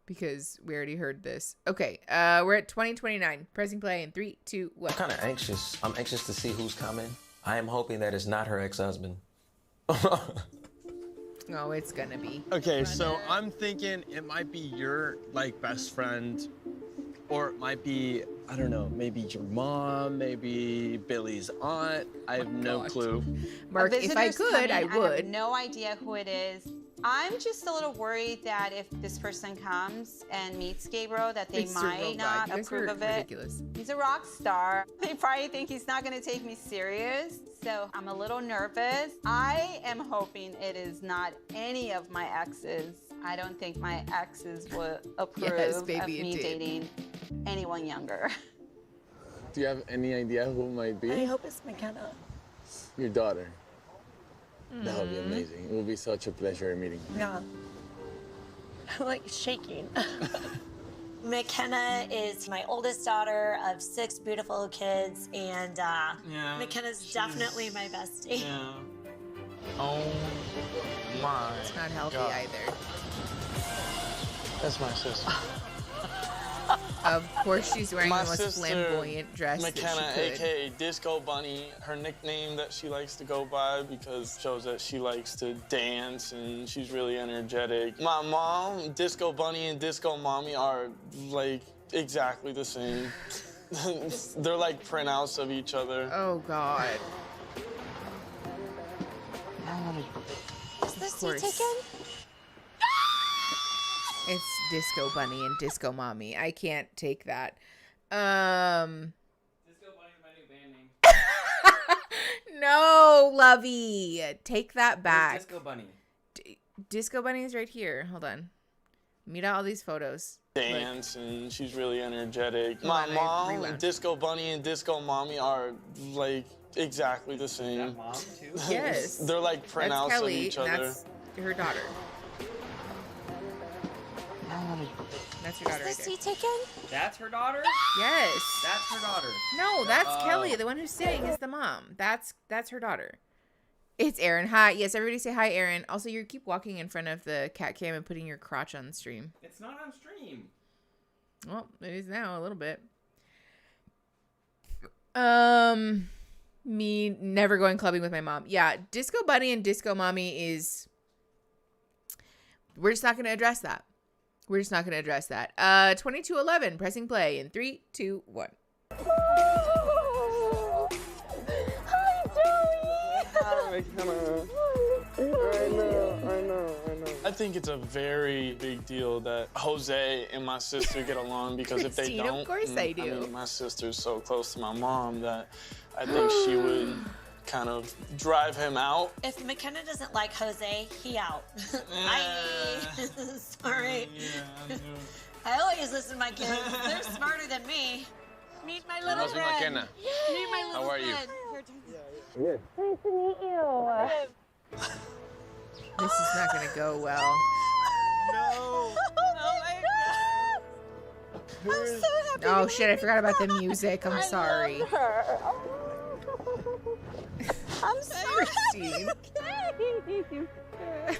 because we already heard this. Okay, we're at 2029. Pressing play in 3, 2, 1. I'm kind of anxious. I'm anxious to see who's coming. I am hoping that it's not her ex-husband. Oh, it's gonna be. Okay, so I'm thinking it might be your like best friend, or it might be, I don't know, maybe your mom, maybe Billy's aunt. I have no clue. Mark, if I could, I would. I have no idea who it is. I'm just a little worried that if this person comes and meets Gabriel, that they might not approve of it. Ridiculous. He's a rock star. They probably think he's not going to take me serious. So I'm a little nervous. I am hoping it is not any of my exes. I don't think my exes would approve of me dating anyone younger. Do you have any idea who it might be? I hope it's McKenna. Your daughter. That would be amazing. It would be such a pleasure meeting you. Yeah. I'm like shaking. McKenna is my oldest daughter of 6 beautiful kids, and McKenna's definitely my bestie. Yeah. Oh my. It's not healthy either. That's my sister. Of course, she's wearing My the most sister, flamboyant dress McKenna, that she could. aka Disco Bunny, her nickname that she likes to go by because shows that she likes to dance and she's really energetic. My mom, Disco Bunny and Disco Mommy are like exactly the same. They're like printouts of each other. Oh God. Is this seat taken? It's Disco Bunny and Disco Mommy. I can't take that. Disco Bunny's my new band name. No, Lovey. Take that back. Where's Disco Bunny? Disco Bunny is right here. Hold on. Meet out all these photos. Dance and she's really energetic. Hold on, My mom, rewound. Disco Bunny and Disco Mommy are like exactly the same. Is that mom too? Yes. They're like That's printouts Kelly, of each and other. that's her daughter. That's your daughter right Is this there. seat taken? That's her daughter? Yes. That's her daughter. No, that's Kelly. The one who's sitting is the mom. That's her daughter. It's Aaron. Hi. Yes, everybody say hi, Aaron. Also, you keep walking in front of the cat cam and putting your crotch on stream. It's not on stream. Well, it is now a little bit. Me never going clubbing with my mom. Yeah, Disco Bunny and Disco Mommy is... We're just not going to address that. 2211, pressing play in 3, 2, 1. I know. I think it's a very big deal that Jose and my sister get along because if they Christine, don't, of course they do. I mean, my sister's so close to my mom that I think she would kind of drive him out. If McKenna doesn't like Jose, he out. Sorry. I always listen to my kids. They're smarter than me. Meet my little How's friend. McKenna? Meet my little How are you? friend. Good. Nice to meet you. This is not going to go well. No. Oh my God. I'm so happy. Oh, shit, I forgot about the music. I'm sorry. love her. I'm so Christine.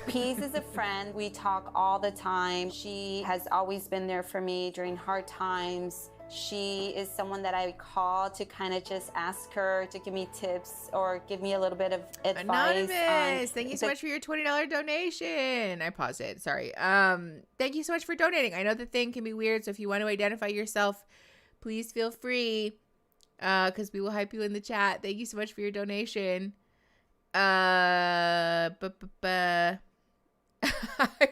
Pease is a friend. We talk all the time. She has always been there for me during hard times. She is someone that I call to kind of just ask her to give me tips or give me a little bit of advice. Anonymous, thank you so much for your $20 donation. I paused it. Sorry. Thank you so much for donating. I know the thing can be weird, so if you want to identify yourself, please feel free, because we will hype you in the chat. Thank you so much for your donation. I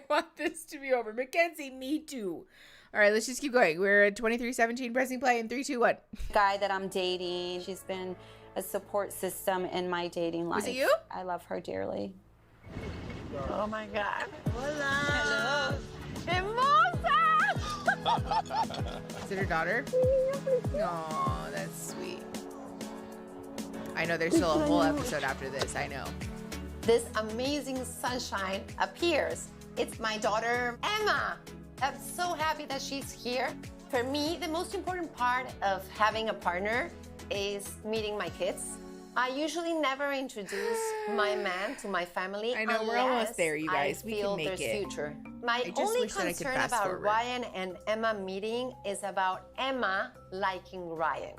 want this to be over. Mackenzie, me too. All right, let's just keep going. We're at 23:17, pressing play in 3, 2, 1. Guy that I'm dating, she's been a support system in my dating life. Was it you? I love her dearly. Oh my God. Hola. Hermosa! Is it her daughter? Aw, that's sweet. I know there's still a whole episode after this. I know. This amazing sunshine appears. It's my daughter, Emma. I'm so happy that she's here. For me, the most important part of having a partner is meeting my kids. I usually never introduce my man to my family. I know, we're almost there, you guys. I We feel can make there's it. future. My I just only wish that I could concern fast about forward. Ryan and Emma meeting is about Emma liking Ryan.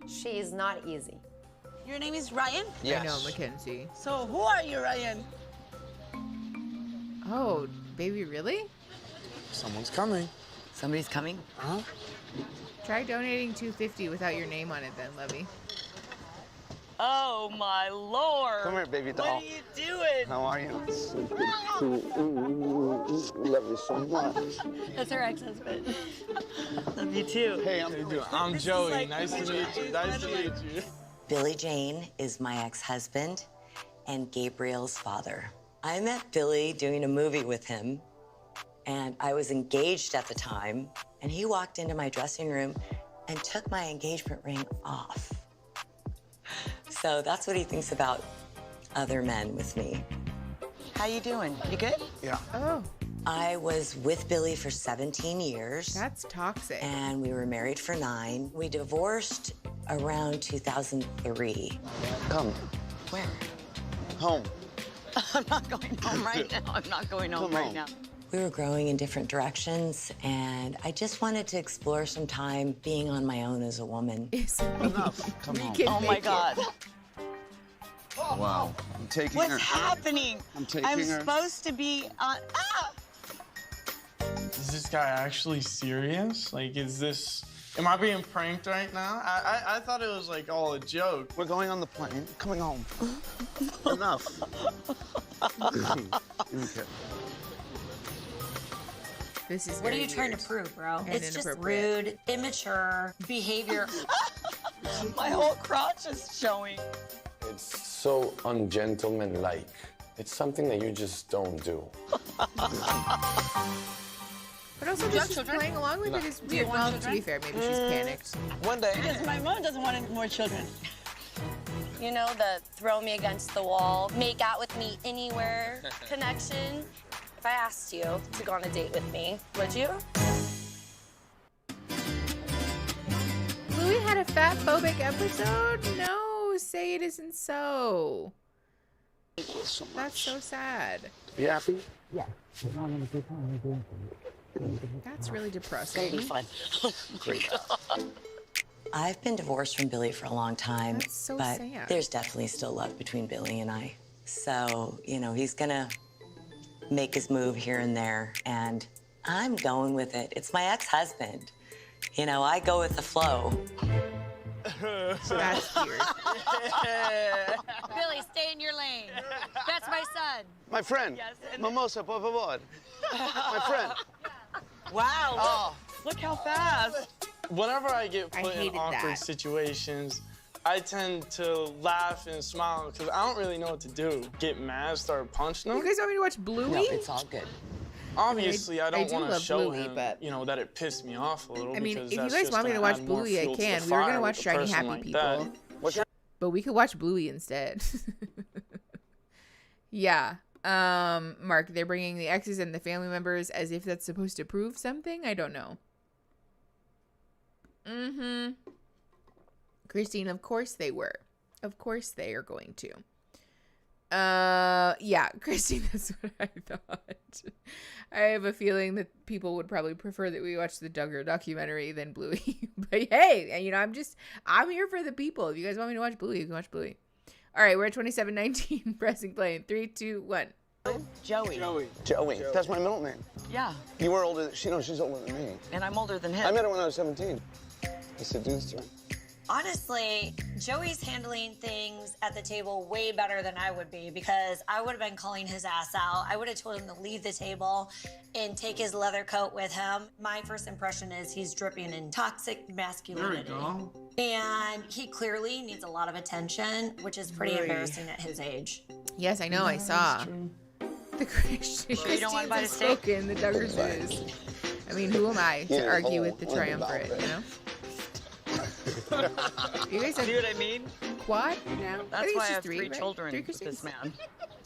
She is not easy. Your name is Ryan? I know, Mackenzie. So who are you, Ryan? Oh, baby, really? Someone's coming. Somebody's coming? Huh? Try donating $250 without your name on it then, Levy. Oh my Lord. Come here, baby doll. What are you doing? How are you? Love you so much. That's her ex-husband. Love you too. Hey, I'm Joey. Nice to meet you. Nice to meet you. Billy Jane is my ex-husband and Gabriel's father. I met Billy doing a movie with him, and I was engaged at the time, and he walked into my dressing room and took my engagement ring off. So that's what he thinks about other men with me. How you doing? You good? Yeah. Oh. I was with Billy for 17 years. That's toxic. And we were married for 9. We divorced around 2003. Come. Where? Home. I'm not going home right now. I'm not going home right now. We were growing in different directions, and I just wanted to explore some time being on my own as a woman. Enough. Come on. Oh my God. Wow. I'm taking her. What's happening? I'm taking I'm her. supposed to be on. Ah! Is this guy actually serious? Like, am I being pranked right now? I thought it was like all a joke. We're going on the plane. Coming home. Enough. Okay. This is What are very you trying to weird prove, bro? and It's just inappropriate. rude, immature behavior. My whole crotch is showing. It's so ungentlemanlike. It's something that you just don't do. But also, just she's playing along with it is Do you weird. want Well, to children? be fair, maybe she's panicked. One day. Because my mom doesn't want any more children. You know, the throw me against the wall, make out with me anywhere connection. If I asked you to go on a date with me, would you? Louis had a fat-phobic episode? No, say it isn't so. Thank you so much. That's so sad. You happy? Yeah. That's really depressing. It's gonna be fun. Great. I've been divorced from Billy for a long time, That's so but sad. there's definitely still love between Billy and I. So, he's gonna make his move here and there, and I'm going with it. It's my ex-husband. I go with the flow. That's weird. Billy, stay in your lane. That's my son. My friend. Yes, and- Mimosa, por favor. My friend. Wow. Oh. Look how fast. Whenever I get I put in hated awkward that. situations, I tend to laugh and smile because I don't really know what to do. Get mad, start punching them. You guys want me to watch Bluey? No, it's all good. Obviously, I I don't do want to love show Bluey, him, but- that it pissed me off a little. I mean, because if you that's guys just want me to gonna watch add more Bluey, I fuel to can. the We were gonna fire watch with a Shiny person Happy like People. that. But we could watch Bluey instead. Yeah. Mark, they're bringing the exes and the family members as if that's supposed to prove something? I don't know. Mm-hmm. Christine, of course they were. Of course they are going to. Yeah, Christy, that's what I thought. I have a feeling that people would probably prefer that we watch the Duggar documentary than Bluey. But hey, you know, I'm here for the people. If you guys want me to watch Bluey, you can watch Bluey. All right, we're at 2719, pressing play in 3, 2, 1. Joey. Joey. That's my middle name. Yeah. You were older. She's older than me. And I'm older than him. I met her when I was 17. I seduced her. Honestly, Joey's handling things at the table way better than I would be, because I would have been calling his ass out. I would have told him to leave the table and take his leather coat with him. My first impression is he's dripping in toxic masculinity. There we go. And he clearly needs a lot of attention, which is pretty embarrassing at his age. Yes, I know, I saw. The Christian. Sure you don't want to buy a steak? The Duggars is. I mean, who am I to argue with the triumvirate, you know? You guys See what I mean? Quad? No. I That's think why it's I have just three, three right? children Three with this man.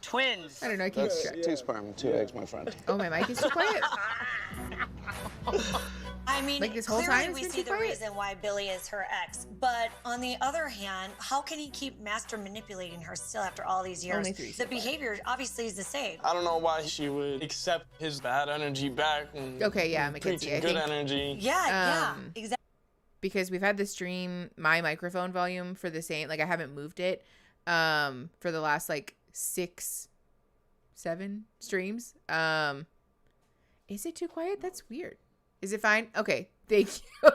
Twins. I don't know, I can't That's check. 2 sperm, 2 eggs, my friend. Oh, my mic is too quiet. I mean, Like this whole clearly time it's we been see too the quiet? reason why Billy is her ex. But on the other hand, how can he keep master manipulating her still after all these years? Only 3 The behavior obviously is the same. I don't know why she would accept his bad energy back and Okay, yeah, preaching Mackenzie, I good think- energy. Yeah, exactly. Because we've had the stream, my microphone volume for the same, like I haven't moved it for the last like 6, 7 streams. Is it too quiet? That's weird. Is it fine? Okay, thank you.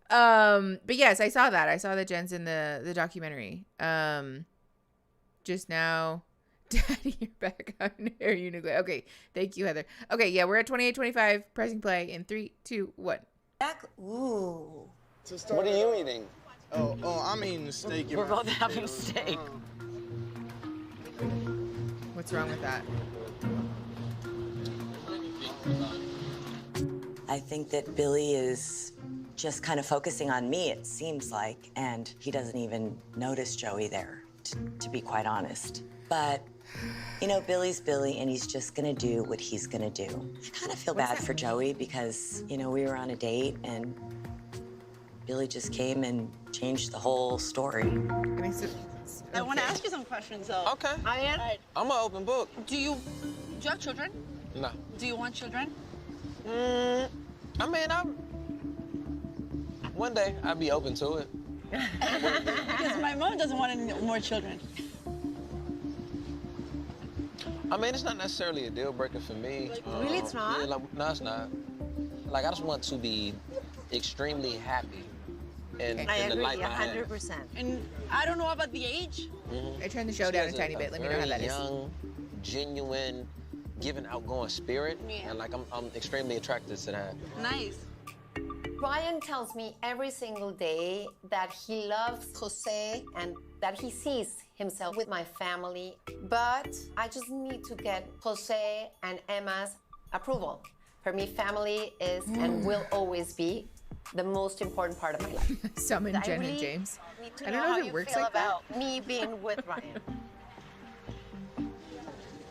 But yes, I saw that. I saw that Jen's in the documentary. Just now. Daddy, you're back on Air Unique. Okay, thank you, Heather. Okay, yeah, we're at 28:25, pressing play in 3, 2, 1. Ooh. What are you eating? Oh, I'm eating the steak. We're both having steak. What's wrong with that? I think that Billy is just kind of focusing on me, it seems like, and he doesn't even notice Joey there, to be quite honest. But, you know, Billy's Billy, and he's just gonna do what he's gonna do. I kind of feel bad for Joey because, you know, we were on a date and Billy just came and changed the whole story. I want to ask you some questions, though. Okay. Ian, I'm an open book. do you have children? No. Do you want children? I mean, one day I'd be open to it. Because my mom doesn't want any more children. I mean, it's not necessarily a deal breaker for me. Really, it's not? Yeah, like, no, it's not. Like, I just want to be extremely happy in the life I have. 100%. And I don't know about the age. I turned the show down a tiny bit. Let me know how that is. Young, genuine, giving, outgoing spirit, and like I'm extremely attracted to that. Nice. Ryan tells me every single day that he loves Jose and that he sees himself with my family, but I just need to get Jose and Emma's approval. For me, family is and will always be the most important part of my life. Summon I Jen and really James. need to I know don't know how if it you works feel like that. about me being with Ryan.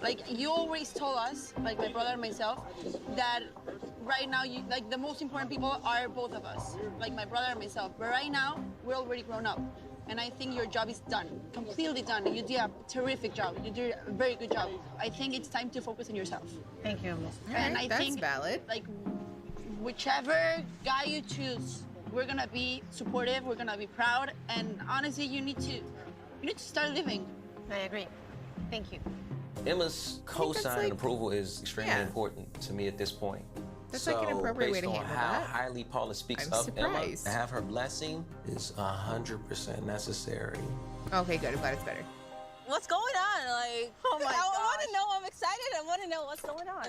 Like, you always told us, like my brother and myself, that right now, like the most important people are both of us, like my brother and myself. But right now, we're already grown up. And I think your job is done, completely done. You did a terrific job. You did a very good job. I think it's time to focus on yourself. Thank you. And I that's think, valid. like, whichever guy you choose, we're gonna be supportive. We're gonna be proud. And honestly, you need to start living. I agree. Thank you. Emma's co-sign like- and approval is extremely yeah. important to me at this point. That's like an appropriate way based to on handle how that. highly Paula speaks I'm of surprised. Emma, to have her blessing is 100% necessary. Okay, good. I'm glad it's better. What's going on? Like, Oh my I want to gosh. know. I'm excited. I want to know what's going on.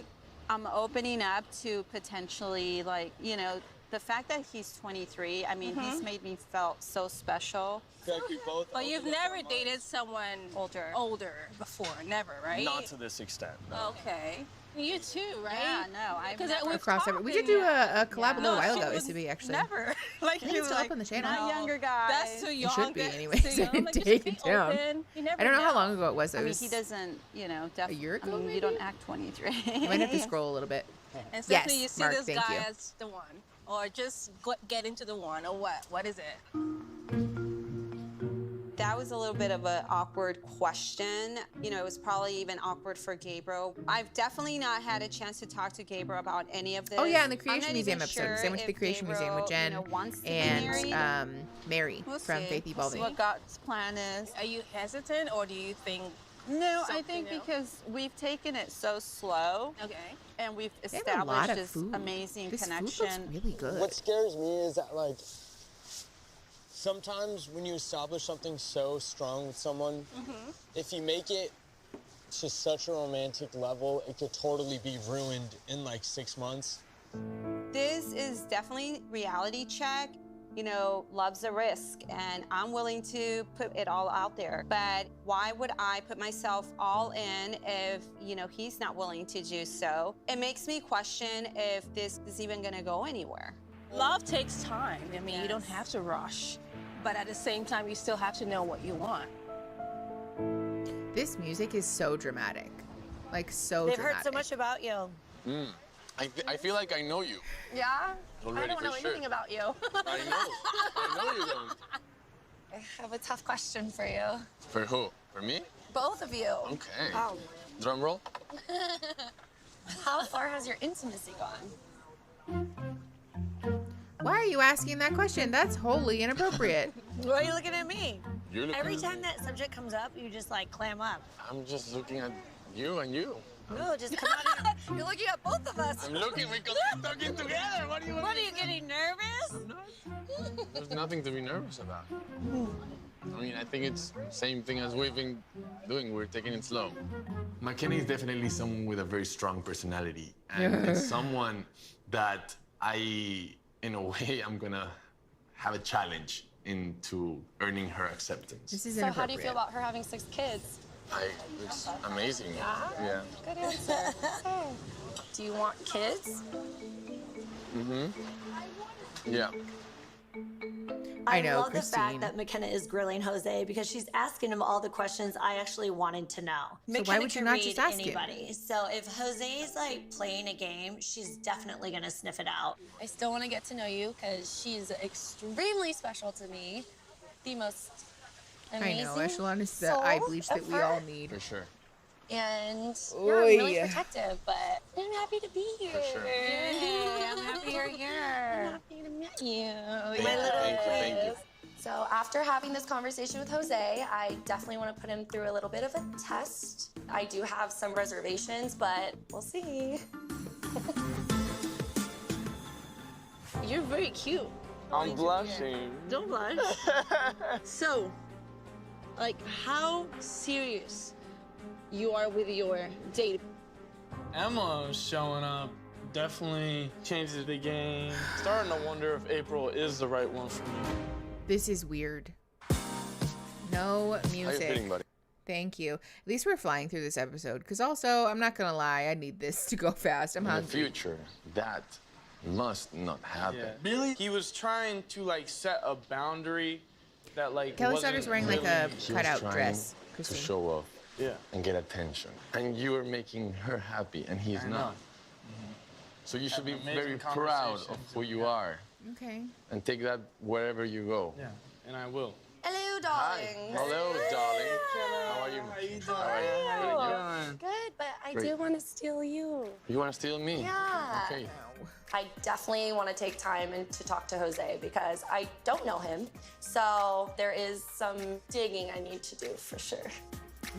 I'm opening up to potentially, like, you know, the fact that he's 23, I mean, he's made me feel so special. Thank you both. But you've never dated someone older before, never, right? Not to this extent. No. Okay. You too, right? Yeah, no, I've never. Across every, we did do a collab a little while ago, used to be actually. Never. Like, I think you it's still like, up on the channel. Not younger guys. That's too It young. should be That's anyways. too I young. didn't Like, you take should it be down. open. You never I don't know how know. long ago it was. It I mean, was he doesn't, you know, a year ago, I mean, maybe? you don't act 23. You might have to scroll a little bit. And Yes, simply you see Mark, this thank guy you. as the one, or just get into the one, or what? What is it? That was a little bit of an awkward question. You know, it was probably even awkward for Gabriel. I've definitely not had a chance to talk to Gabriel about any of this. Oh yeah, in the Creation Museum episode. Because I went to the Creation Museum with Jen and Mary from Faith Evolving. We'll see what God's plan is. Are you hesitant, or do you think? No, I think because we've taken it so slow. Okay. And we've They have a lot established of this food. amazing This food connection. looks really good. What scares me is that, like, sometimes when you establish something so strong with someone, if you make it to such a romantic level, it could totally be ruined in like 6 months. This is definitely reality check. You know, love's a risk, and I'm willing to put it all out there. But why would I put myself all in if, you know, he's not willing to do so? It makes me question if this is even gonna go anywhere. Love takes time. I mean, you don't have to rush, but at the same time, you still have to know what you want. This music is so dramatic. Like, so They've dramatic. heard so much about you. I feel like I know you. Yeah? Already, I don't for know sure. anything about you. I know you don't. I have a tough question for you. For who? For me? Both of you. Okay. Oh. Drum roll. How far has your intimacy gone? Why are you asking that question? That's wholly inappropriate. Why are you looking at me? You're looking Every at time me. that subject comes up, you just like clam up. I'm just looking at you and you. No, just come on in. You're looking at both of us. I'm looking because we're talking together. What do you want? What, are you getting nervous? There's nothing to be nervous about. I mean, I think it's the same thing as we've been doing. We're taking it slow. McKenna is definitely someone with a very strong personality. And it's someone that in a way, I'm gonna have a challenge into earning her acceptance. This is So how do you feel about her having 6 kids? It's amazing. Yeah? Good answer. Okay. Do you want kids? Yeah. I know, love the Christine. fact that McKenna is grilling Jose because she's asking him all the questions I actually wanted to know. So why McKenna would you can not read just ask him? anybody. So if Jose's like playing a game, she's definitely gonna sniff it out. I still want to get to know you because she's extremely special to me. The most amazing I know, Echelon is the eye soul bleach that of we her. all need. For sure. And you're really Oy. protective, but I'm happy to be here. For sure. Yeah, I'm happy you're here. I'm happy to meet you. My little Thank you. So after having this conversation with Jose, I definitely want to put him through a little bit of a test. I do have some reservations, but we'll see. You're very cute. I'm blushing. Don't blush. So, like, how serious you are with your date? Emma showing up definitely changes the game. Starting to wonder if April is the right one for me. This is weird. No How you music. feeling, buddy? Thank you. At least we're flying through this episode. Because also, I'm not going to lie, I need this to go fast. I'm In the hungry. future, that must not happen. Yeah. Really? He was trying to like set a boundary that like Kelly wasn't Sutter's wearing like really- a He was cutout trying dress. to Christine. show off Yeah. and get attention. And you are making her happy, and he's I know. not. So you should be Having very amazing proud of conversations, who you are Okay. and take that wherever you go. Yeah, and I will. Hello, Hi. darling. Hello, darling. How are you? How you doing? How are you? Good, Good, but I Great. do want to steal you. You want to steal me? Yeah. Okay. I definitely want to take time and to talk to Jose because I don't know him. So there is some digging I need to do for sure.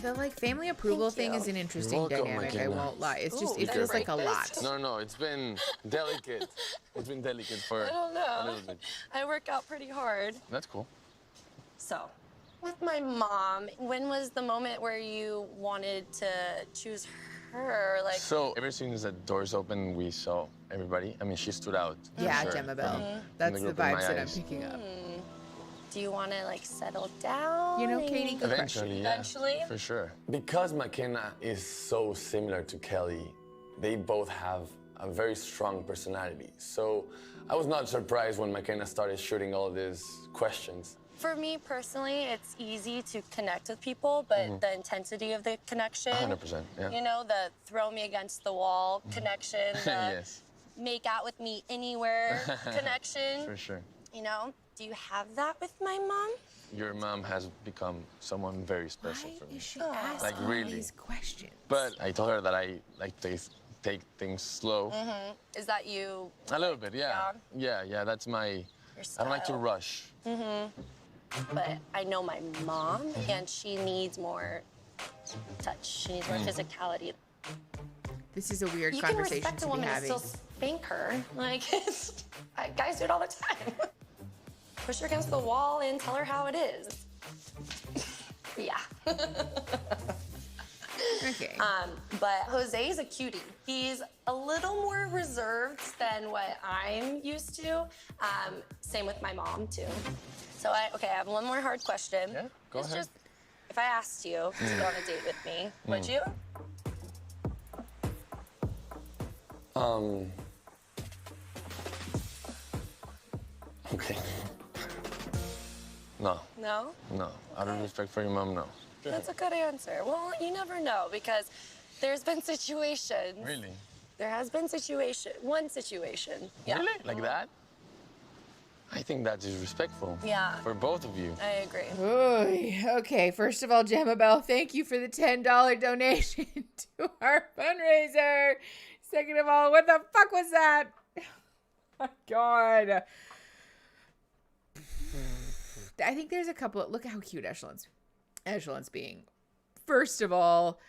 The like family approval Thank thing you. is an interesting You're welcome, dynamic. I McKenna. won't lie. It's just Ooh, it feels like a breakfast? lot. No, it's been delicate. It's been delicate for I don't a know. little bit. I work out pretty hard. That's cool. So, with my mom, when was the moment where you wanted to choose her? Like, So ever since the doors opened, we saw everybody. I mean, she stood out. for Yeah, sure, Gemma Bell. from That's the the group in my vibes that I'm eyes. picking up. do you want to like settle down? You know, Katie, good Eventually, yeah. Eventually? For sure. Because McKenna is so similar to Kelly, they both have a very strong personality. So I was not surprised when McKenna started shooting all these questions. For me personally, it's easy to connect with people, but the intensity of the connection, 100%, yeah. you know, the throw me against the wall connection, the Yes, make out with me anywhere connection, for sure. you know? Do you have that with my mom? your mom has become someone very special for me. Is she asking Like, really. these questions? But I told her that I like to take things slow. Mm-hmm. Is that you? A little bit, yeah. Yeah, that's my... I don't like to rush. Mm-hmm. But I know my mom, and she needs more touch. She needs more physicality. This is a weird You conversation can respect to a be woman and having. still spank her. Like, guys do it all the time. Push her against the wall and tell her how it is. Yeah. Okay. But Jose is a cutie. He's a little more reserved than what I'm used to. Same with my mom, too. So, I have one more hard question. Yeah, go ahead. Just, if I asked you to go on a date with me, would you? Okay. No. No? No. Out of respect for your mom, no. That's a good answer. Well, you never know, because there's been situations. Really? There has been one situation. Yeah. Really? Like that? I think that is respectful. Yeah. For both of you. I agree. Oy. Okay, first of all, Gemma Bell, thank you for the $10 donation to our fundraiser. Second of all, what the fuck was that? Oh my God. I think there's a couple. Look at how cute Echelon's being. First of all,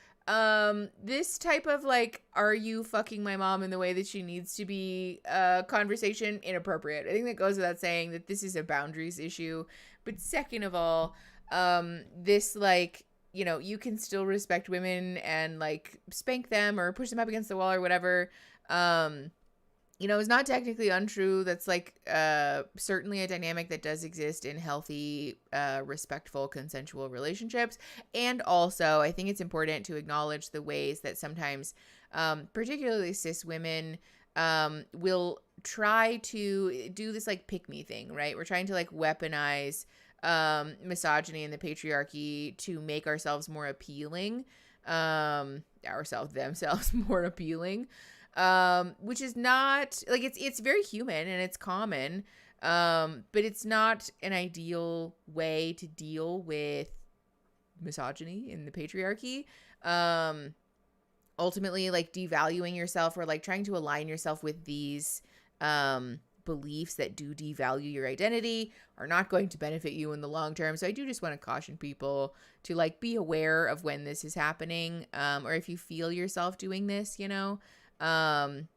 this type of like, are you fucking my mom in the way that she needs to be conversation, inappropriate. I think that goes without saying that this is a boundaries issue. But second of all, this like, you know, you can still respect women and like spank them or push them up against the wall or whatever. You know, it's not technically untrue. That's like certainly a dynamic that does exist in healthy, respectful, consensual relationships. And also, I think it's important to acknowledge the ways that sometimes, particularly cis women, will try to do this like pick me thing, right? We're trying to like weaponize misogyny and the patriarchy to make ourselves more appealing, themselves more appealing. Which is not like it's very human and it's common, but it's not an ideal way to deal with misogyny and the patriarchy. Ultimately, like devaluing yourself or like trying to align yourself with these beliefs that do devalue your identity are not going to benefit you in the long term. So I do just want to caution people to like be aware of when this is happening, or if you feel yourself doing this, you know.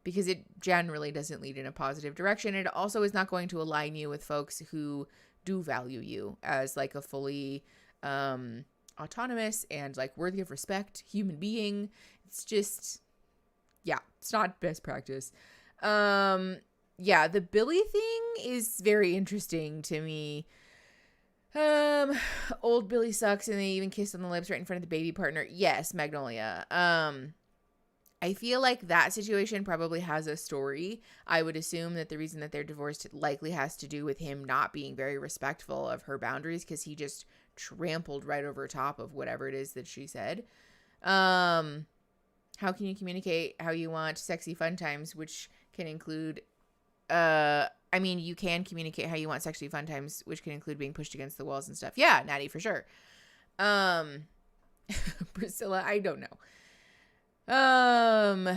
Because it generally doesn't lead in a positive direction. It also is not going to align you with folks who do value you as like a fully autonomous and like worthy of respect human being. It's just, yeah, it's not best practice. Yeah, the Billy thing is very interesting to me. Old Billy sucks and they even kissed on the lips right in front of the baby partner. Yes, Magnolia. I feel like that situation probably has a story. I would assume that the reason that they're divorced likely has to do with him not being very respectful of her boundaries because he just trampled right over top of whatever it is that she said. How can you communicate how you want sexy fun times, which can include, I mean, you can communicate how you want sexy fun times, which can include being pushed against the walls and stuff. Yeah, Natty, for sure. Priscilla, I don't know. Hold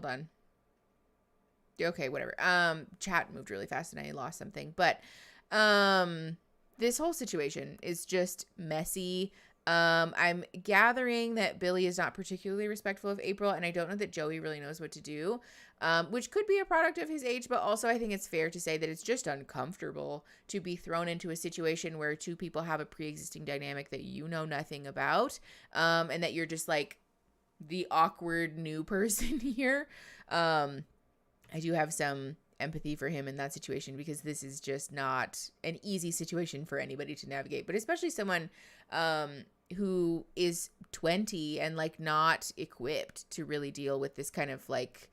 on. Okay, whatever. Chat moved really fast and I lost something, but this whole situation is just messy. I'm gathering that Billy is not particularly respectful of April, and I don't know that Joey really knows what to do, which could be a product of his age, but also I think it's fair to say that it's just uncomfortable to be thrown into a situation where two people have a pre-existing dynamic that you know nothing about, and that you're just like the awkward new person here. I do have some empathy for him in that situation because this is just not an easy situation for anybody to navigate, but especially someone who is 20 and like not equipped to really deal with this kind of like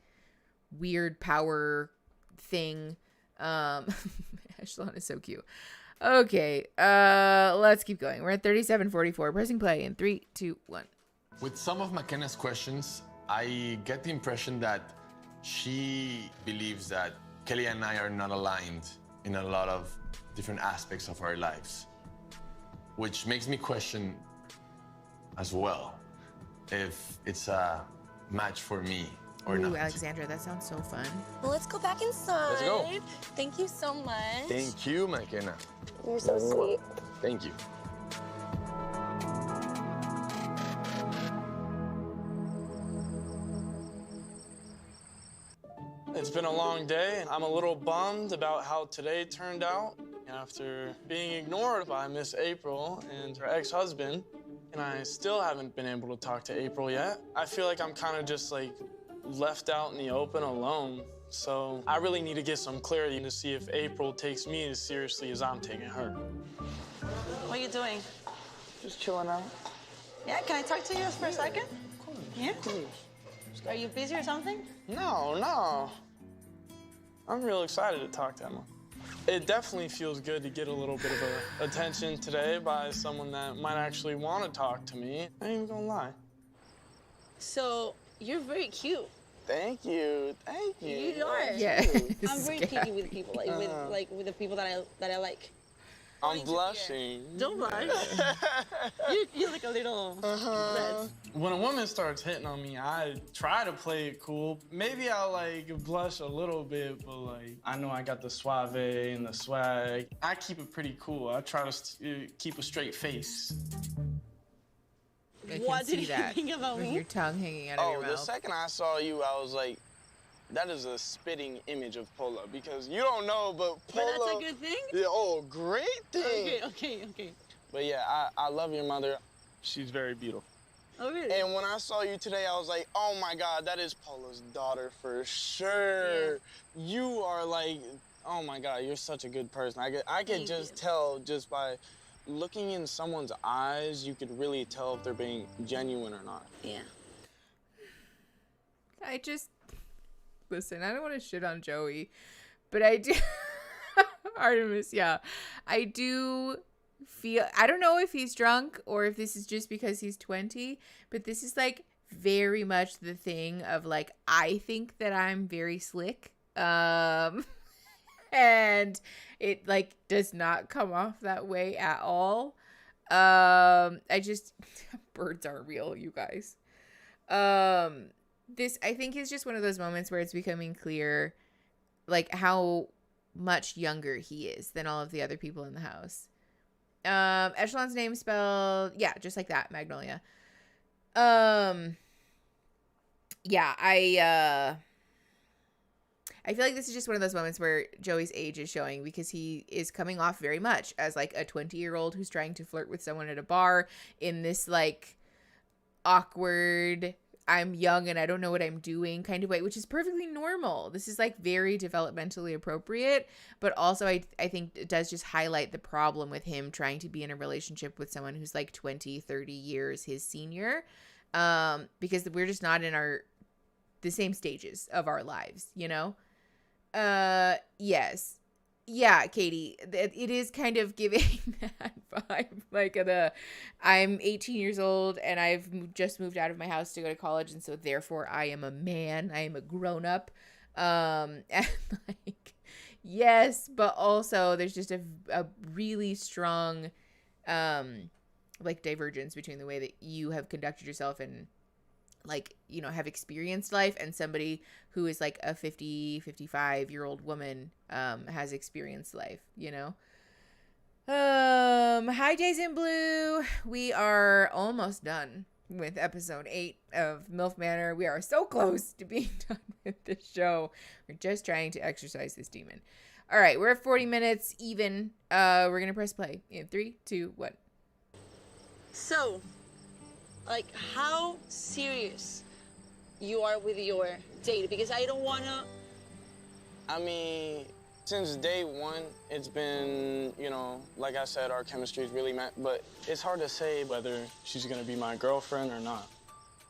weird power thing. Echelon is so cute. Okay, let's keep going. We're at 37:44. Pressing play in 3, 2, 1. With some of McKenna's questions, I get the impression that she believes that Kelly and I are not aligned in a lot of different aspects of our lives, which makes me question as well if it's a match for me or not. Ooh, Alexandra, that sounds so fun. Well, let's go back inside. Let's go. Thank you so much. Thank you, McKenna. You're so sweet. Thank you. It's been a long day, and I'm a little bummed about how today turned out. After being ignored by Miss April and her ex-husband, and I still haven't been able to talk to April yet. I feel like I'm kind of just like left out in the open alone. So I really need to get some clarity to see if April takes me as seriously as I'm taking her. What are you doing? Just chilling out. Yeah, can I talk to you for a second? Yeah? Are you busy or something? No. I'm real excited to talk to Emma. It definitely feels good to get a little bit of attention today by someone that might actually want to talk to me. I ain't even gonna lie. So, you're very cute. Thank you. You are. Yeah. I'm very picky with people, with the people that I like. I'm blushing. Don't blush. you look a little red. When a woman starts hitting on me, I try to play it cool. Maybe I'll like blush a little bit, but like I know I got the suave and the swag. I keep it pretty cool. I try to keep a straight face. I What can did see you that think about with me? your tongue hanging out of your Oh, mouth. the second I saw you, I was like, that is a spitting image of Pola, because you don't know, but Pola... But that's a good thing? Yeah, oh, great thing. Okay. But yeah, I love your mother. She's very beautiful. Oh, really? And when I saw you today, I was like, oh my God, that is Pola's daughter for sure. Yeah. You are like, oh my God, you're such a good person. I could just tell just by looking in someone's eyes, you could really tell if they're being genuine or not. Yeah. Listen, I don't want to shit on Joey, but I do. Artemis, yeah. I do feel, I don't know if he's drunk or if this is just because he's 20, but this is like very much the thing of like, I think that I'm very slick. And it like does not come off that way at all. Birds are real, you guys. This, I think, is just one of those moments where it's becoming clear, like, how much younger he is than all of the other people in the house. Echelon's name spelled, yeah, just like that, Magnolia. Yeah, I feel like this is just one of those moments where Joey's age is showing, because he is coming off very much as, like, a 20-year-old who's trying to flirt with someone at a bar in this, like, awkward, I'm young and I don't know what I'm doing kind of way, which is perfectly normal. This is like very developmentally appropriate, but also I think it does just highlight the problem with him trying to be in a relationship with someone who's like 20, 30 years his senior, because we're just not in the same stages of our lives, you know? Yes. Yeah, Katie, it is kind of giving that vibe, like I'm 18 years old and I've just moved out of my house to go to college, and so therefore I am a man, I am a grown-up, and like, yes, but also there's just a really strong, like, divergence between the way that you have conducted yourself and, like, you know, have experienced life, and somebody who is like a 55-year-old woman has experienced life, you know? Hi, Days in Blue. We are almost done with episode 8 of MILF Manor. We are so close to being done with this show. We're just trying to exercise this demon. All right, we're at 40 minutes even. We're going to press play in 3, 2, 1. So, like, how serious you are with your date? Because I don't want to... I mean, since day one, it's been, you know, like I said, our chemistry's really met, but it's hard to say whether she's gonna be my girlfriend or not.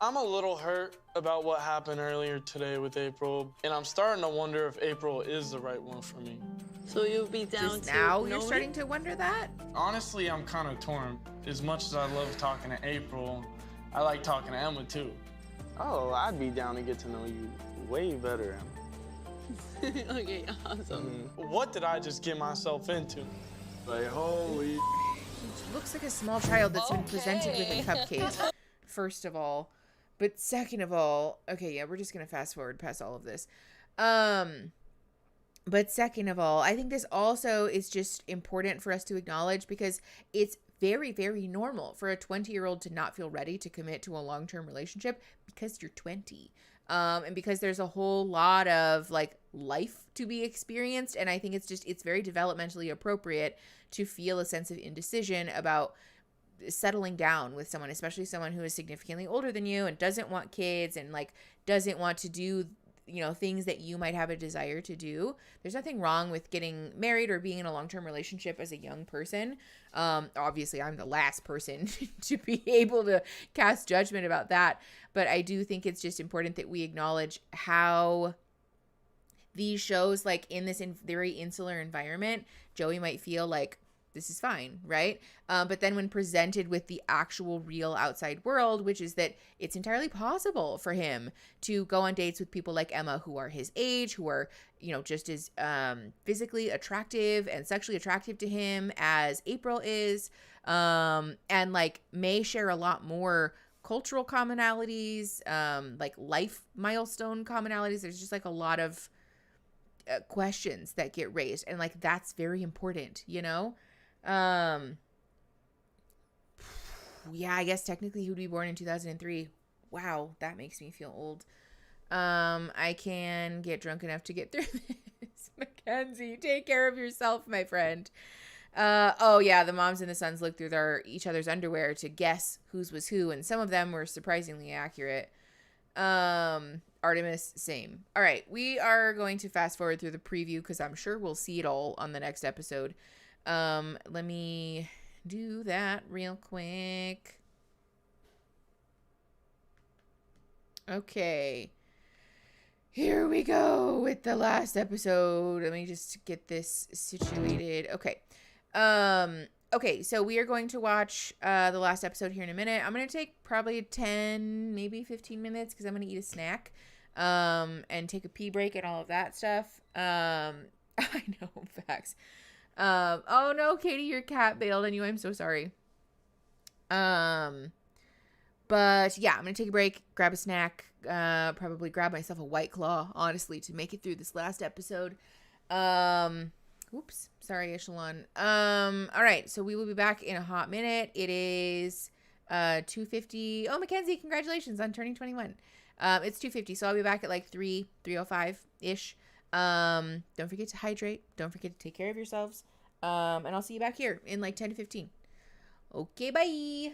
I'm a little hurt about what happened earlier today with April, and I'm starting to wonder if April is the right one for me. So you'll be down Just to... now you're starting to wonder that? Honestly, I'm kind of torn. As much as I love talking to April, I like talking to Emma, too. Oh, I'd be down to get to know you way better, Emma. Okay, awesome. What did I just get myself into? Like, holy. She looks like a small child that's been presented with a cupcake, first of all. But second of all, okay, yeah, we're just going to fast forward past all of this. But second of all, I think this also is just important for us to acknowledge because it's very, very normal for a 20-year-old to not feel ready to commit to a long-term relationship because you're 20. And because there's a whole lot of like life to be experienced. And I think it's very developmentally appropriate to feel a sense of indecision about settling down with someone, especially someone who is significantly older than you and doesn't want kids and like doesn't want to do, you know, things that you might have a desire to do. There's nothing wrong with getting married or being in a long-term relationship as a young person. Obviously I'm the last person to be able to cast judgment about that, but I do think it's just important that we acknowledge how these shows, like in this very insular environment, Joey might feel like this is fine, right? But then when presented with the actual real outside world, which is that it's entirely possible for him to go on dates with people like Emma who are his age, who are, you know, just as physically attractive and sexually attractive to him as April is, and like may share a lot more cultural commonalities, like life milestone commonalities. There's just like a lot of questions that get raised, and like that's very important, you know? Yeah, I guess technically he would be born in 2003. Wow, that makes me feel old. I can get drunk enough to get through this. Mackenzie, take care of yourself, my friend. Oh yeah, the moms and the sons looked through each other's underwear to guess whose was who, and some of them were surprisingly accurate. Artemis, same. All right, we are going to fast forward through the preview because I'm sure we'll see it all on the next episode. Let me do that real quick. Okay. Here we go with the last episode. Let me just get this situated. Okay. Okay, so we are going to watch the last episode here in a minute. I'm going to take probably 10, maybe 15 minutes because I'm going to eat a snack and take a pee break and all of that stuff. I know, facts. Oh no, Katie, your cat bailed on you. I'm so sorry. But yeah, I'm going to take a break, grab a snack, probably grab myself a White Claw, honestly, to make it through this last episode. Oops, sorry, Echelon. All right, so we will be back in a hot minute. It is 2:50. Oh, Mackenzie, congratulations on turning 21. It's 2:50, so I'll be back at like 3:05-ish. Don't forget to hydrate. Don't forget to take care of yourselves. And I'll see you back here in like 10 to 15. Okay, bye.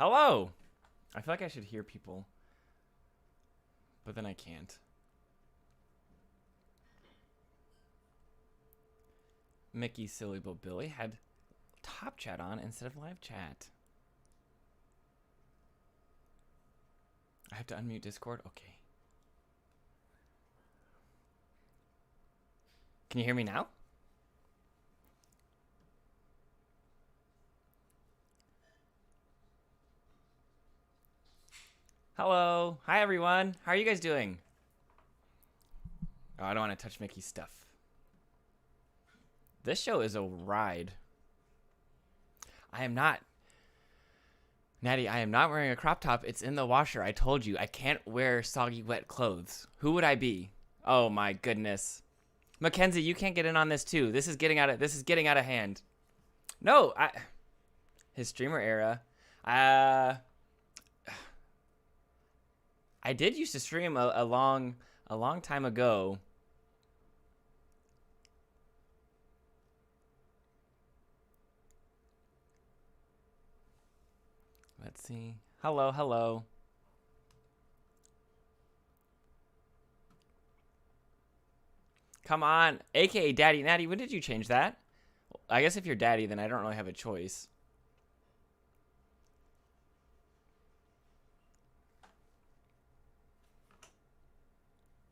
Hello. I feel like I should hear people, but then I can't. Mickey, Silly Bo Billy had top chat on instead of live chat. I have to unmute Discord? Okay. Can you hear me now? Hello. Hi, everyone. How are you guys doing? Oh, I don't want to touch Mickey's stuff. This show is a ride. I am not. Natty, I am not wearing a crop top. It's in the washer. I told you. I can't wear soggy, wet clothes. Who would I be? Oh, my goodness. Mackenzie, you can't get in on this, too. This is getting out of hand. No, his streamer era. I did used to stream a long time ago. Let's see. Hello, hello. Come on. AKA Daddy. Natty, when did you change that? I guess if you're Daddy, then I don't really have a choice.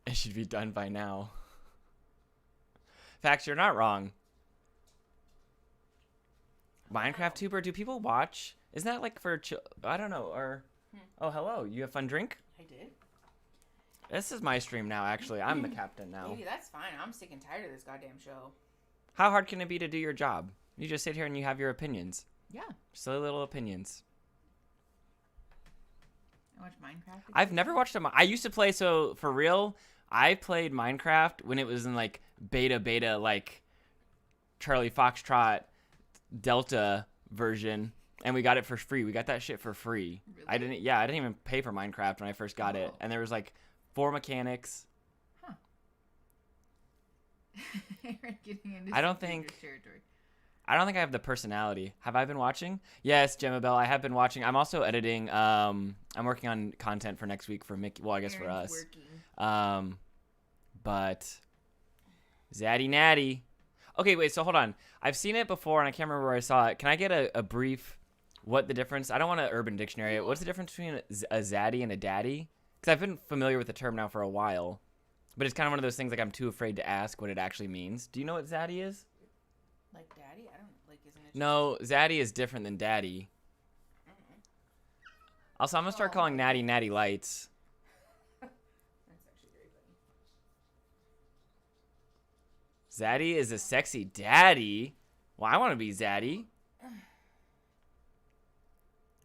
It should be done by now. Facts, you're not wrong. Minecraft Tuber, do people watch? Isn't that like for I don't know, or oh, hello, you have fun drink? I did. This is my stream now, actually. I'm the captain now. Maybe that's fine. I'm sick and tired of this goddamn show. How hard can it be to do your job? You just sit here and you have your opinions. Yeah. Silly little opinions. I watch Minecraft. I've never watched I used to play, so for real, I played Minecraft when it was in like beta, like Charlie Foxtrot Delta version. And we got it for free. We got that shit for free. Really? I didn't even pay for Minecraft when I first got it. And there was like 4 mechanics. Huh. Getting into I don't think I have the personality. Have I been watching? Yes, Gemma Bell, I have been watching. I'm also editing. I'm working on content for next week for Mickey. Well, I guess for us. But Zaddy Natty. Okay, wait. So hold on. I've seen it before, and I can't remember where I saw it. Can I get a brief? What the difference? I don't want to Urban Dictionary it. What's the difference between a zaddy and a daddy? Because I've been familiar with the term now for a while, but it's kind of one of those things like I'm too afraid to ask what it actually means. Do you know what zaddy is? Like daddy? I don't like. Isn't it? No, zaddy is different than daddy. Also, I'm gonna start calling Natty Natty Lights. That's actually very funny. Zaddy is a sexy daddy. Well, I want to be Zaddy.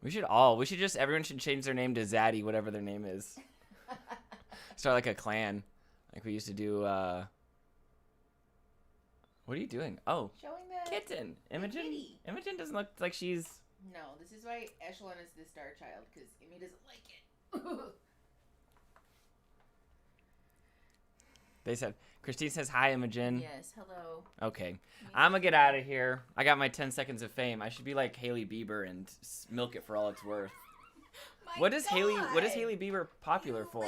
Everyone should change their name to Zaddy, whatever their name is. Start like a clan. Like we used to do, What are you doing? Oh. Showing the kitten. Imogen doesn't look like she's... No, this is why Echelon is the star child, because Amy doesn't like it. They said, Christine says hi, Imogen. Yes, hello. Okay. I'm going to get out of here. I got my 10 seconds of fame. I should be like Hailey Bieber and milk it for all it's worth. What is Hailey Bieber popular for?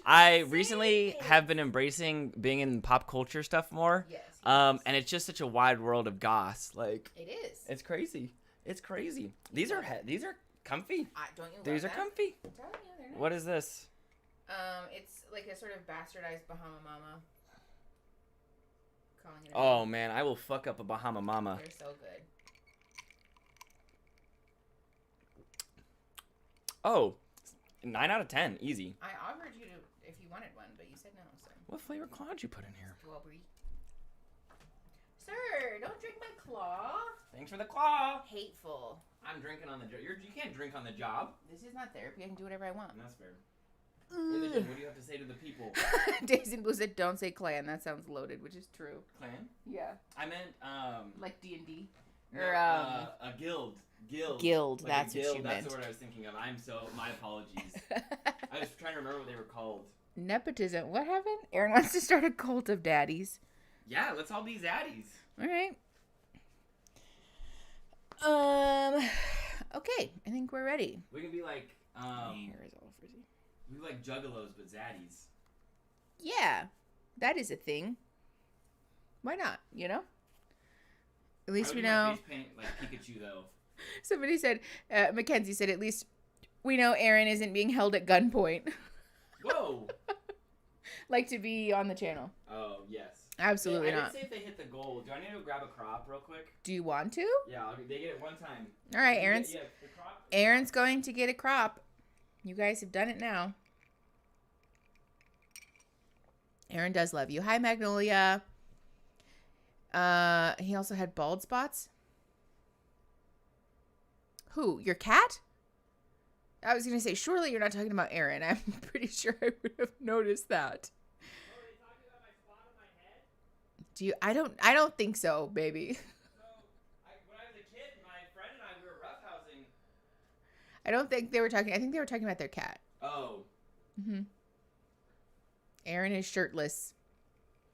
I recently have been embracing being in pop culture stuff more. Yes. And it's just such a wide world of goss. Like it is. It's crazy. It's crazy. These are comfy. Don't you love These are that? comfy. I'm telling you, they're nice. What is this? It's like a sort of bastardized Bahama Mama. Calling it Oh man, I will fuck up a Bahama Mama. They're so good. Oh, 9 out of 10, easy. I offered you to if you wanted one, but you said no. So. What flavor claw did you put in here? Strawberry. Sir, don't drink my claw. Thanks for the claw. Hateful. I'm drinking on the job. You can't drink on the job. This is not therapy. I can do whatever I want. That's fair. Imogen, what do you have to say to the people? Daisy and Blue said, "Don't say clan." That sounds loaded, which is true. Clan? Yeah. I meant like D&D or a guild. Guild. Like That's guild, what you that's meant. That's what I was thinking of. My apologies. I was trying to remember what they were called. Nepotism. What happened? Aaron wants to start a cult of daddies. Yeah, let's all be zaddies. All right. Okay, I think we're ready. We can be like, My hair is all frizzy. we like juggalos, but zaddies. Yeah, that is a thing. Why not? You know. At least I would we do my know. face paint like Pikachu though. Somebody said, Mackenzie said, at least we know Aaron isn't being held at gunpoint. Whoa. Like to be on the channel. Oh yes. Absolutely I not. didn't say if they hit the goal. Do I need to go grab a crop real quick? Do you want to? Yeah, they get it one time. All right, You Aaron's. get- the crop- Aaron's going to get a crop. You guys have done it now. Aaron does love you. Hi, Magnolia. He also had bald spots. Who? Your cat? I was going to say, surely you're not talking about Aaron. I'm pretty sure I would have noticed that. Do you? I don't think so, baby. When I was a kid, my friend and I, we were roughhousing. I don't think they were talking. I think they were talking about their cat. Oh. Mm-hmm. Aaron is shirtless.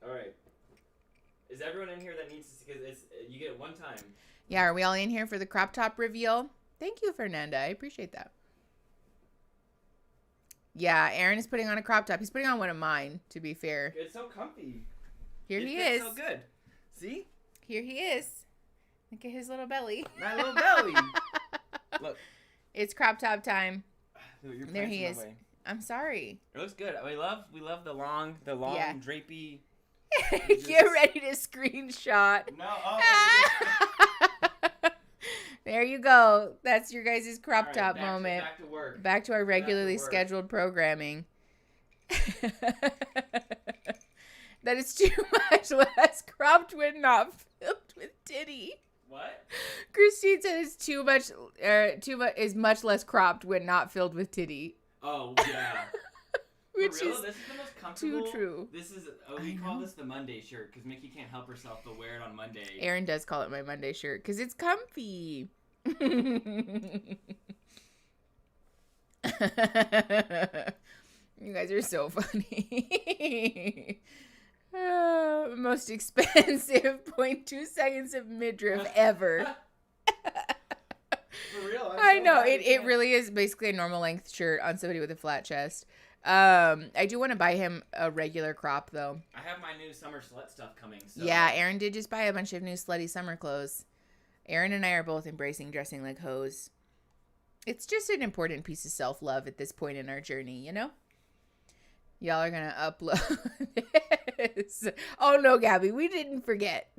All right. Is everyone in here that needs to? Because you get it one time. Yeah, are we all in here for the crop top reveal? Thank you, Fernanda. I appreciate that. Yeah, Aaron is putting on a crop top. He's putting on one of mine, to be fair. It's so comfy. Here It he fits is. So good. See? Here he is. Look at his little belly. My little belly. Look. It's crop top time. You're There he prancing is. away. I'm sorry. It looks good. We love the long Yeah. drapey. Get ready to screenshot. No. Oh, There you go. That's your guys' crop All right, top back to- moment. back to work. Back to our regularly work. scheduled programming. That is too much less cropped when not filled with titty. What? Christine said it's too much is much less cropped when not filled with titty. Oh yeah. Which For real? is This is the most comfortable. true. This is we call this the Monday shirt because Mickey can't help herself but wear it on Monday. Aaron does call it my Monday shirt because it's comfy. You guys are so funny. Most expensive 0.2 seconds of midriff ever. For real. I know. It really is basically a normal length shirt on somebody with a flat chest. I do want to buy him a regular crop though. I have my new summer slut stuff coming. So. Yeah, Aaron did just buy a bunch of new slutty summer clothes. Aaron and I are both embracing dressing like hoes. It's just an important piece of self-love at this point in our journey, you know? Y'all are going to upload this. Oh, no, Gabby, we didn't forget.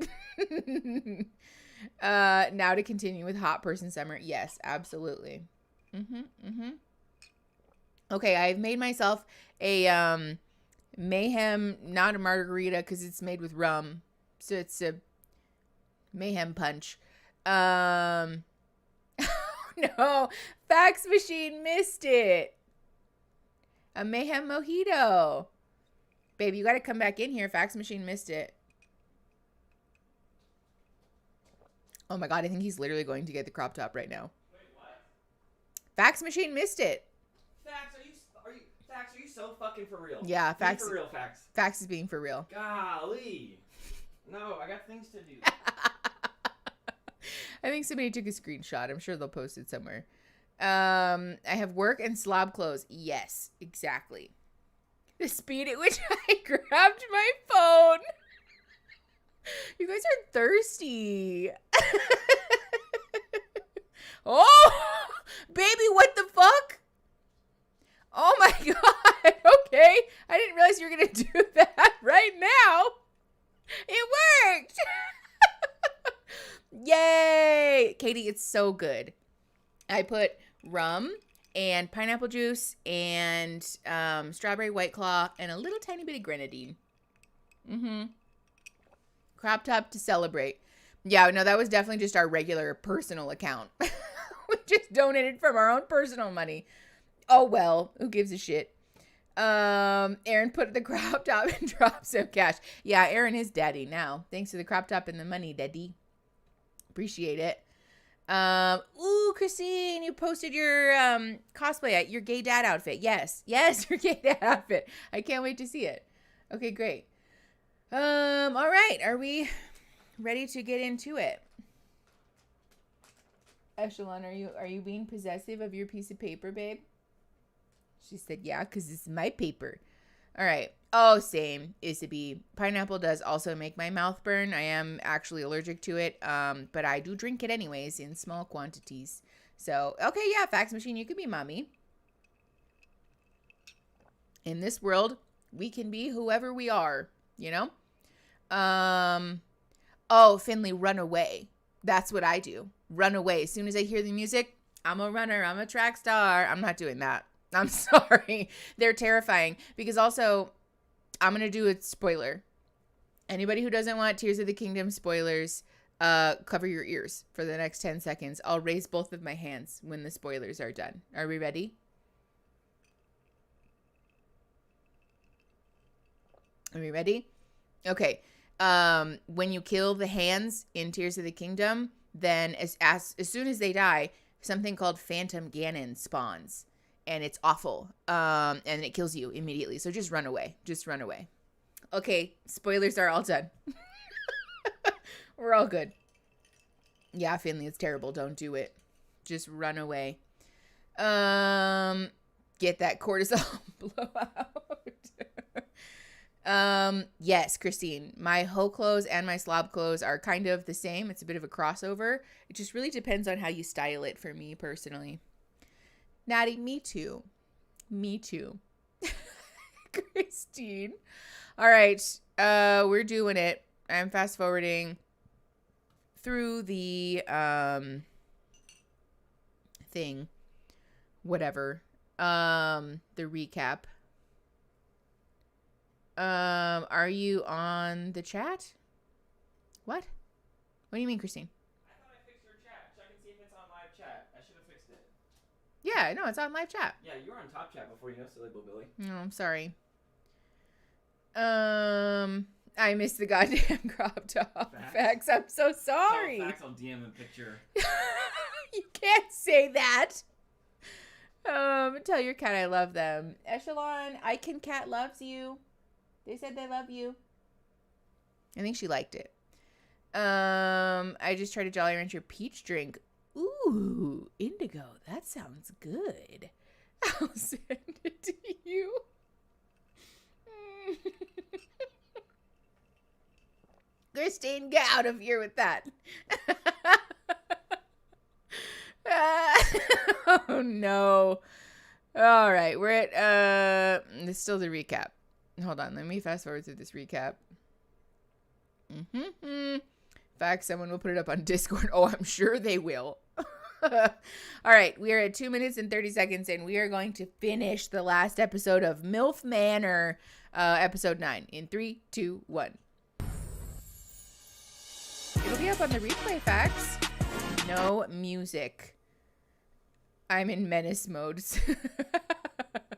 Now to continue with Hot Person Summer. Yes, absolutely. Okay, I've made myself a mayhem, not a margarita because it's made with rum. So it's a mayhem punch. No, fax machine missed it. A mayhem mojito. Baby, you got to come back in here. Fax machine missed it. Oh my God, I think he's literally going to get the crop top right now. Wait, what? Fax machine missed it. Fax, are you so fucking for real? Yeah, Be Fax. for real, Fax. Fax is being for real. Golly. No, I got things to do. I think somebody took a screenshot. I'm sure they'll post it somewhere. I have work and slob clothes. Yes, exactly. The speed at which I grabbed my phone. You guys are thirsty. Oh, baby, what the fuck? Oh my God. Okay. I didn't realize you were going to do that right now. It worked. Yay. Katie, it's so good. I put rum and pineapple juice and strawberry White Claw and a little tiny bit of grenadine. Crop top to celebrate. Yeah, no, that was definitely just our regular personal account. We just donated from our own personal money. Oh, well, who gives a shit? Aaron put the crop top and dropped some cash. Yeah, Aaron is daddy now. Thanks for the crop top and the money, daddy. Appreciate it. Ooh, Christine, you posted your cosplay, your gay dad outfit. Yes, your gay dad outfit. I can't wait to see it. Okay, great. All right, are we ready to get into it? Echelon, are you being possessive of your piece of paper, babe? She said, yeah, because it's my paper. All right. Oh, same. Isaby. Pineapple does also make my mouth burn. I am actually allergic to it, but I do drink it anyways in small quantities. So, okay, yeah, Fax Machine, you could be mommy. In this world, we can be whoever we are, you know? Oh, Finley, run away. That's what I do. Run away. As soon as I hear the music, I'm a runner. I'm a track star. I'm not doing that. I'm sorry. They're terrifying. Because also, I'm going to do a spoiler. Anybody who doesn't want Tears of the Kingdom spoilers, cover your ears for the next 10 seconds. I'll raise both of my hands when the spoilers are done. Are we ready? Are we ready? Okay. When you kill the hands in Tears of the Kingdom, then as soon as they die, something called Phantom Ganon spawns, and it's awful. And it kills you immediately. So just run away. Just run away. Okay, spoilers are all done. We're all good. Yeah, Finley, it's terrible. Don't do it. Just run away. Get that cortisol blowout. Yes, Christine, my hoe clothes and my slob clothes are kind of the same. It's a bit of a crossover. It just really depends on how you style it for me personally. Natty, me too. Me too. Christine. All right. We're doing it. I'm fast forwarding through the thing. Whatever. The recap. Are you on the chat? What? What do you mean, Christine? I thought I fixed your chat. Check and see if it's on live chat. I should have fixed it. Yeah, no, it's on live chat. Yeah, you were on top chat before, you know, silly Billy. No, I'm sorry. I missed the goddamn crop top. Facts. I'm so sorry. Facts, I'll DM a picture. You can't say that. Tell your cat I love them. Echelon, I Can Cat loves you. They said they love you. I think she liked it. I just tried a Jolly Rancher peach drink. Ooh, indigo. That sounds good. I'll send it to you. Christine, get out of here with that. Oh, no. All right. We're at, this is still the recap. Hold on. Let me fast forward through this recap. In fact, someone will put it up on Discord. Oh, I'm sure they will. All right. We are at 2 minutes and 30 seconds, and we are going to finish the last episode of MILF Manor, episode 9 in 3, 2, 1. It'll be up on the replay, Facts. No music. I'm in menace mode.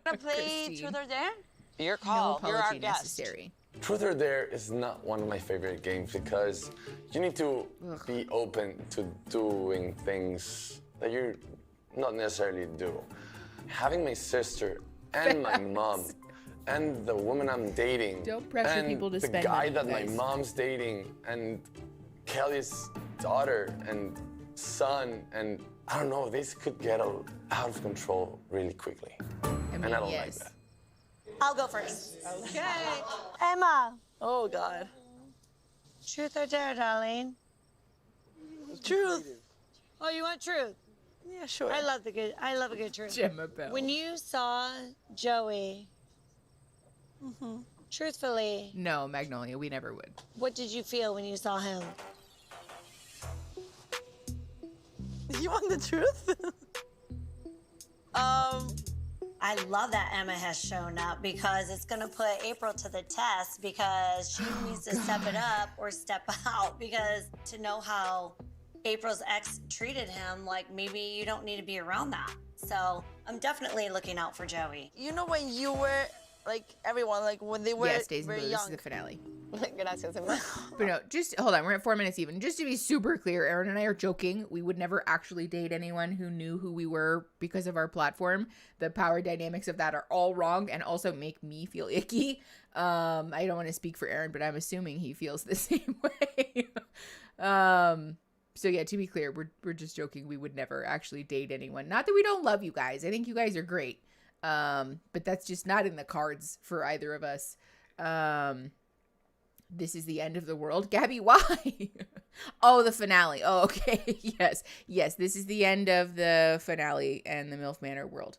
Wanna play Truth or Dare? Your call. No You're our apology guest. necessary. Truth or Dare is not one of my favorite games because you need to be open to doing things that you not necessarily do. Having my sister and my mom and the woman I'm dating Don't pressure and people to the spend guy money, that my guys. mom's dating and Kelly's daughter and son, and I don't know, this could get out of control really quickly. And I don't like that. I'll go first. Okay. Emma. Oh, God. Truth or Dare, darling? Truth. Oh, you want truth? Yeah, sure. I love a good truth. Gemma Bell. When you saw Joey, truthfully, No, Magnolia, we never would. what did you feel when you saw him? You want the truth? I love that Emma has shown up because it's going to put April to the test because she needs to step it up or step out because to know how April's ex treated him, like maybe you don't need to be around that. So I'm definitely looking out for Joey. You know when you were, like, everyone, like, when they were Yes, Days and very Blue, this is young. the finale. Gracias, Emma. But no, just hold on. We're at 4 minutes even. Just to be super clear, Aaron and I are joking. We would never actually date anyone who knew who we were because of our platform. The power dynamics of that are all wrong and also make me feel icky. I don't want to speak for Aaron, but I'm assuming he feels the same way. So yeah, to be clear, we're just joking. We would never actually date anyone. Not that we don't love you guys. I think you guys are great. But that's just not in the cards for either of us. This is the end of the world. Gabby, why? Oh, the finale. Oh, okay. Yes. This is the end of the finale and the MILF Manor world.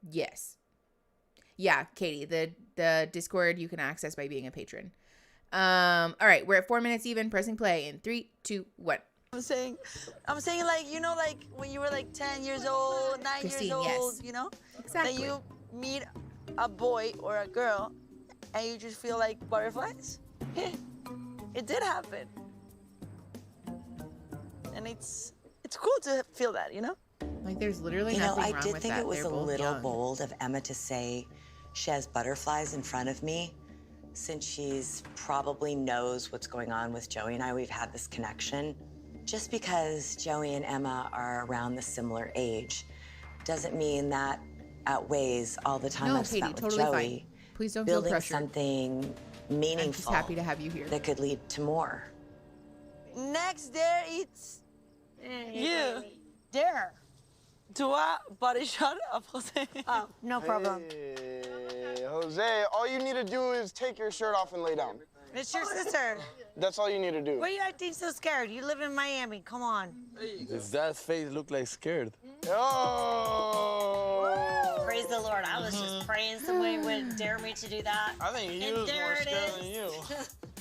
Yes. Yeah, Katie, the Discord you can access by being a patron. All right, we're at 4 minutes even, pressing play in 3, 2, 1. I'm saying like, you know, like when you were like 10 years old, 9 Christine, years old, yes. you know? Exactly. Then you meet a boy or a girl and you just feel like butterflies. It did happen. And it's cool to feel that, you know? Like there's literally You know, nothing I wrong did with think that. it was They're a both little young. bold of Emma to say she has butterflies in front of me, since she's probably knows what's going on with Joey and I. We've had this connection. Just because Joey and Emma are around the similar age doesn't mean that outweighs all the time No, I've Katie, spent with totally Joey. fine. Please don't feel building pressured. something meaningful. I'm just happy to have you here. That could lead to more. Next there, it's you. Dare. Do I body shot of Jose? Oh, no problem. Hey, Jose, all you need to do is take your shirt off and lay down. It's your sister. That's all you need to do. Why are you acting so scared? You live in Miami. Come on. Does that face look like scared? Oh! Praise the Lord. I was just praying somebody would dare me to do that. I think he And was there more it scared is. than you.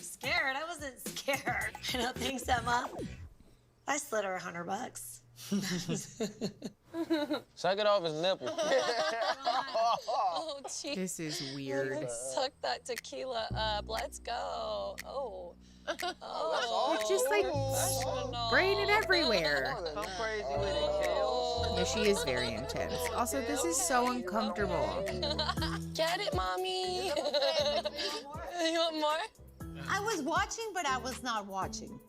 Scared? I wasn't scared. I don't think so, Emma. I slid her $100. Suck it off his nipple. Oh, geez. This is weird. Suck that tequila up. Let's go. Oh. Oh. It's just like spraying it everywhere. Come crazy with it, Kale. No, she is very intense. Also, this is so uncomfortable. Get it, mommy. You want more? I was watching, but I was not watching.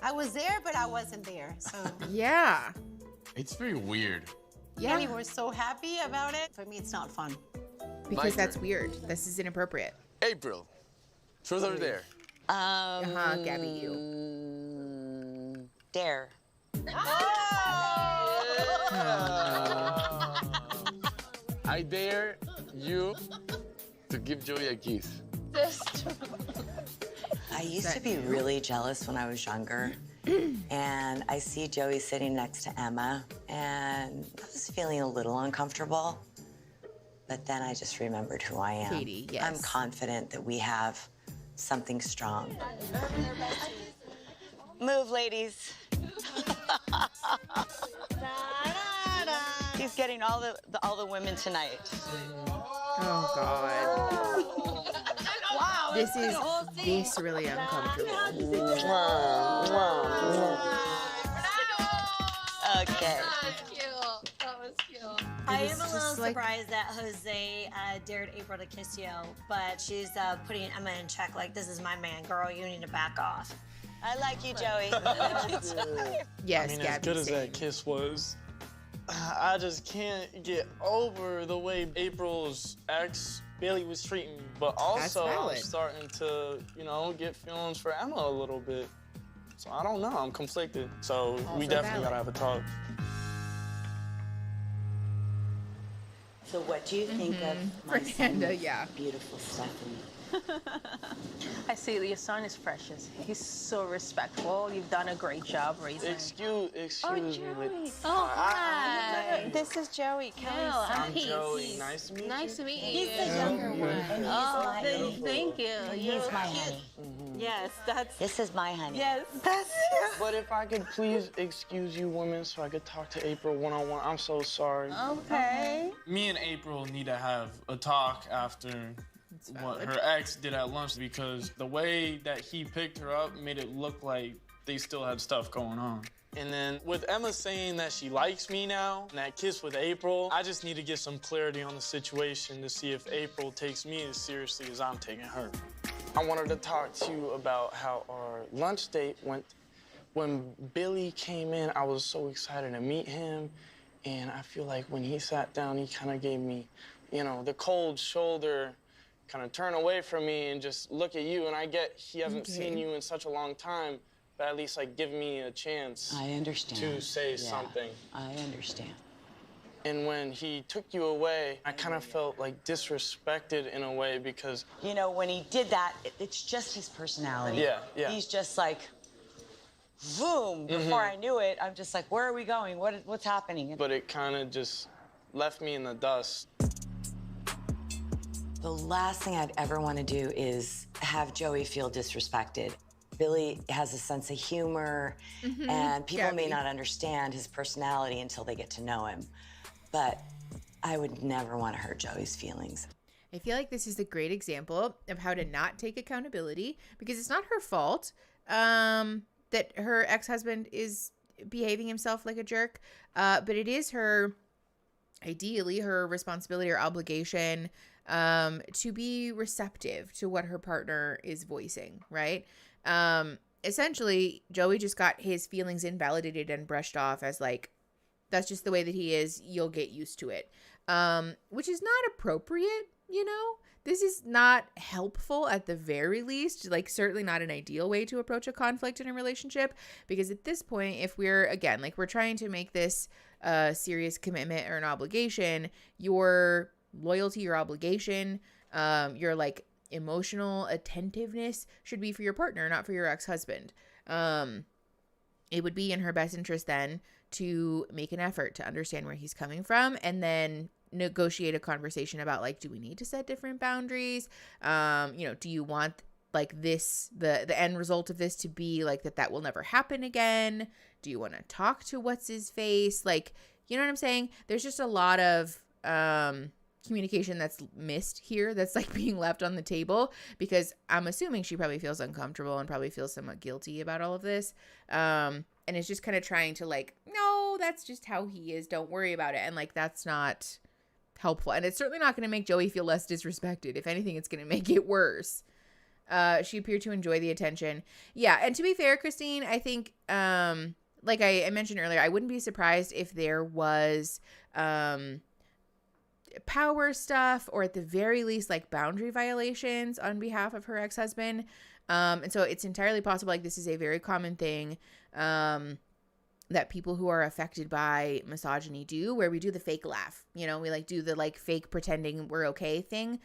I was there, but I wasn't there. So Yeah. It's very weird. Yeah. we were so happy about it. For me, it's not fun. Because that's weird. This is inappropriate. April, truth or dare? Gabby, you. Dare. I dare you to give Joey a kiss. I used to be really jealous when I was younger. And I see Joey sitting next to Emma, and I was feeling a little uncomfortable. But then I just remembered who I am. Katie, yes. I'm confident that we have something strong. Move, ladies. He's getting all the women tonight. Oh, God. Wow. This is viscerally uncomfortable. Okay. That was cute. I It am was a little just like- surprised that Jose dared April to kiss you, but she's putting Emma in check like, this is my man, girl. You need to back off. I like you, Joey. Yes, I mean, Gabby, as good as same. that kiss was, I just can't get over the way April's ex, Bailey, was treating me. But also, I'm valid. starting to, you know, get feelings for Emma a little bit. So I don't know, I'm conflicted. So we Also definitely valid. gotta have a talk. So what do you think of my Fernanda, son, yeah. beautiful Stephanie? I see that your son is precious. He's so respectful. You've done a great job raising him. Excuse me. Oh, hi. This is Joey. Kelly's I'm I'm Pete. Joey. Nice to meet you. Nice to meet you. He's the younger one. Oh, thank you. He's my honey. Yes, that's. This is my honey. Yes, that's. But if I could please excuse you women so I could talk to April one-on-one. I'm so sorry. Okay. Me and April need to have a talk after what her ex did at lunch, because the way that he picked her up made it look like they still had stuff going on. And then with Emma saying that she likes me now, and that kiss with April, I just need to get some clarity on the situation to see if April takes me as seriously as I'm taking her. I wanted to talk to you about how our lunch date went. When Billy came in, I was so excited to meet him. And I feel like when he sat down, he kind of gave me, you know, the cold shoulder, kind of turn away from me and just look at you. And I get he hasn't seen you in such a long time, but at least like give me a chance. I understand. To say something. I understand. And when he took you away, I kind of felt like disrespected in a way because... You know, when he did that, it's just his personality. Yeah. He's just like, boom. Before I knew it, I'm just like, where are we going? What's happening? But it kind of just left me in the dust. The last thing I'd ever want to do is have Joey feel disrespected. Billy has a sense of humor, and people may not understand his personality until they get to know him. But I would never want to hurt Joey's feelings. I feel like this is a great example of how to not take accountability, because it's not her fault that her ex-husband is behaving himself like a jerk, but it is ideally her responsibility or obligation to be receptive to what her partner is voicing, right? Essentially, Joey just got his feelings invalidated and brushed off as like, that's just the way that he is. You'll get used to it, which is not appropriate, you know? This is not helpful at the very least, like certainly not an ideal way to approach a conflict in a relationship, because at this point, if we're, again, like we're trying to make this a serious commitment or an obligation, your loyalty, your obligation, your like emotional attentiveness should be for your partner, not for your ex-husband. It would be in her best interest then to make an effort to understand where he's coming from, and then negotiate a conversation about like, do we need to set different boundaries? You know, do you want like this, the end result of this to be like that will never happen again? Do you want to talk to what's his face? Like, you know what I'm saying? There's just a lot of communication that's missed here, that's like being left on the table, because I'm assuming she probably feels uncomfortable and probably feels somewhat guilty about all of this. And it's just kind of trying to like, no, that's just how he is. Don't worry about it. And like, that's not helpful. And it's certainly not going to make Joey feel less disrespected. If anything, it's going to make it worse. She appeared to enjoy the attention. Yeah. And to be fair, Christine, I think, like I mentioned earlier, I wouldn't be surprised if there was, power stuff, or at the very least like boundary violations on behalf of her ex-husband. And so it's entirely possible, like this is a very common thing that people who are affected by misogyny do, where we do the fake laugh, you know, we like do the like fake pretending we're okay thing,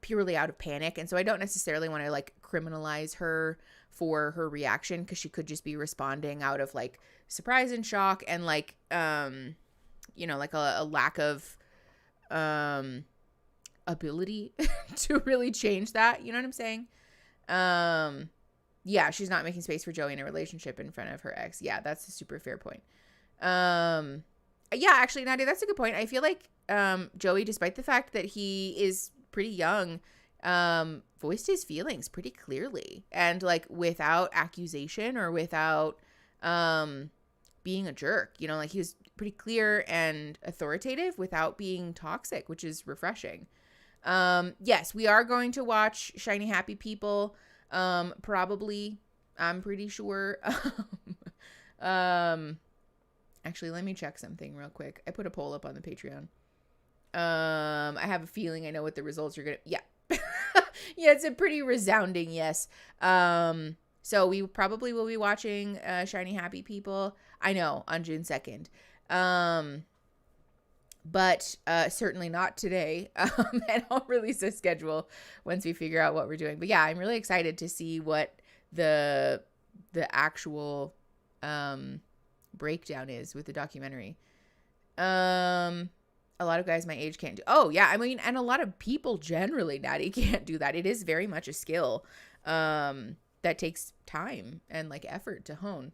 purely out of panic. And so I don't necessarily want to like criminalize her for her reaction, because she could just be responding out of like surprise and shock and like, you know, like a lack of ability to really change that. You know what I'm saying? Yeah, she's not making space for Joey in a relationship in front of her ex. Yeah, that's a super fair point. Yeah, actually, Nadia, that's a good point. I feel like Joey, despite the fact that he is pretty young, voiced his feelings pretty clearly and like without accusation or without being a jerk. You know, like he was pretty clear and authoritative without being toxic, which is refreshing. Yes, we are going to watch Shiny Happy People. Probably, I'm pretty sure. Actually, let me check something real quick. I put a poll up on the Patreon. I have a feeling I know what the results are gonna. Yeah, yeah, it's a pretty resounding yes. So we probably will be watching Shiny Happy People. I know, on June 2nd. But certainly not today. And I'll release a schedule once we figure out what we're doing. But yeah, I'm really excited to see what the actual breakdown is with the documentary. A lot of guys my age can't do. Oh yeah, I mean, and a lot of people generally, Natty, can't do that. It is very much a skill that takes time and like effort to hone.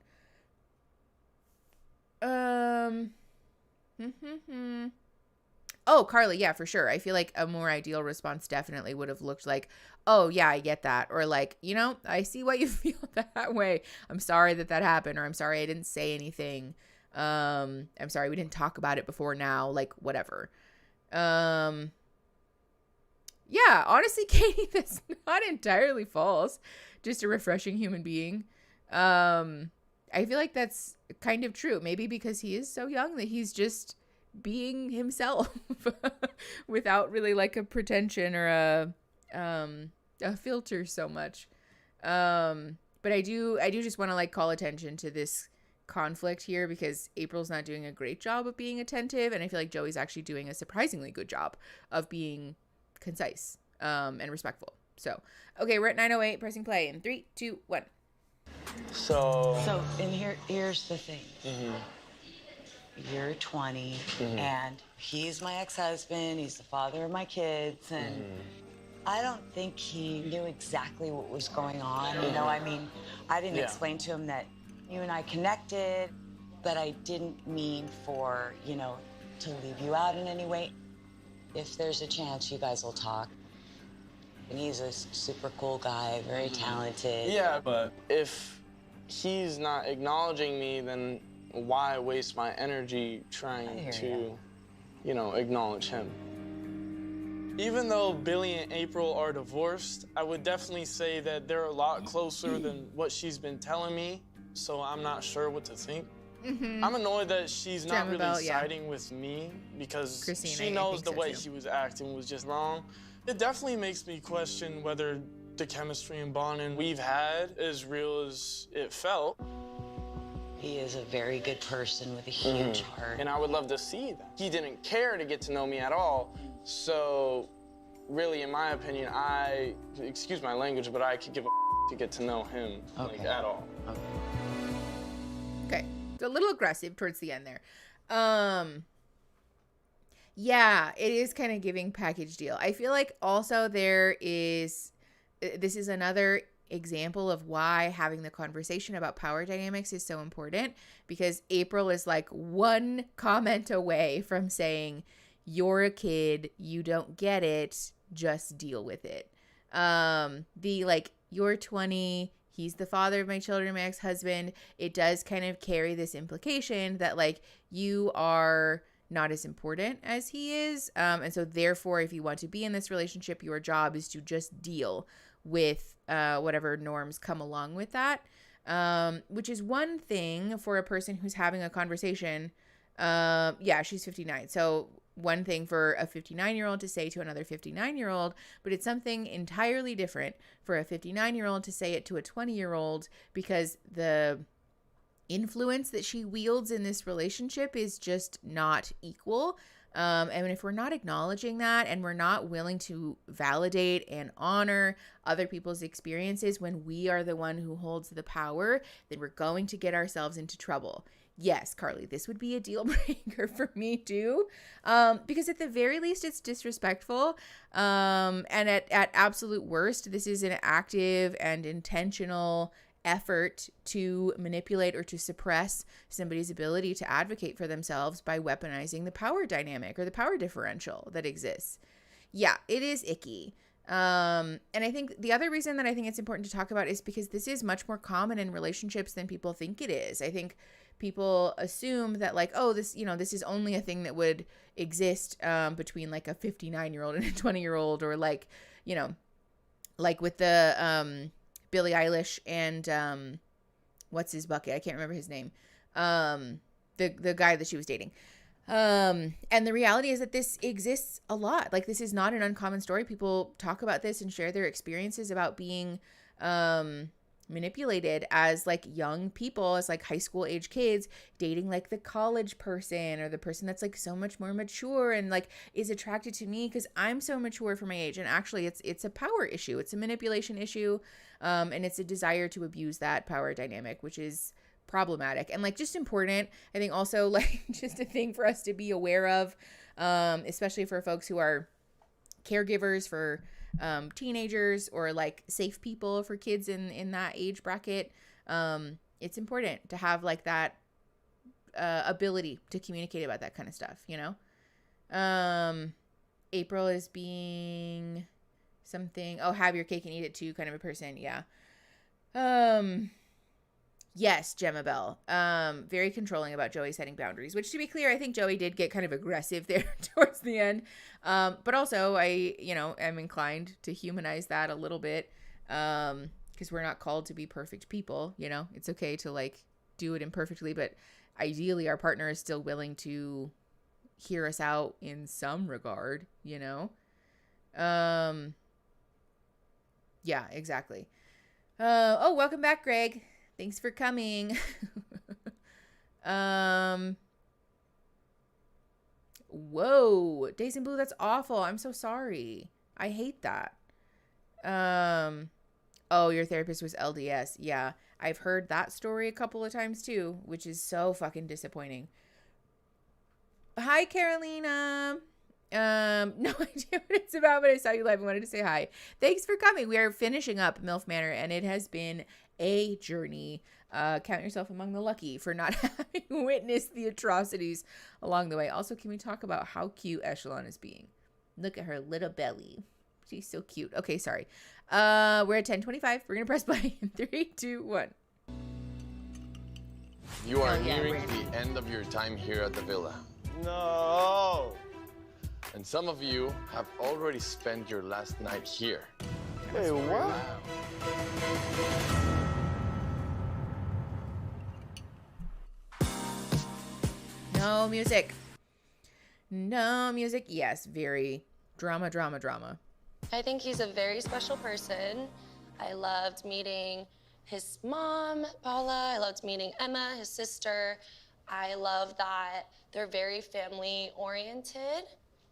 Oh, Carly, yeah, for sure. I feel like a more ideal response definitely would have looked like, oh, yeah, I get that. Or like, you know, I see why you feel that way. I'm sorry that happened. Or I'm sorry I didn't say anything. I'm sorry we didn't talk about it before now. Like, whatever. Yeah, honestly, Katie, that's not entirely false. Just a refreshing human being. I feel like that's kind of true. Maybe because he is so young that he's just being himself without really like a pretension or a filter so much. But I do just want to like call attention to this conflict here, because April's not doing a great job of being attentive, and I feel like Joey's actually doing a surprisingly good job of being concise and respectful. So, okay, we're at 9:08, pressing play in 3, 2, 1. So, and here's the thing. You're 20, and he's my ex-husband. He's the father of my kids, and I don't think he knew exactly what was going on. You know, I mean, I didn't explain to him that you and I connected, but I didn't mean for, you know, to leave you out in any way. If there's a chance, you guys will talk. And he's a super cool guy, very talented. Yeah, but if he's not acknowledging me, then why waste my energy trying to, you know, acknowledge him? Even though Billy and April are divorced, I would definitely say that they're a lot closer than what she's been telling me, so I'm not sure what to think. I'm annoyed that she's not really siding with me, because Christine, she I knows think the so way too. she was acting was just wrong. It definitely makes me question whether the chemistry and bonding we've had is real as it felt. He is a very good person with a huge heart. And I would love to see that. He didn't care to get to know me at all. So really, in my opinion, excuse my language, but I could give a to get to know him, like, at all. Okay. It's a little aggressive towards the end there. Yeah, it is kind of giving package deal. I feel like also this is another example of why having the conversation about power dynamics is so important, because April is like one comment away from saying, you're a kid, you don't get it, just deal with it. The like, you're 20, he's the father of my children, my ex-husband, it does kind of carry this implication that like you are not as important as he is. And so therefore, if you want to be in this relationship, your job is to just deal with whatever norms come along with that, which is one thing for a person who's having a conversation. Yeah, she's 59. So one thing for a 59-year-old to say to another 59-year-old, but it's something entirely different for a 59-year-old to say it to a 20-year-old, because the influence that she wields in this relationship is just not equal. And if we're not acknowledging that, and we're not willing to validate and honor other people's experiences when we are the one who holds the power, then we're going to get ourselves into trouble. Yes, Carly, this would be a deal breaker for me too, because at the very least it's disrespectful, and at absolute worst, this is an active and intentional effort to manipulate or to suppress somebody's ability to advocate for themselves by weaponizing the power dynamic or the power differential that exists. Yeah, it is icky. And I think the other reason that I think it's important to talk about is because this is much more common in relationships than people think it is. I think people assume that like, oh, this is only a thing that would exist between like a 59-year-old and a 20-year-old, or like, like with the Billie Eilish and what's his bucket? I can't remember his name. The guy that she was dating. And the reality is that this exists a lot. Like, this is not an uncommon story. People talk about this and share their experiences about being manipulated as like young people, as like high school age kids, dating like the college person or the person that's like so much more mature and like is attracted to me because I'm so mature for my age. And actually it's a power issue. It's a manipulation issue. And it's a desire to abuse that power dynamic, which is problematic and like just important. I think also like just a thing for us to be aware of, especially for folks who are caregivers for teenagers or like safe people for kids in that age bracket. It's important to have like that ability to communicate about that kind of stuff, April is being something, have your cake and eat it too kind of a person. Yeah. Yes, Gemma Bell. Very controlling about Joey setting boundaries, which, to be clear, I think Joey did get kind of aggressive there towards the end. But also I, am inclined to humanize that a little bit, because we're not called to be perfect people. It's okay to like do it imperfectly, but ideally our partner is still willing to hear us out in some regard, you know? Yeah, exactly. Oh, welcome back, Greg. Thanks for coming. Whoa, Days in Blue, that's awful. I'm so sorry. I hate that. Oh, your therapist was LDS. Yeah, I've heard that story a couple of times too, which is so fucking disappointing. Hi, Carolina. No idea what it's about, but I saw you live and wanted to say hi. Thanks for coming. We are finishing up MILF Manor, and it has been a journey. Count yourself among the lucky for not having witnessed the atrocities along the way. Also, can we talk about how cute Echelon is being? Look at her little belly. She's so cute. Okay, sorry. We're at 10:25. We're gonna press play in 3, 2, 1. You are nearing the end of your time here at the villa. No. And some of you have already spent your last night here. Wait, what? No music. No music. Yes, very drama. I think he's a very special person. I loved meeting his mom, Paula. I loved meeting Emma, his sister. I love that they're very family oriented.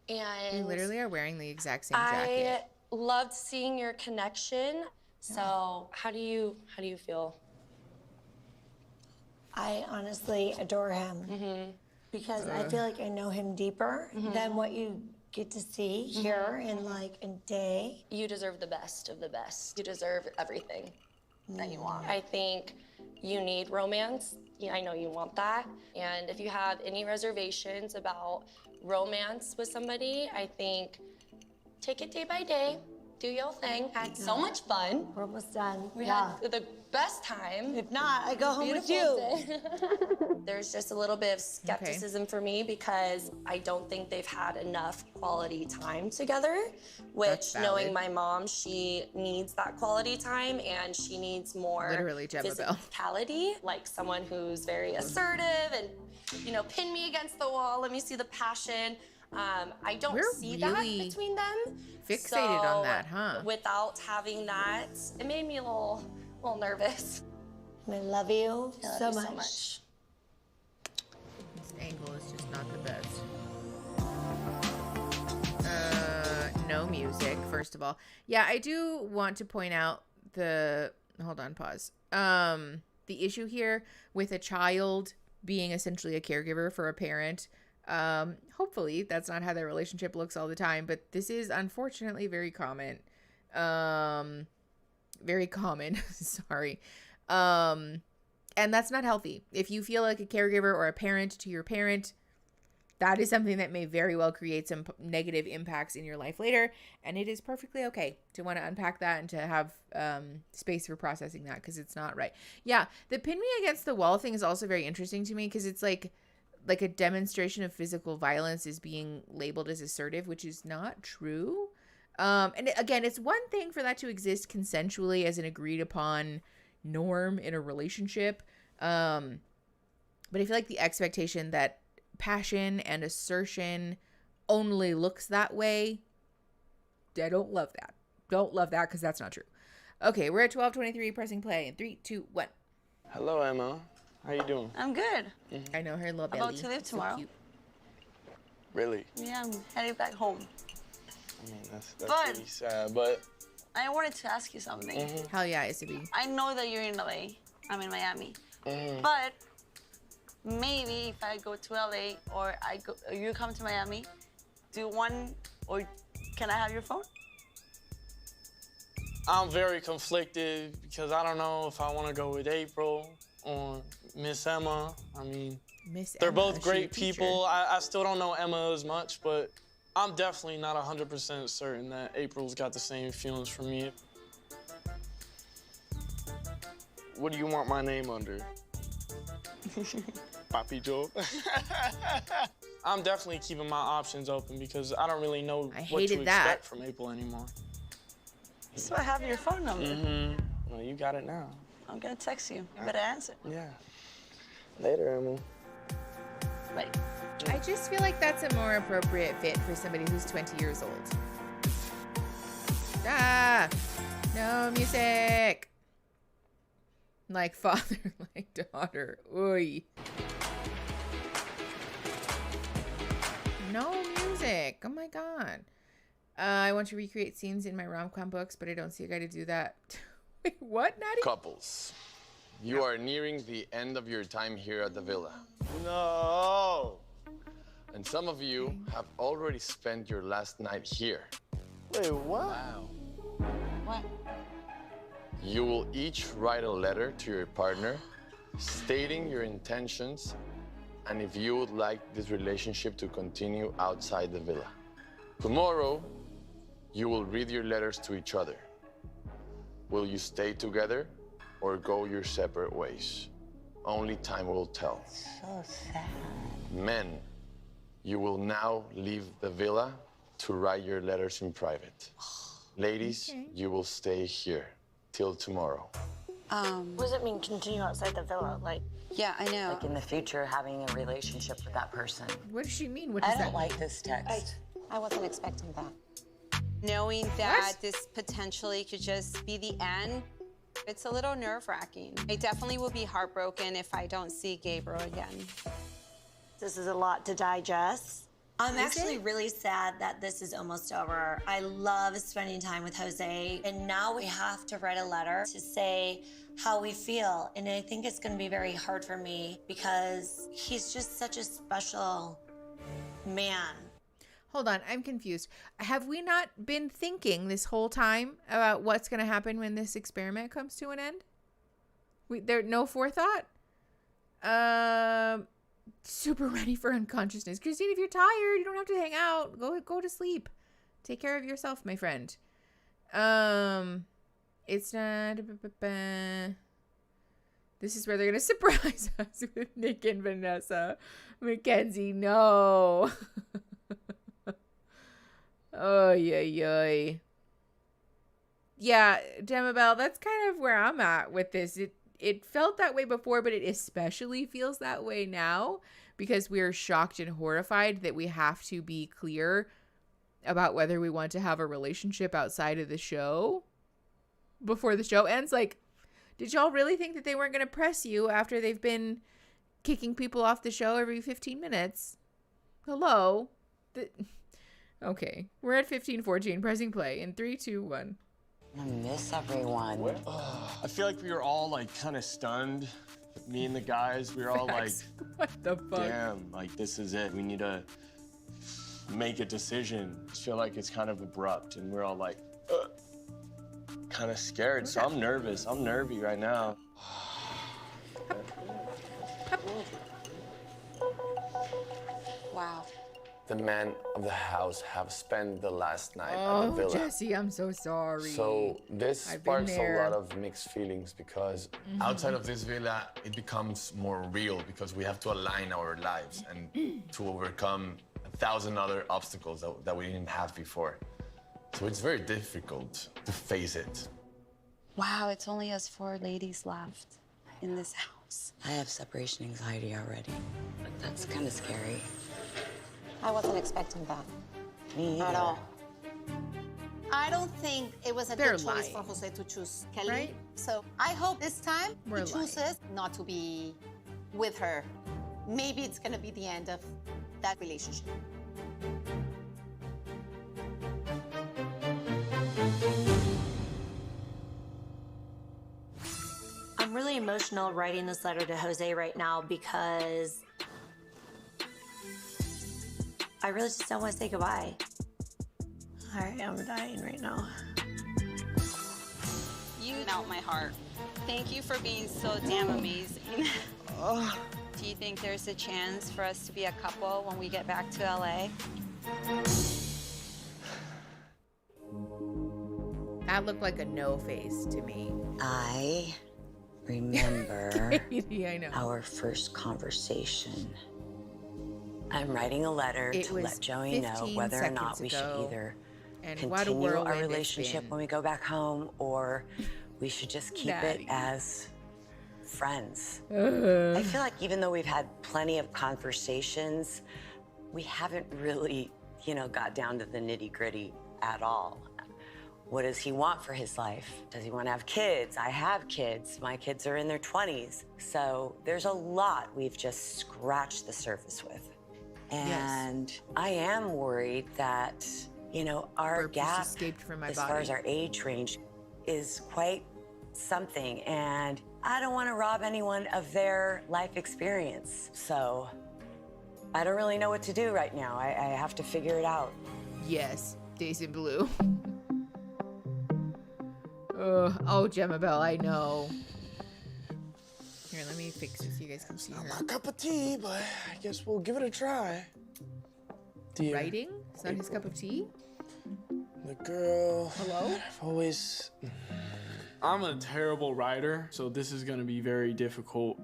And We literally are wearing the exact same jacket. I loved seeing your connection. So how do you feel? I honestly adore him because I feel like I know him deeper than what you get to see here in like a day. You deserve the best of the best. You deserve everything that you want. I think you need romance. Yeah, I know you want that. And if you have any reservations about romance with somebody, I think take it day by day. Do your thing. Had so much fun. We're almost done. We had the best time. If not, I go home with Beautiful you. day. There's just a little bit of skepticism for me because I don't think they've had enough quality time together, which knowing my mom, she needs that quality time and she needs more Literally, Gemma Bell. physicality, like someone who's very assertive and, you know, pin me against the wall, let me see the passion. I don't see that really between them. fixated on that, huh? Without having that, it made me a little nervous. I love you so so much. much. This angle is just not the best. No music, first of all. Yeah, I do want to point out hold on, pause. The issue here with a child being essentially a caregiver for a parent. Hopefully that's not how their relationship looks all the time, but this is unfortunately very common. Very common. Sorry. And that's not healthy. If you feel like a caregiver or a parent to your parent, that is something that may very well create some negative impacts in your life later. And it is perfectly okay to want to unpack that and to have space for processing that, because it's not right. Yeah, the pin me against the wall thing is also very interesting to me, because it's like a demonstration of physical violence is being labeled as assertive, which is not true. And again, it's one thing for that to exist consensually as an agreed upon norm in a relationship. But I feel like the expectation that passion and assertion only looks that way, I don't love that. Don't love that, because that's not true. Okay, we're at 12:23, pressing play in 3, 2, 1. Hello, Emma. How you doing? I'm good. I know her little belly. About to leave tomorrow. So Really? Yeah, I'm heading back home. I mean, that's But- pretty sad, but I wanted to ask you something. Hell yeah, Isabi. I know that you're in LA. I'm in Miami. Mhm. But maybe if I go to LA or you come to Miami, can I have your phone? I'm very conflicted because I don't know if I want to go with April or Miss Emma. I mean, they're both great people. I still don't know Emma as much, but I'm definitely not 100% certain that April's got the same feelings for me. What do you want my name under? Papi Joe? I'm definitely keeping my options open because I don't really know what to expect from April anymore. So I have your phone number. Well, you got it now. I'm gonna text you. You better answer. Yeah. Later, Emma. Bye. I just feel like that's a more appropriate fit for somebody who's 20 years old. Ah, no music. Like father, like daughter. Oy. No music. Oh my god. I want to recreate scenes in my rom-com books, but I don't see a guy to do that. Wait, what, Natty? Couples, you are nearing the end of your time here at the villa. No. And some of you have already spent your last night here. Wait, what? Wow. What? You will each write a letter to your partner stating your intentions and if you would like this relationship to continue outside the villa. Tomorrow, you will read your letters to each other. Will you stay together or go your separate ways? Only time will tell. So sad. Men, you will now leave the villa to write your letters in private. Ladies, you will stay here till tomorrow. What does it mean continue outside the villa? Like, yeah, I know. Like in the future, having a relationship with that person. What does she mean? What I does don't that like this text. I wasn't expecting that. Knowing that this potentially could just be the end, it's a little nerve-wracking. I definitely will be heartbroken if I don't see Gabriel again. this is a lot to digest. I'm actually really sad that this is almost over. I love spending time with Jose, and now we have to write a letter to say how we feel. And I think it's gonna be very hard for me because he's just such a special man. Hold on, I'm confused. Have we not been thinking this whole time about what's going to happen when this experiment comes to an end? There no forethought? Super ready for unconsciousness. Christine, if you're tired, you don't have to hang out. Go to sleep. Take care of yourself, my friend. It's not... This is where they're going to surprise us with Nick and Vanessa. Mackenzie, no. Oh, yeah. Yeah, Demabelle, that's kind of where I'm at with this. It felt that way before, but it especially feels that way now because we're shocked and horrified that we have to be clear about whether we want to have a relationship outside of the show before the show ends. Like, did y'all really think that they weren't going to press you after they've been kicking people off the show every 15 minutes? Hello? Okay, we're at 15:14, pressing play in 3, 2, 1. I miss everyone. I feel like we were all like kind of stunned. Me and the guys, we were all like, what the fuck? Damn, like this is it. We need to make a decision. I feel like it's kind of abrupt and we're all like, kind of scared. So I'm nervous. I'm nervy right now. Wow. The men of the house have spent the last night at the villa. Oh, Jesse, I'm so sorry. So this sparks a lot of mixed feelings because outside of this villa, it becomes more real because we have to align our lives and to overcome 1,000 other obstacles that we didn't have before. So it's very difficult to face it. Wow, it's only us 4 ladies left in this house. I have separation anxiety already. That's kind of scary. I wasn't expecting that. Me either. At all. I don't think it was a good choice for Jose to choose Kelly. Right? So I hope this time We're he chooses not to be with her. Maybe it's gonna be the end of that relationship. I'm really emotional writing this letter to Jose right now because I really just don't want to say goodbye. All right, I'm dying right now. You melt my heart. Thank you for being so damn amazing. Do you think there's a chance for us to be a couple when we get back to LA? That looked like a no face to me. I remember Katie, I know. our first conversation. I'm writing a letter to let Joey know whether or not we should either continue our relationship when we go back home or we should just keep it as friends. Uh-huh. I feel like even though we've had plenty of conversations, we haven't really, got down to the nitty-gritty at all. What does he want for his life? Does he want to have kids? I have kids. My kids are in their 20s. So there's a lot we've just scratched the surface with. And I am worried that, our gap escaped from my as body. far as our age range is quite something. And I don't want to rob anyone of their life experience. So I don't really know what to do right now. I have to figure it out. Yes, Days in Blue. Oh, Gemma Bell, I know. Here, let me fix this so you guys can see her. Not my cup of tea, but I guess we'll give it a try. Dear Writing? It's not his cup of tea? The girl. Hello? I've always. I'm a terrible writer, so this is gonna be very difficult.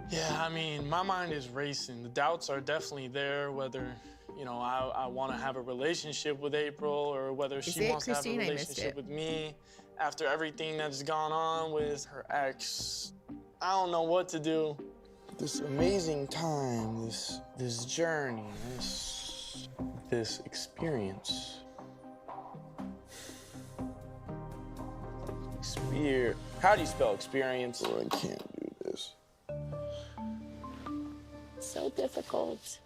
Yeah, I mean, my mind is racing. The doubts are definitely there, whether, I want to have a relationship with April or whether she wants to have a relationship with me after everything that's gone on with her ex. I don't know what to do. This amazing time, this journey, this experience. How do you spell experience? Oh, I can't do this. So difficult.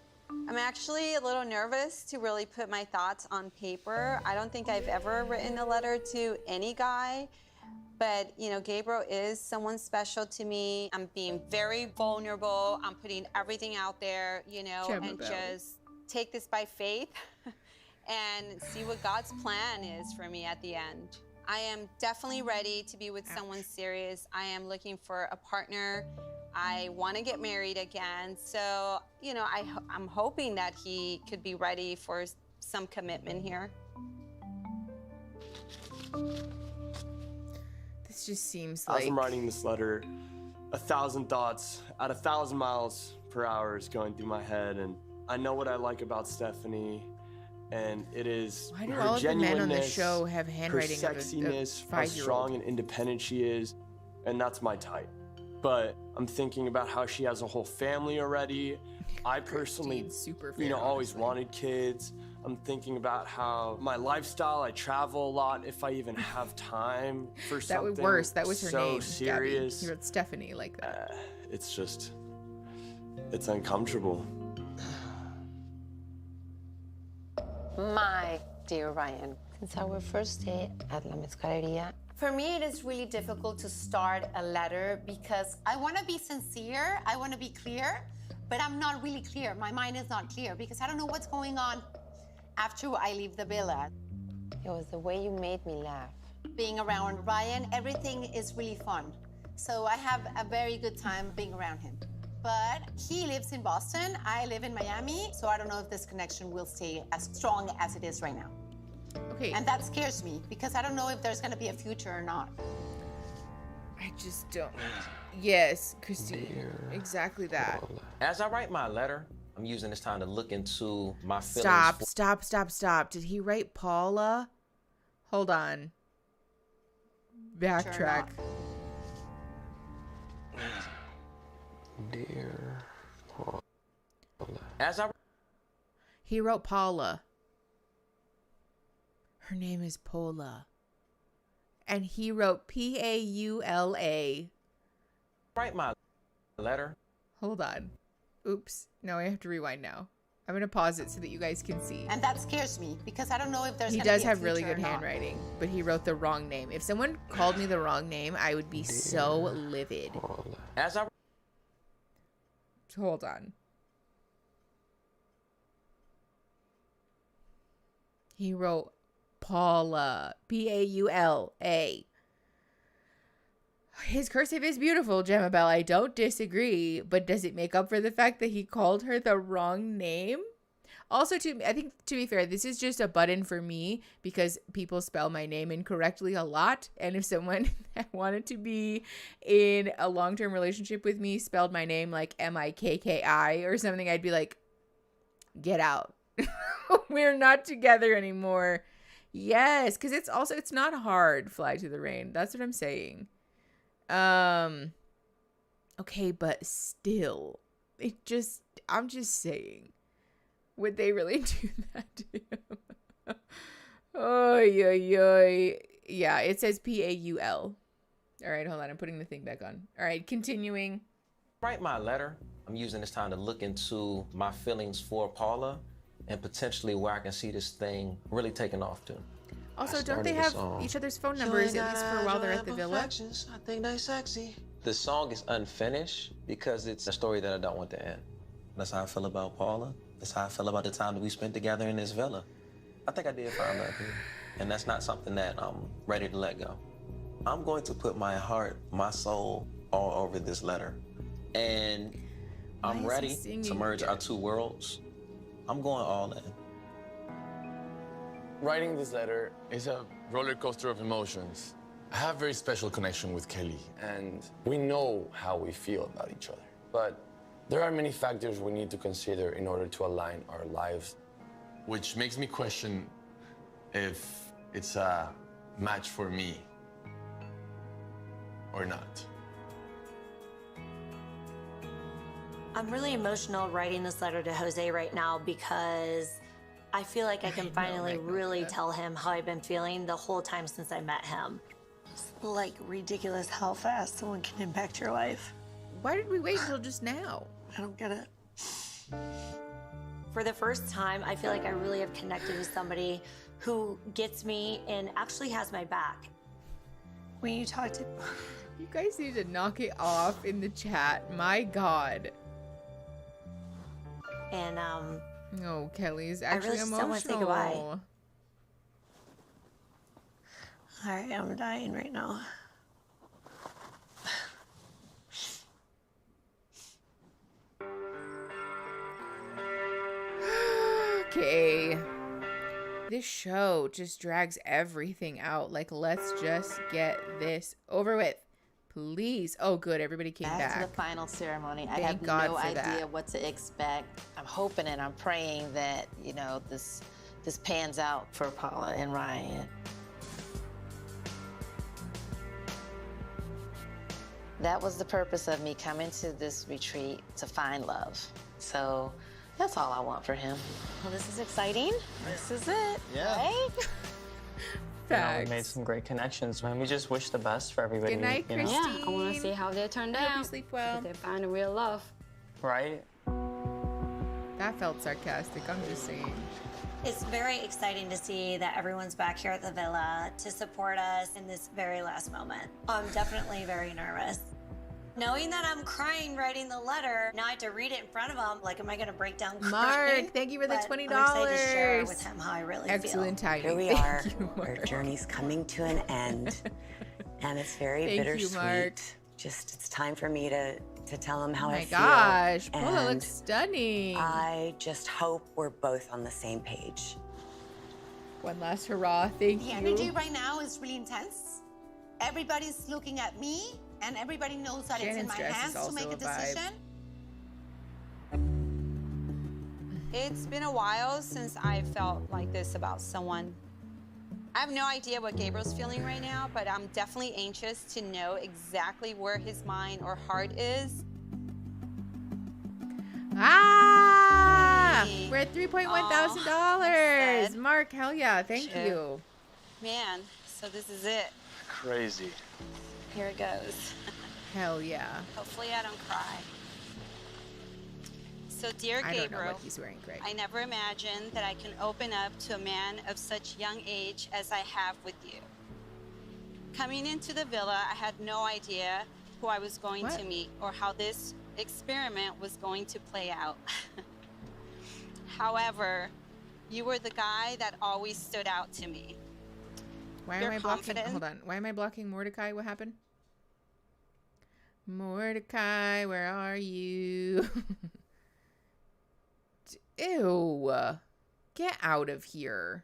I'm actually a little nervous to really put my thoughts on paper. I don't think I've ever written a letter to any guy, but Gabriel is someone special to me. I'm being very vulnerable. I'm putting everything out there, and just take this by faith and see what God's plan is for me at the end. I am definitely ready to be with someone serious. I am looking for a partner. I want to get married again. So, I'm hoping that he could be ready for some commitment here. This just seems As I'm writing this letter, 1,000 thoughts at 1,000 miles per hour is going through my head. And I know what I like about Stephanie. And it is Why do her all of the men on the genuineness, show have handwriting her of a sexiness, how 5-year-old? strong and independent she is, and that's my type. But I'm thinking about how she has a whole family already. I personally, always wanted kids. I'm thinking about how my lifestyle, I travel a lot if I even have time for That something was worse. That was her so name. serious. Gabby. You wrote Stephanie like that. It's uncomfortable. My dear Ryan, since our first day at La Mezcaleria, For me, it is really difficult to start a letter because I want to be sincere, I want to be clear, but I'm not really clear. My mind is not clear because I don't know what's going on after I leave the villa. it was the way you made me laugh. Being around Ryan, everything is really fun. So I have a very good time being around him. But he lives in Boston, I live in Miami, so I don't know if this connection will stay as strong as it is right now. Okay. And that scares me because I don't know if there's gonna be a future or not. I just don't. Yes, Christine. Exactly that. As I write my letter, I'm using this time to look into my feelings. Stop. Did he write Paula? Hold on. Backtrack. Dear Paula. As I He wrote Paula. Her name is Paula. And he wrote Paula. write my letter. Hold on. Oops. No, I have to rewind now. I'm going to pause it so that you guys can see. And that scares me because I don't know if there's He gonna does be a have really future good or not. handwriting, but he wrote the wrong name. If someone called me the wrong name, I would be so livid. As I Hold on. He wrote Paula. Paula. His cursive is beautiful, Gemma Bell. I don't disagree, but does it make up for the fact that he called her the wrong name? Also, I think, to be fair, this is just a button for me because people spell my name incorrectly a lot. And if someone wanted to be in a long-term relationship with me, spelled my name like Mikki or something, I'd be like, get out. We're not together anymore. Yes, because it's not hard, Fly to the Rain. That's what I'm saying. Okay, but still, I'm just saying, would they really do that to him? Oy. Yeah, it says PAUL. All right, hold on. I'm putting the thing back on. All right, continuing. Write my letter. I'm using this time to look into my feelings for Paula and potentially where I can see this thing really taking off to. Also, don't they have each other's phone numbers, at least for a while they're at the villa? I think they sexy. The song is unfinished because it's a story that I don't want to end. That's how I feel about Paula. That's how I feel about the time that we spent together in this villa. I think I did find love here, and that's not something that I'm ready to let go. I'm going to put my heart, my soul all over this letter, and I'm ready to merge our two worlds. I'm going all in. Writing this letter is a roller coaster of emotions. I have a very special connection with Kelly, and we know how we feel about each other. But there are many factors we need to consider in order to align our lives, which makes me question if it's a match for me or not. I'm really emotional writing this letter to Jose right now because I feel like I can finally really tell him how I've been feeling the whole time since I met him. It's like ridiculous how fast someone can impact your life. Why did we wait until just now? I don't get it. For the first time, I feel like I really have connected with somebody who gets me and actually has my back. When you talk to... You guys need to knock it off in the chat. My God. And, oh, Kelly's actually emotional. I really just don't want to say goodbye. All right, I'm dying right now. Okay. This show just drags everything out. Like, let's just get this over with. Please. Oh, good. Everybody came back. To the final ceremony. I Thank have God no for idea that. what to expect. I'm hoping and I'm praying that, you know, this pans out for Paula and Ryan. That was the purpose of me coming to this retreat, to find love. So that's all I want for him. Well, this is exciting. This is it, Yeah. right? You know, we made some great connections, man. We just wish the best for everybody. Good night, you know? Christine. Yeah, I want to see how they turn I hope out. you sleep well. If they find a real love. Right? That felt sarcastic. I'm just saying. It's very exciting to see that everyone's back here at the villa to support us in this very last moment. I'm definitely very nervous. Knowing that I'm crying writing the letter, now I have to read it in front of him. Like, am I going to break down crying? Mark, thank you for the But $20. I'm excited to share with him how I really Excellent feel. timing. Here we Thank are. you, Our Mark. journey's coming to an end, and it's very Thank you, bittersweet. Mark. Just, it's time for me to tell him how Oh I my feel. gosh, Paula and looks stunning. I just hope we're both on the same page. One last hurrah. Thank The you. energy right now is really intense. Everybody's looking at me, and everybody knows that it's in Shannon's my dress is hands to also make a a vibe. decision. It's been a while since I felt like this about someone. I have no idea what Gabriel's feeling right now, but I'm definitely anxious to know exactly where his mind or heart is. Ah! Hey. We're at $3,100. that's sad. Mark, hell yeah. Thank Shit. you. Man, so this is it. Crazy. Here it goes. Hell yeah. Hopefully I don't cry. So dear I don't know Gabriel, what he's wearing, Greg. I never imagined that I can open up to a man of such young age as I have with you. Coming into the villa, I had no idea who I was going to meet or how this experiment was going to play out. However, you were the guy that always stood out to me. Why You're am I blocking? confident. Hold on. Why am I blocking Mordecai? What happened? Mordecai, where are you? Ew. Get out of here.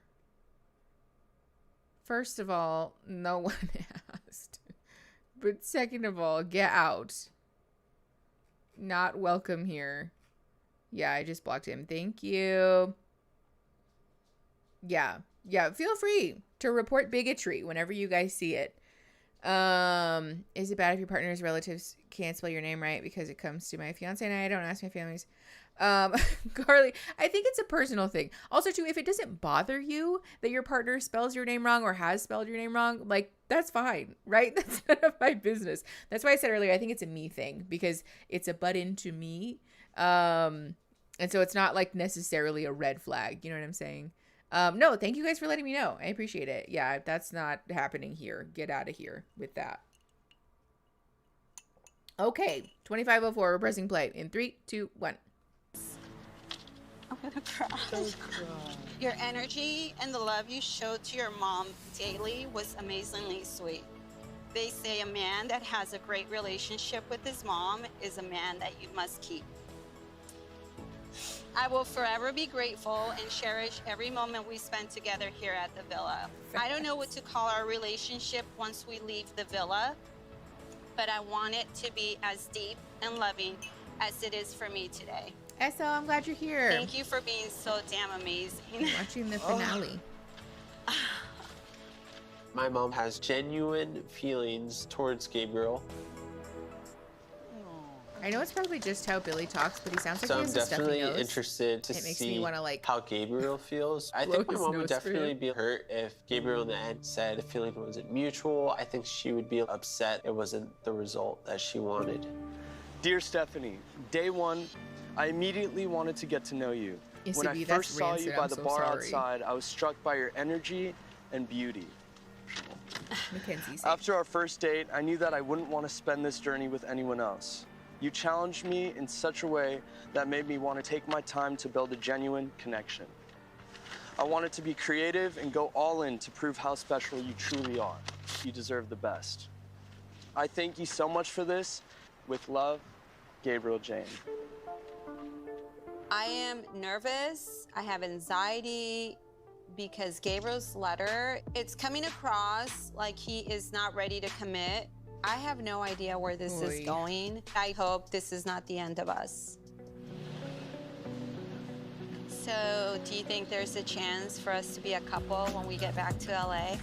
First of all, no one asked. But second of all, get out. Not welcome here. Yeah, I just blocked him. Thank you. Yeah, Yeah, feel free to report bigotry whenever you guys see it. Is it bad if your partner's relatives can't spell your name right? Because it comes to my fiance and I don't ask my families. Carly, I think it's a personal thing. Also, too, if it doesn't bother you that your partner spells your name wrong or has spelled your name wrong, like, that's fine, right? That's none of my business. That's why I said earlier, I think it's a me thing because it's a butt into me. And so it's not like necessarily a red flag. You know what I'm saying? No, thank you guys for letting me know. I appreciate it. Yeah, that's not happening here. Get out of here with that. Okay, 2504. We're pressing play in 3, 2, 1. I'm gonna cry. Your energy and the love you showed to your mom daily was amazingly sweet. They say a man that has a great relationship with his mom is a man that you must keep. I will forever be grateful and cherish every moment we spend together here at the villa. I don't know what to call our relationship once we leave the villa, but I want it to be as deep and loving as it is for me today. Esso, I'm glad you're here. Thank you for being so damn amazing. Watching the finale. My mom has genuine feelings towards Gabriel. I know it's probably just how Billy talks, but he sounds like So he I'm has a stuffy definitely nose. interested to It makes me see wanna, like, how Gabriel feels. I blow think my his mom would nose for definitely him. be hurt if Gabriel in the end said the feeling wasn't mutual. I think she would be upset it wasn't the result that she wanted. Dear Stephanie, day one, I immediately wanted to get to know you. Yes, When I Ivy, that's first saw you rancid. by I'm the so bar sorry. outside, I was struck by your energy and beauty. Mackenzie's. After our first date, I knew that I wouldn't want to spend this journey with anyone else. You challenged me in such a way that made me want to take my time to build a genuine connection. I wanted to be creative and go all in to prove how special you truly are. You deserve the best. I thank you so much for this. With love, Gabriel Jane. I am nervous. I have anxiety because Gabriel's letter, it's coming across like he is not ready to commit. I have no idea where this is Oy. going. I hope this is not the end of us. So, do you think there's a chance for us to be a couple when we get back to LA?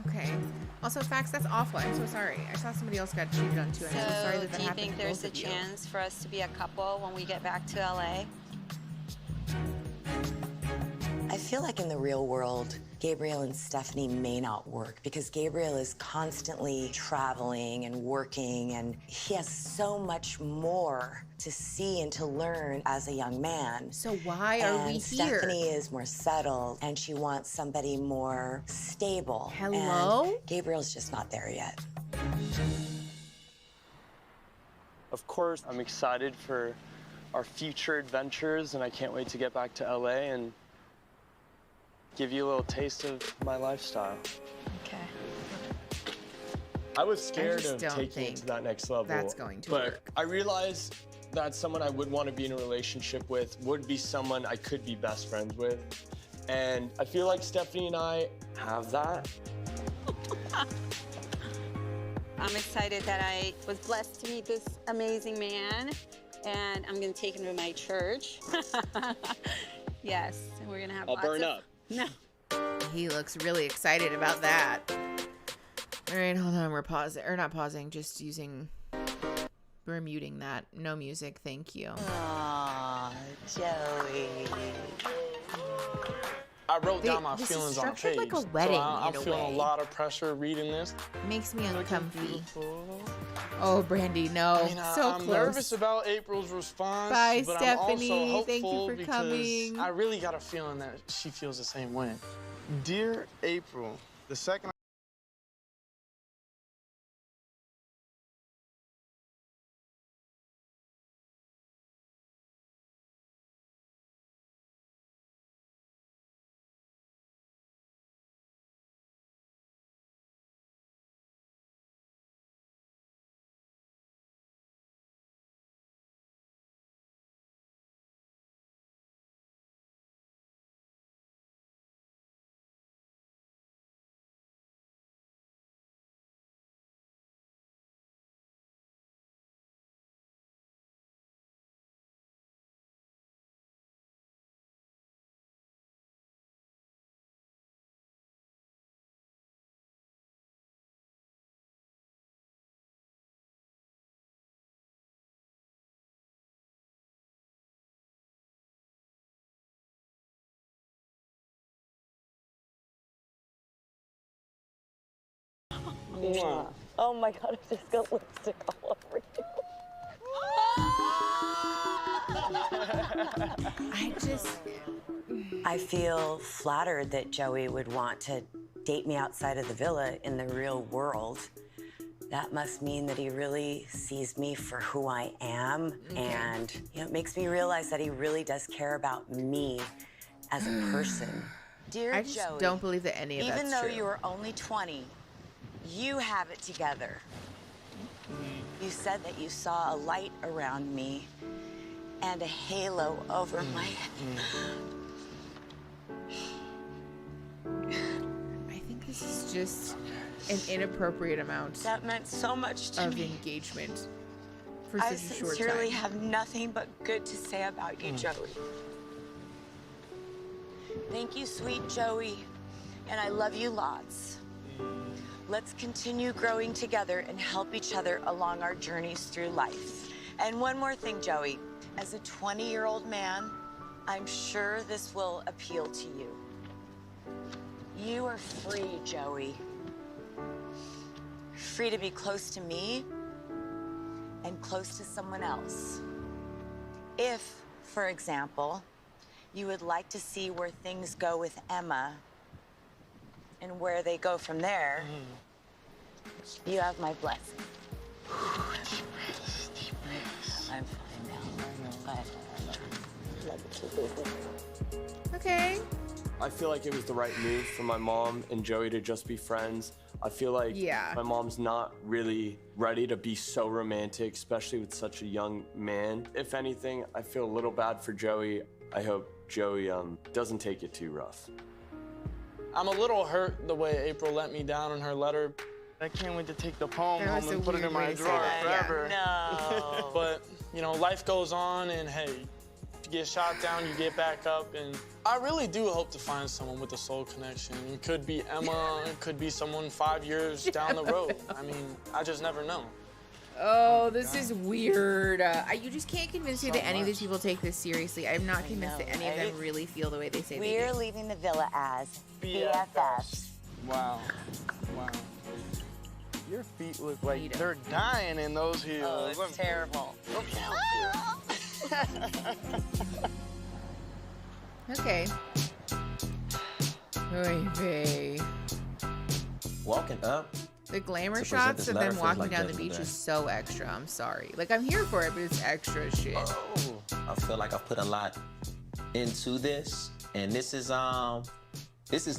Okay. Also, Fax, that's awful. I'm so sorry. I saw somebody else got cheated on too, and I'm so sorry So, that that do you happened think to there's both a of you. chance for us to be a couple when we get back to LA? I feel like in the real world, Gabriel and Stephanie may not work because Gabriel is constantly traveling and working, and he has so much more to see and to learn as a young man. So why are we And here? Stephanie is more settled, and she wants somebody more stable. Hello? And Gabriel's just not there yet. Of course, I'm excited for our future adventures, and I can't wait to get back to LA and give you a little taste of my lifestyle. Okay. I was scared just of don't taking it to think that next level. that's going to but work. I realized that someone I would want to be in a relationship with would be someone I could be best friends with. And I feel like Stephanie and I have that. I'm excited that I was blessed to meet this amazing man, and I'm gonna take him to my church. Yes, and we're gonna have I'll lots burn of... up. No. He looks really excited about that. All right, hold on. We're pausing, or not pausing, just using. We're muting that. No music, thank you. Aw, Joey. I wrote down my this is feelings on a structured page. like a wedding so I'm in a feeling way. a lot of pressure reading this. Makes me uncomfy. Oh, Brandy, no. I mean, So I'm close. nervous about April's response, Bye, but Stephanie. I'm also hopeful Thank you for because coming. I really got a feeling that she feels the same way. Dear April, the second Oh my God, I just got lipstick all over you. I feel flattered that Joey would want to date me outside of the villa in the real world. That must mean that he really sees me for who I am. And it makes me realize that he really does care about me as a person. Dear I just Joey, don't believe that any of that's even though true. you are only 20, you have it together. You said that you saw a light around me and a halo over my head. I think this is just an inappropriate amount That meant so much to of me. engagement for I such a short sincerely time. have nothing but good to say about you, Joey. Thank you, sweet Joey, and I love you lots. Let's continue growing together and help each other along our journeys through life. And one more thing, Joey. As a 20-year-old man, I'm sure this will appeal to you. You are free, Joey. Free to be close to me and close to someone else. If, for example, you would like to see where things go with Emma and where they go from there, you have my blessing. I'm fine now. Okay. I feel like it was the right move for my mom and Joey to just be friends. I feel like my mom's not really ready to be so romantic, especially with such a young man. If anything, I feel a little bad for Joey. I hope Joey doesn't take it too rough. I'm a little hurt the way April let me down in her letter. I can't wait to take the poem home and put it in my drawer forever. No. But, you know, life goes on, and hey, if you get shot down, you get back up. And I really do hope to find someone with a soul connection. It could be Emma, it could be someone 5 years down the road. I mean, I just never know. Oh, this is weird. You just can't convince me that any of these people take this seriously. I'm not convinced that any of them really feel the way they say they We're do. leaving the villa as BFFs. Wow. Wow. Your feet look like they're dying in those heels. Oh, it's terrible. Okay. Oy vey. Walking up. The glamour to present shots this of letter them feels walking like down the Judgment beach Day. is so extra. I'm sorry. Like, I'm here for it, but it's extra as shit. I feel like I've put a lot into this, and this is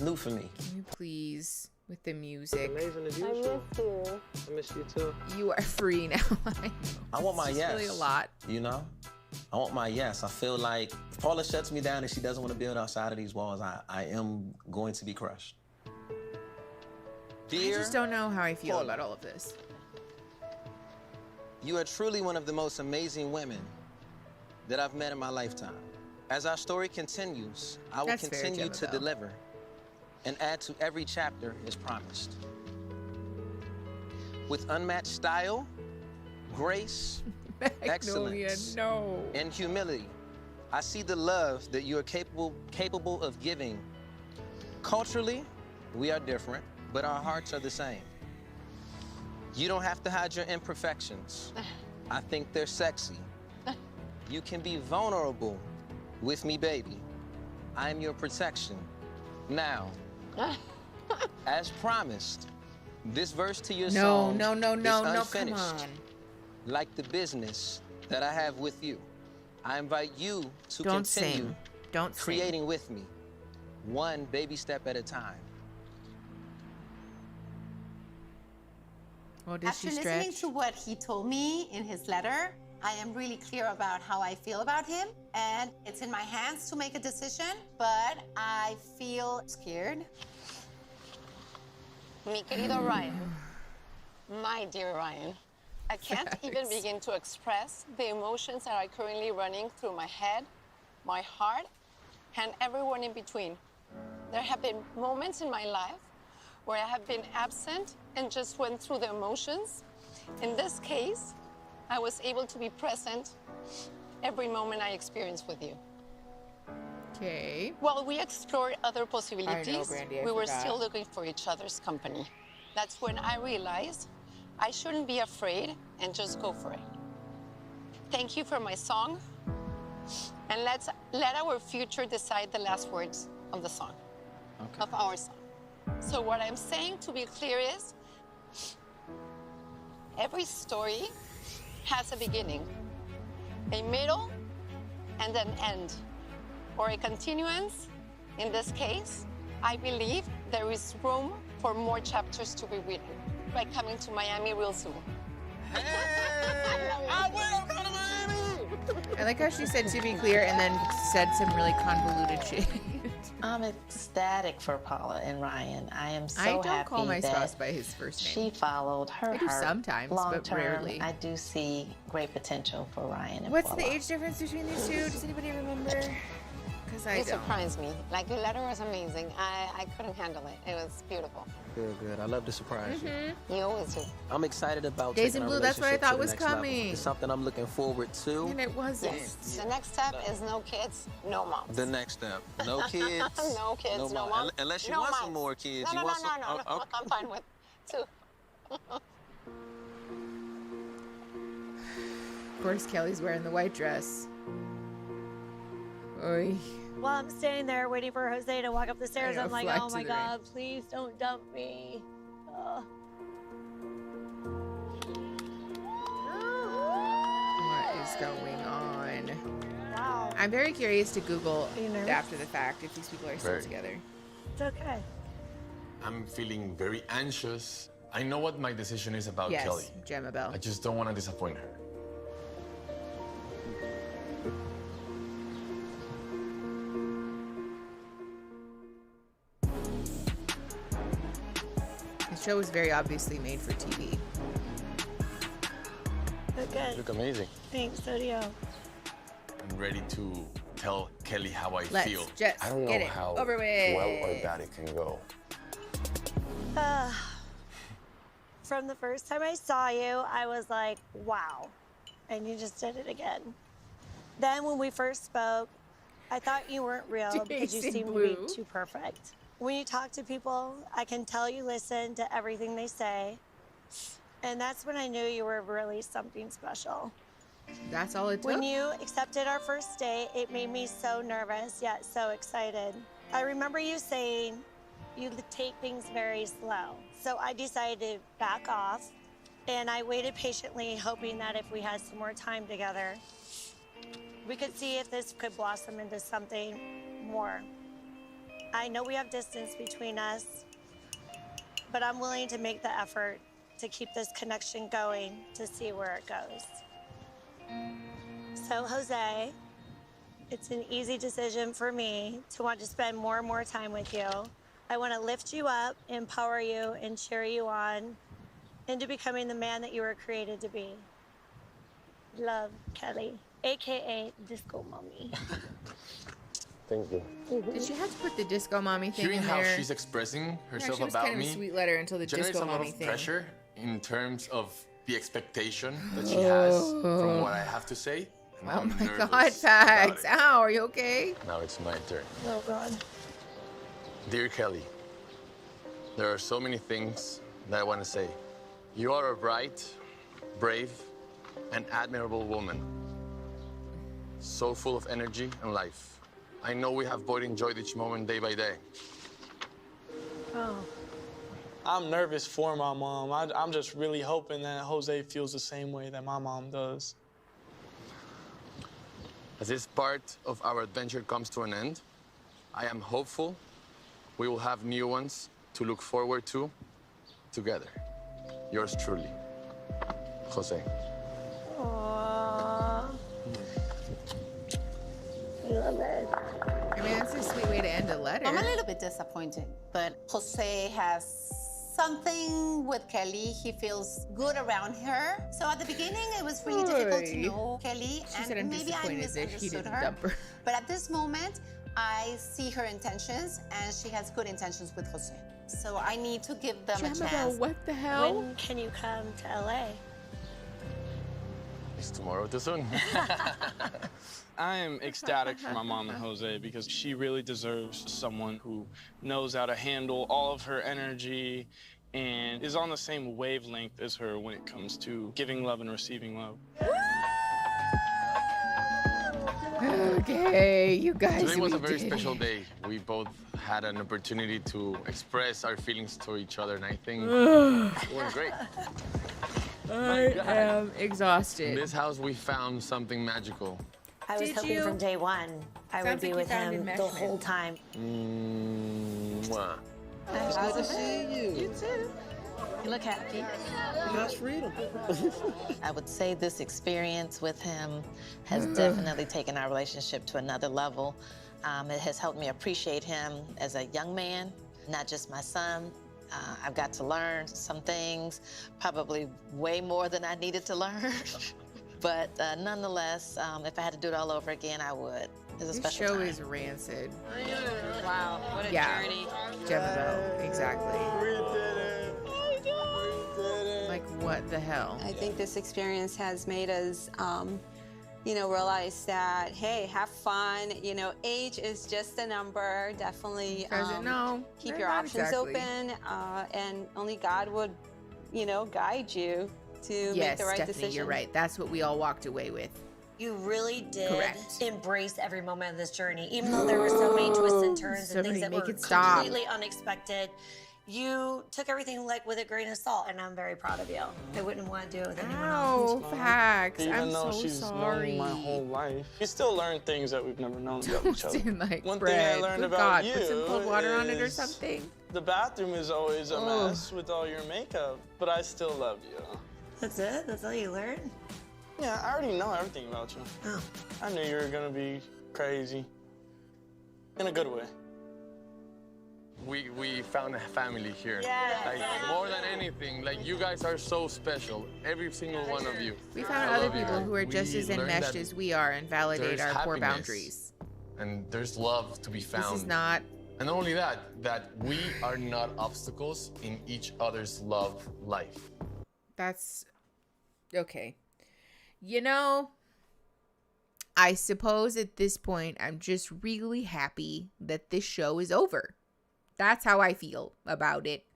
new for me. Can you please, with the music? Amazing as I usual. miss you. I miss you too. You are free now. I want my It's yes. really a lot. You know? I want my yes. I feel like if Paula shuts me down and she doesn't want to build outside of these walls, I am going to be crushed. I just don't know how I feel about all of this. You are truly one of the most amazing women that I've met in my lifetime. As our story continues, I will That's fair, continue Gemma, to though. deliver and add to every chapter as promised. With unmatched style, grace, excellence, and humility, I see the love that you are capable of giving. Culturally, we are different, but our hearts are the same. You don't have to hide your imperfections. I think they're sexy. You can be vulnerable with me, baby. I'm your protection. Now, as promised, this verse to your song No, come unfinished, on. like the business that I have with you. I invite you to Don't continue sing. Don't sing. creating with me, one baby step at a time. Or does After she listening stretch? to what he told me in his letter, I am really clear about how I feel about him, and it's in my hands to make a decision, but I feel scared. Mi querido Ryan, my dear Ryan, I can't even begin to express the emotions that are currently running through my head, my heart, and everyone in between. There have been moments in my life where I have been absent and just went through the emotions. In this case, I was able to be present every moment I experienced with you. Okay. While we explored other possibilities, Brandy, I we were forgot. still looking for each other's company. That's when I realized I shouldn't be afraid and just go for it. Thank you for my song, and let's let our future decide the last words of the song, of our song. So what I'm saying, to be clear, is every story has a beginning, a middle, and an end, or a continuance. In this case, I believe there is room for more chapters to be written by coming to Miami real soon. I like how she said to be clear and then said some really convoluted shit. I'm ecstatic for Paula and Ryan. I am so I don't happy call my that spouse by his first name. she followed her I do heart. sometimes, Long but term, rarely. I do see great potential for Ryan and What's Paula. the age difference between these two? Does anybody remember? Because I You don't. surprised me. Like, your letter was amazing. I couldn't handle it. It was beautiful. Good, good. I love to surprise you. You always do. I'm excited about Days taking in our Blue, that's what I relationship thought to the was next level. coming. It's something I'm looking forward to. And it wasn't. Yes. The next step is no kids, no moms. The next step. No kids. No kids, no mom. moms. Unless you no want moms. some more kids. No, You no, want no, some... no, no. Oh, I'm fine with two. Of course, Kelly's wearing the white dress. Oy. While I'm standing there waiting for Jose to walk up the stairs, I know, I'm like, fly oh to my the rain. God, please don't dump me. Ugh. What is going on? Wow. I'm very curious to Google Are you nervous? after the fact if these people are still Very. together. It's okay. I'm feeling very anxious. I know what my decision is about Yes, Kelly. Gemma Bell. I just don't want to disappoint her. The show was very obviously made for TV. Look good. Look amazing. Thanks, so do you. I'm ready to tell Kelly how I Let's feel. just I don't know get it how over with. well or bad it can go. From the first time I saw you, I was like, wow. And you just did it again. Then when we first spoke, I thought you weren't real because you Days in seemed to Blue. be too perfect. When you talk to people, I can tell you listen to everything they say. And that's when I knew you were really something special. That's all it took? When you accepted our first date, it made me so nervous, yet so excited. I remember you saying you take things very slow. So I decided to back off, and I waited patiently, hoping that if we had some more time together, we could see if this could blossom into something more. I know we have distance between us, but I'm willing to make the effort to keep this connection going to see where it goes. So, Jose, it's an easy decision for me to want to spend more and more time with you. I want to lift you up, empower you, and cheer you on into becoming the man that you were created to be. Love, Kelly, AKA Disco Mommy. Thank you. Did she have to put the disco mommy thing Hearing in how there? she's expressing herself she was about kind of me a sweet letter until the generates disco a lot mommy of thing. pressure in terms of the expectation that she has from what I have to say. And Oh I'm my nervous God, about Pax. it. Ow, are you okay? Now it's my turn. Oh, God. Dear Kelly, there are so many things that I want to say. You are a bright, brave, and admirable woman. So full of energy and life. I know we have both enjoyed each moment day by day. Oh. I'm nervous for my mom. I'm just really hoping that Jose feels the same way that my mom does. As this part of our adventure comes to an end, I am hopeful we will have new ones to look forward to together. Yours truly, Jose. Aww. I love it. I mean, that's a sweet way to end a letter. I'm a little bit disappointed, but Jose has something with Kelly. He feels good around her. So at the beginning, it was really difficult to know Kelly, She said, I'm maybe I disappointed that he misunderstood didn't her. dump her. But at this moment, I see her intentions, and she has good intentions with Jose. So I need to give them a Gemma Bell, chance. what the hell? When can you come to LA? Is tomorrow too soon? I am ecstatic for my mom and Jose because she really deserves someone who knows how to handle all of her energy and is on the same wavelength as her when it comes to giving love and receiving love. Okay, you guys. Today was a very special day. We both had an opportunity to express our feelings to each other, and I think it went great. I am exhausted. In this house, we found something magical. I was hoping from day one I would be with him the whole time. Mwah. Nice to see you. You too. You look happy. That's freedom. I would say this experience with him has definitely taken our relationship to another level. It has helped me appreciate him as a young man, not just my son. I've got to learn some things, probably way more than I needed to learn. But nonetheless, if I had to do it all over again, I would. It's a This special show time. is rancid. Wow, what a Yeah. journey. Jemma, exactly. Like, what the hell? I think this experience has made us, realize that, hey, have fun. Age is just a number. Definitely keep your not options exactly. open, and only God would, guide you to make the right Stephanie, decision. you're right. That's what we all walked away with. You really did Correct. embrace every moment of this journey, even though there were so many twists and turns and things Somebody that make were it stop. completely unexpected. You took everything like with a grain of salt, and I'm very proud of you. I wouldn't want to do it with anyone else. Facts. Even I'm though so she's sorry. known my whole life, we still learn things that we've never known about each other. Like One bread. thing I learned Good about God, you put some cold water on it or is something. The bathroom is always a Ugh. mess with all your makeup, but I still love you. That's it? That's all you learned? Yeah, I already know everything about you. Oh. I knew you were gonna be crazy. In a good way. We found a family here. Yes. Like, more than anything, like, you guys are so special. Every single one of you. We found I other love you. people who are just We as learned enmeshed that as we are and validate there's our core happiness, boundaries. And there's love to be found. This is not. And not only that we are not obstacles in each other's love life. That's okay. I suppose at this point, I'm just really happy that this show is over. That's how I feel about it.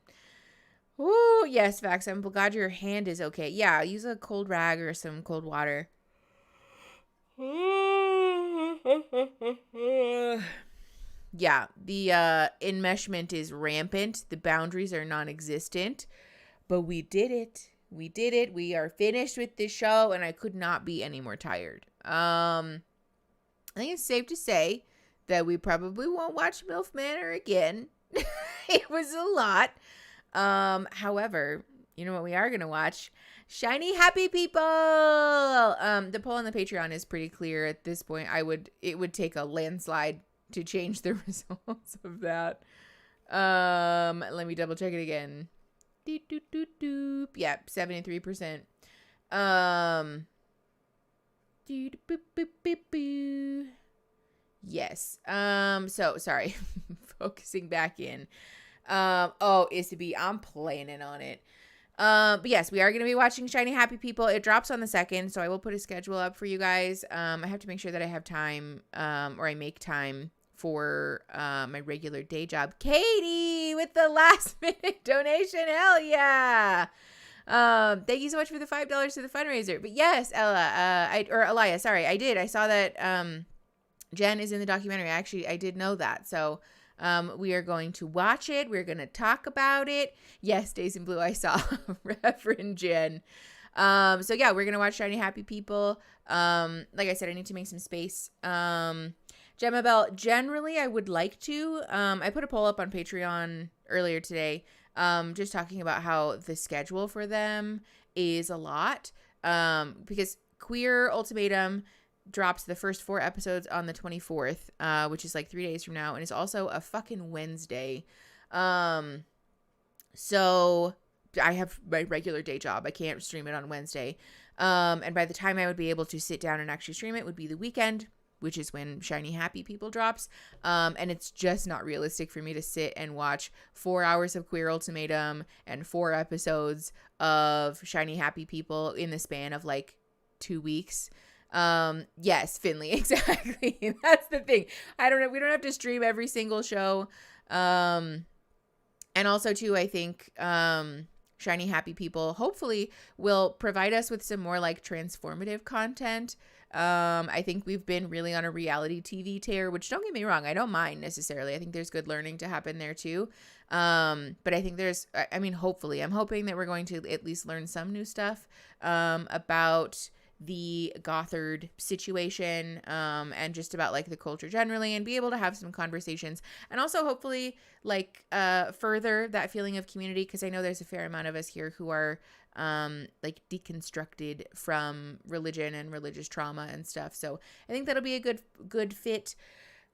Ooh, yes, Vax. I'm glad your hand is okay. Yeah, use a cold rag or some cold water. Yeah, the enmeshment is rampant. The boundaries are non-existent. But we did it. We did it. We are finished with this show, and I could not be any more tired. I think it's safe to say that we probably won't watch MILF Manor again. It was a lot. However, you know what we are going to watch? Shiny Happy People! The poll on the Patreon is pretty clear at this point. It would take a landslide to change the results of that. Let me double check it again. Yeah, 73%. Yes. So sorry. Focusing back in. Isabie, I'm planning on it. But yes, we are going to be watching Shiny Happy People. It drops on the 2nd, so I will put a schedule up for you guys. I have to make sure that I have time, or I make time for my regular day job. Katie with the last minute donation. Hell yeah. Thank you so much for the $5 to the fundraiser. But yes, Elia, sorry, I did. I saw that Jen is in the documentary. I did know that. So we are going to watch it. We're going to talk about it. Yes, Days in Blue, I saw Reverend Jen. So yeah, we're going to watch Shiny Happy People. Like I said, I need to make some space. Gemma Bell, generally I would like to. I put a poll up on Patreon earlier today, just talking about how the schedule for them is a lot. Because Queer Ultimatum drops the first 4 episodes on the 24th, which is like 3 days from now, and it's also a fucking Wednesday. So I have my regular day job. I can't stream it on Wednesday. And by the time I would be able to sit down and actually stream it would be the weekend, which is when Shiny Happy People drops. And it's just not realistic for me to sit and watch 4 hours of Queer Ultimatum and 4 episodes of Shiny Happy People in the span of like 2 weeks. Yes, Finley, exactly. That's the thing. I don't know. We don't have to stream every single show. And also too, I think Shiny Happy People hopefully will provide us with some more like transformative content. I think we've been really on a reality TV tear, which, don't get me wrong, I don't mind necessarily. I think there's good learning to happen there too. But I think hopefully, I'm hoping that we're going to at least learn some new stuff about the Gothard situation, and just about like the culture generally, and be able to have some conversations, and also hopefully like further that feeling of community, because I know there's a fair amount of us here who are like deconstructed from religion and religious trauma and stuff. So I think that'll be a good fit,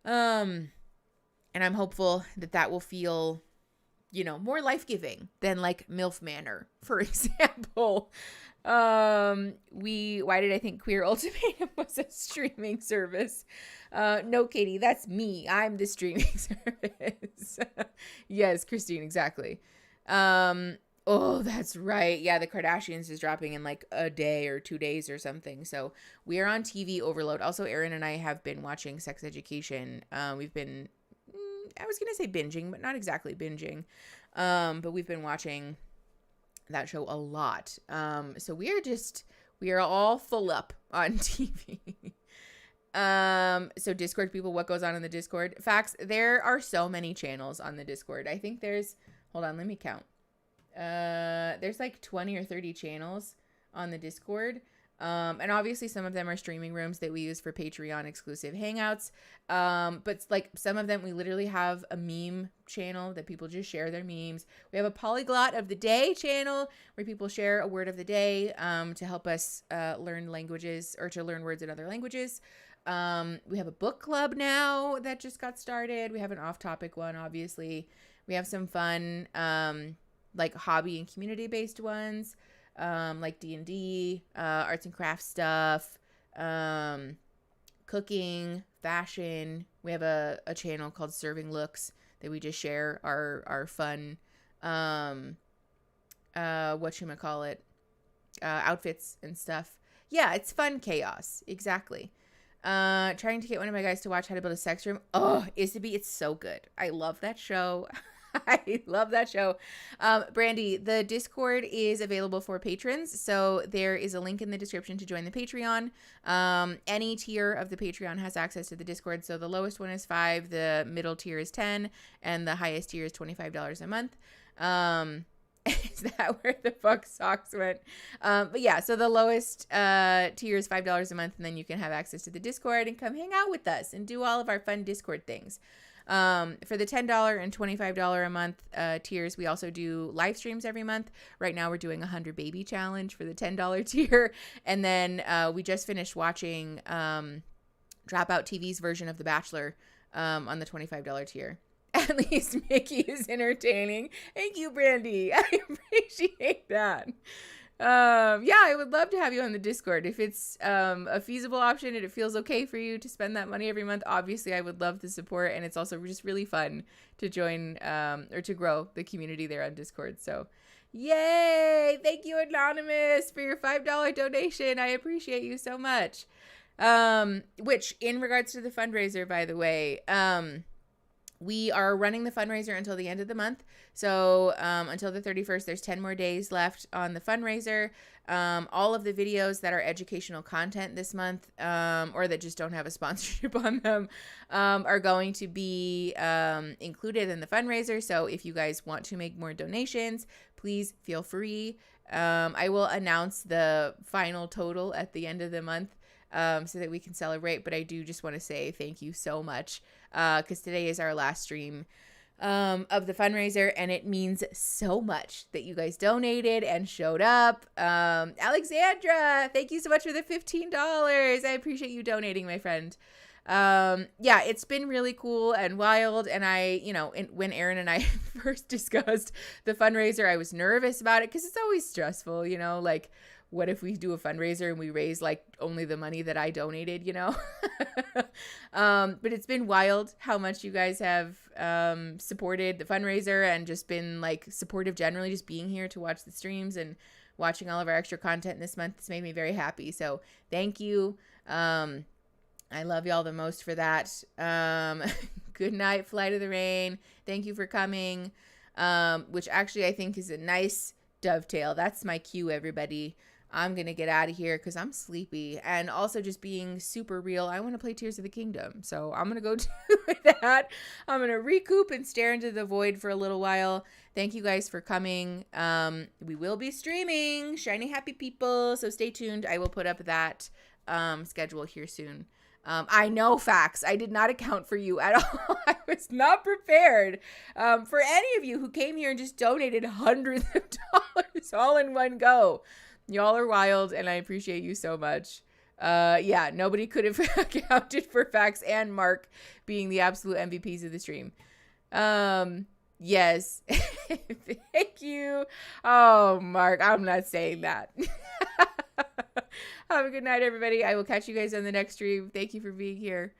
and I'm hopeful that will feel, you know, more life-giving than like MILF Manor, for example. Why did I think Queer Ultimatum was a streaming service? No, Katie, that's me. I'm the streaming service. Yes, Christine, exactly. Oh, that's right. Yeah, the Kardashians is dropping in like a day or 2 days or something. So we are on TV overload. Also, Erin and I have been watching Sex Education. We've been, I was going to say binging, but not exactly binging. But we've been watching that show a lot. So we are all full up on TV. So Discord people, what goes on in the Discord? Facts, there are so many channels on the Discord. I think hold on, let me count. There's like 20 or 30 channels on the Discord. And obviously some of them are streaming rooms that we use for Patreon exclusive hangouts. But like some of them, we literally have a meme channel that people just share their memes. We have a Polyglot of the Day channel where people share a word of the day, to help us, learn languages, or to learn words in other languages. We have a book club now that just got started. We have an off-topic one, obviously. We have some fun, like hobby and community-based ones, like D&D, arts and crafts stuff, cooking, fashion. We have a channel called Serving Looks that we just share our fun, outfits and stuff. Yeah, it's fun chaos. Exactly. Trying to get one of my guys to watch How to Build a Sex Room. Oh, Isaby, it's so good. I love that show. I love that show. Brandy, the Discord is available for patrons, so there is a link in the description to join the Patreon. Any tier of the Patreon has access to the Discord, so the lowest one is $5, the middle tier is $10, and the highest tier is $25 a month. Is that where the fuck socks went? But yeah, so the lowest tier is $5 a month, and then you can have access to the Discord and come hang out with us and do all of our fun Discord things. For the $10 and $25 a month tiers, we also do live streams every month. Right now we're doing 100 baby challenge for the $10 tier. And then we just finished watching Dropout TV's version of The Bachelor on the $25 tier. At least Mickey is entertaining. Thank you, Brandy. I appreciate that. Yeah, I would love to have you on the Discord. If it's a feasible option and it feels okay for you to spend that money every month, obviously I would love the support. And it's also just really fun to join or to grow the community there on Discord. So yay! Thank you, Anonymous, for your $5 donation. I appreciate you so much. Which, in regards to the fundraiser, by the way, we are running the fundraiser until the end of the month. So until the 31st, there's 10 more days left on the fundraiser. All of the videos that are educational content this month, or that just don't have a sponsorship on them, are going to be included in the fundraiser. So if you guys want to make more donations, please feel free. I will announce the final total at the end of the month, so that we can celebrate. But I do just want to say thank you so much, because today is our last stream of the fundraiser, and it means so much that you guys donated and showed up. Alexandra, thank you so much for the $15. I appreciate you donating, my friend. Yeah, it's been really cool and wild. And when Erin and I first discussed the fundraiser, I was nervous about it because it's always stressful, like, what if we do a fundraiser and we raise like only the money that I donated, But it's been wild how much you guys have supported the fundraiser and just been like supportive generally, just being here to watch the streams and watching all of our extra content this month. It's made me very happy. So thank you. I love y'all the most for that. Good night, Flight of the Rain. Thank you for coming. which actually I think is a nice dovetail. That's my cue, everybody. I'm going to get out of here because I'm sleepy. And also just being super real, I want to play Tears of the Kingdom. So I'm going to go do that. I'm going to recoup and stare into the void for a little while. Thank you guys for coming. We will be streaming Shiny Happy People. So stay tuned. I will put up that schedule here soon. I know, facts. I did not account for you at all. I was not prepared for any of you who came here and just donated hundreds of dollars all in one go. Y'all are wild, and I appreciate you so much. Yeah, nobody could have accounted for Fax and Mark being the absolute MVPs of the stream. Yes. Thank you. Oh, Mark, I'm not saying that. Have a good night, everybody. I will catch you guys on the next stream. Thank you for being here.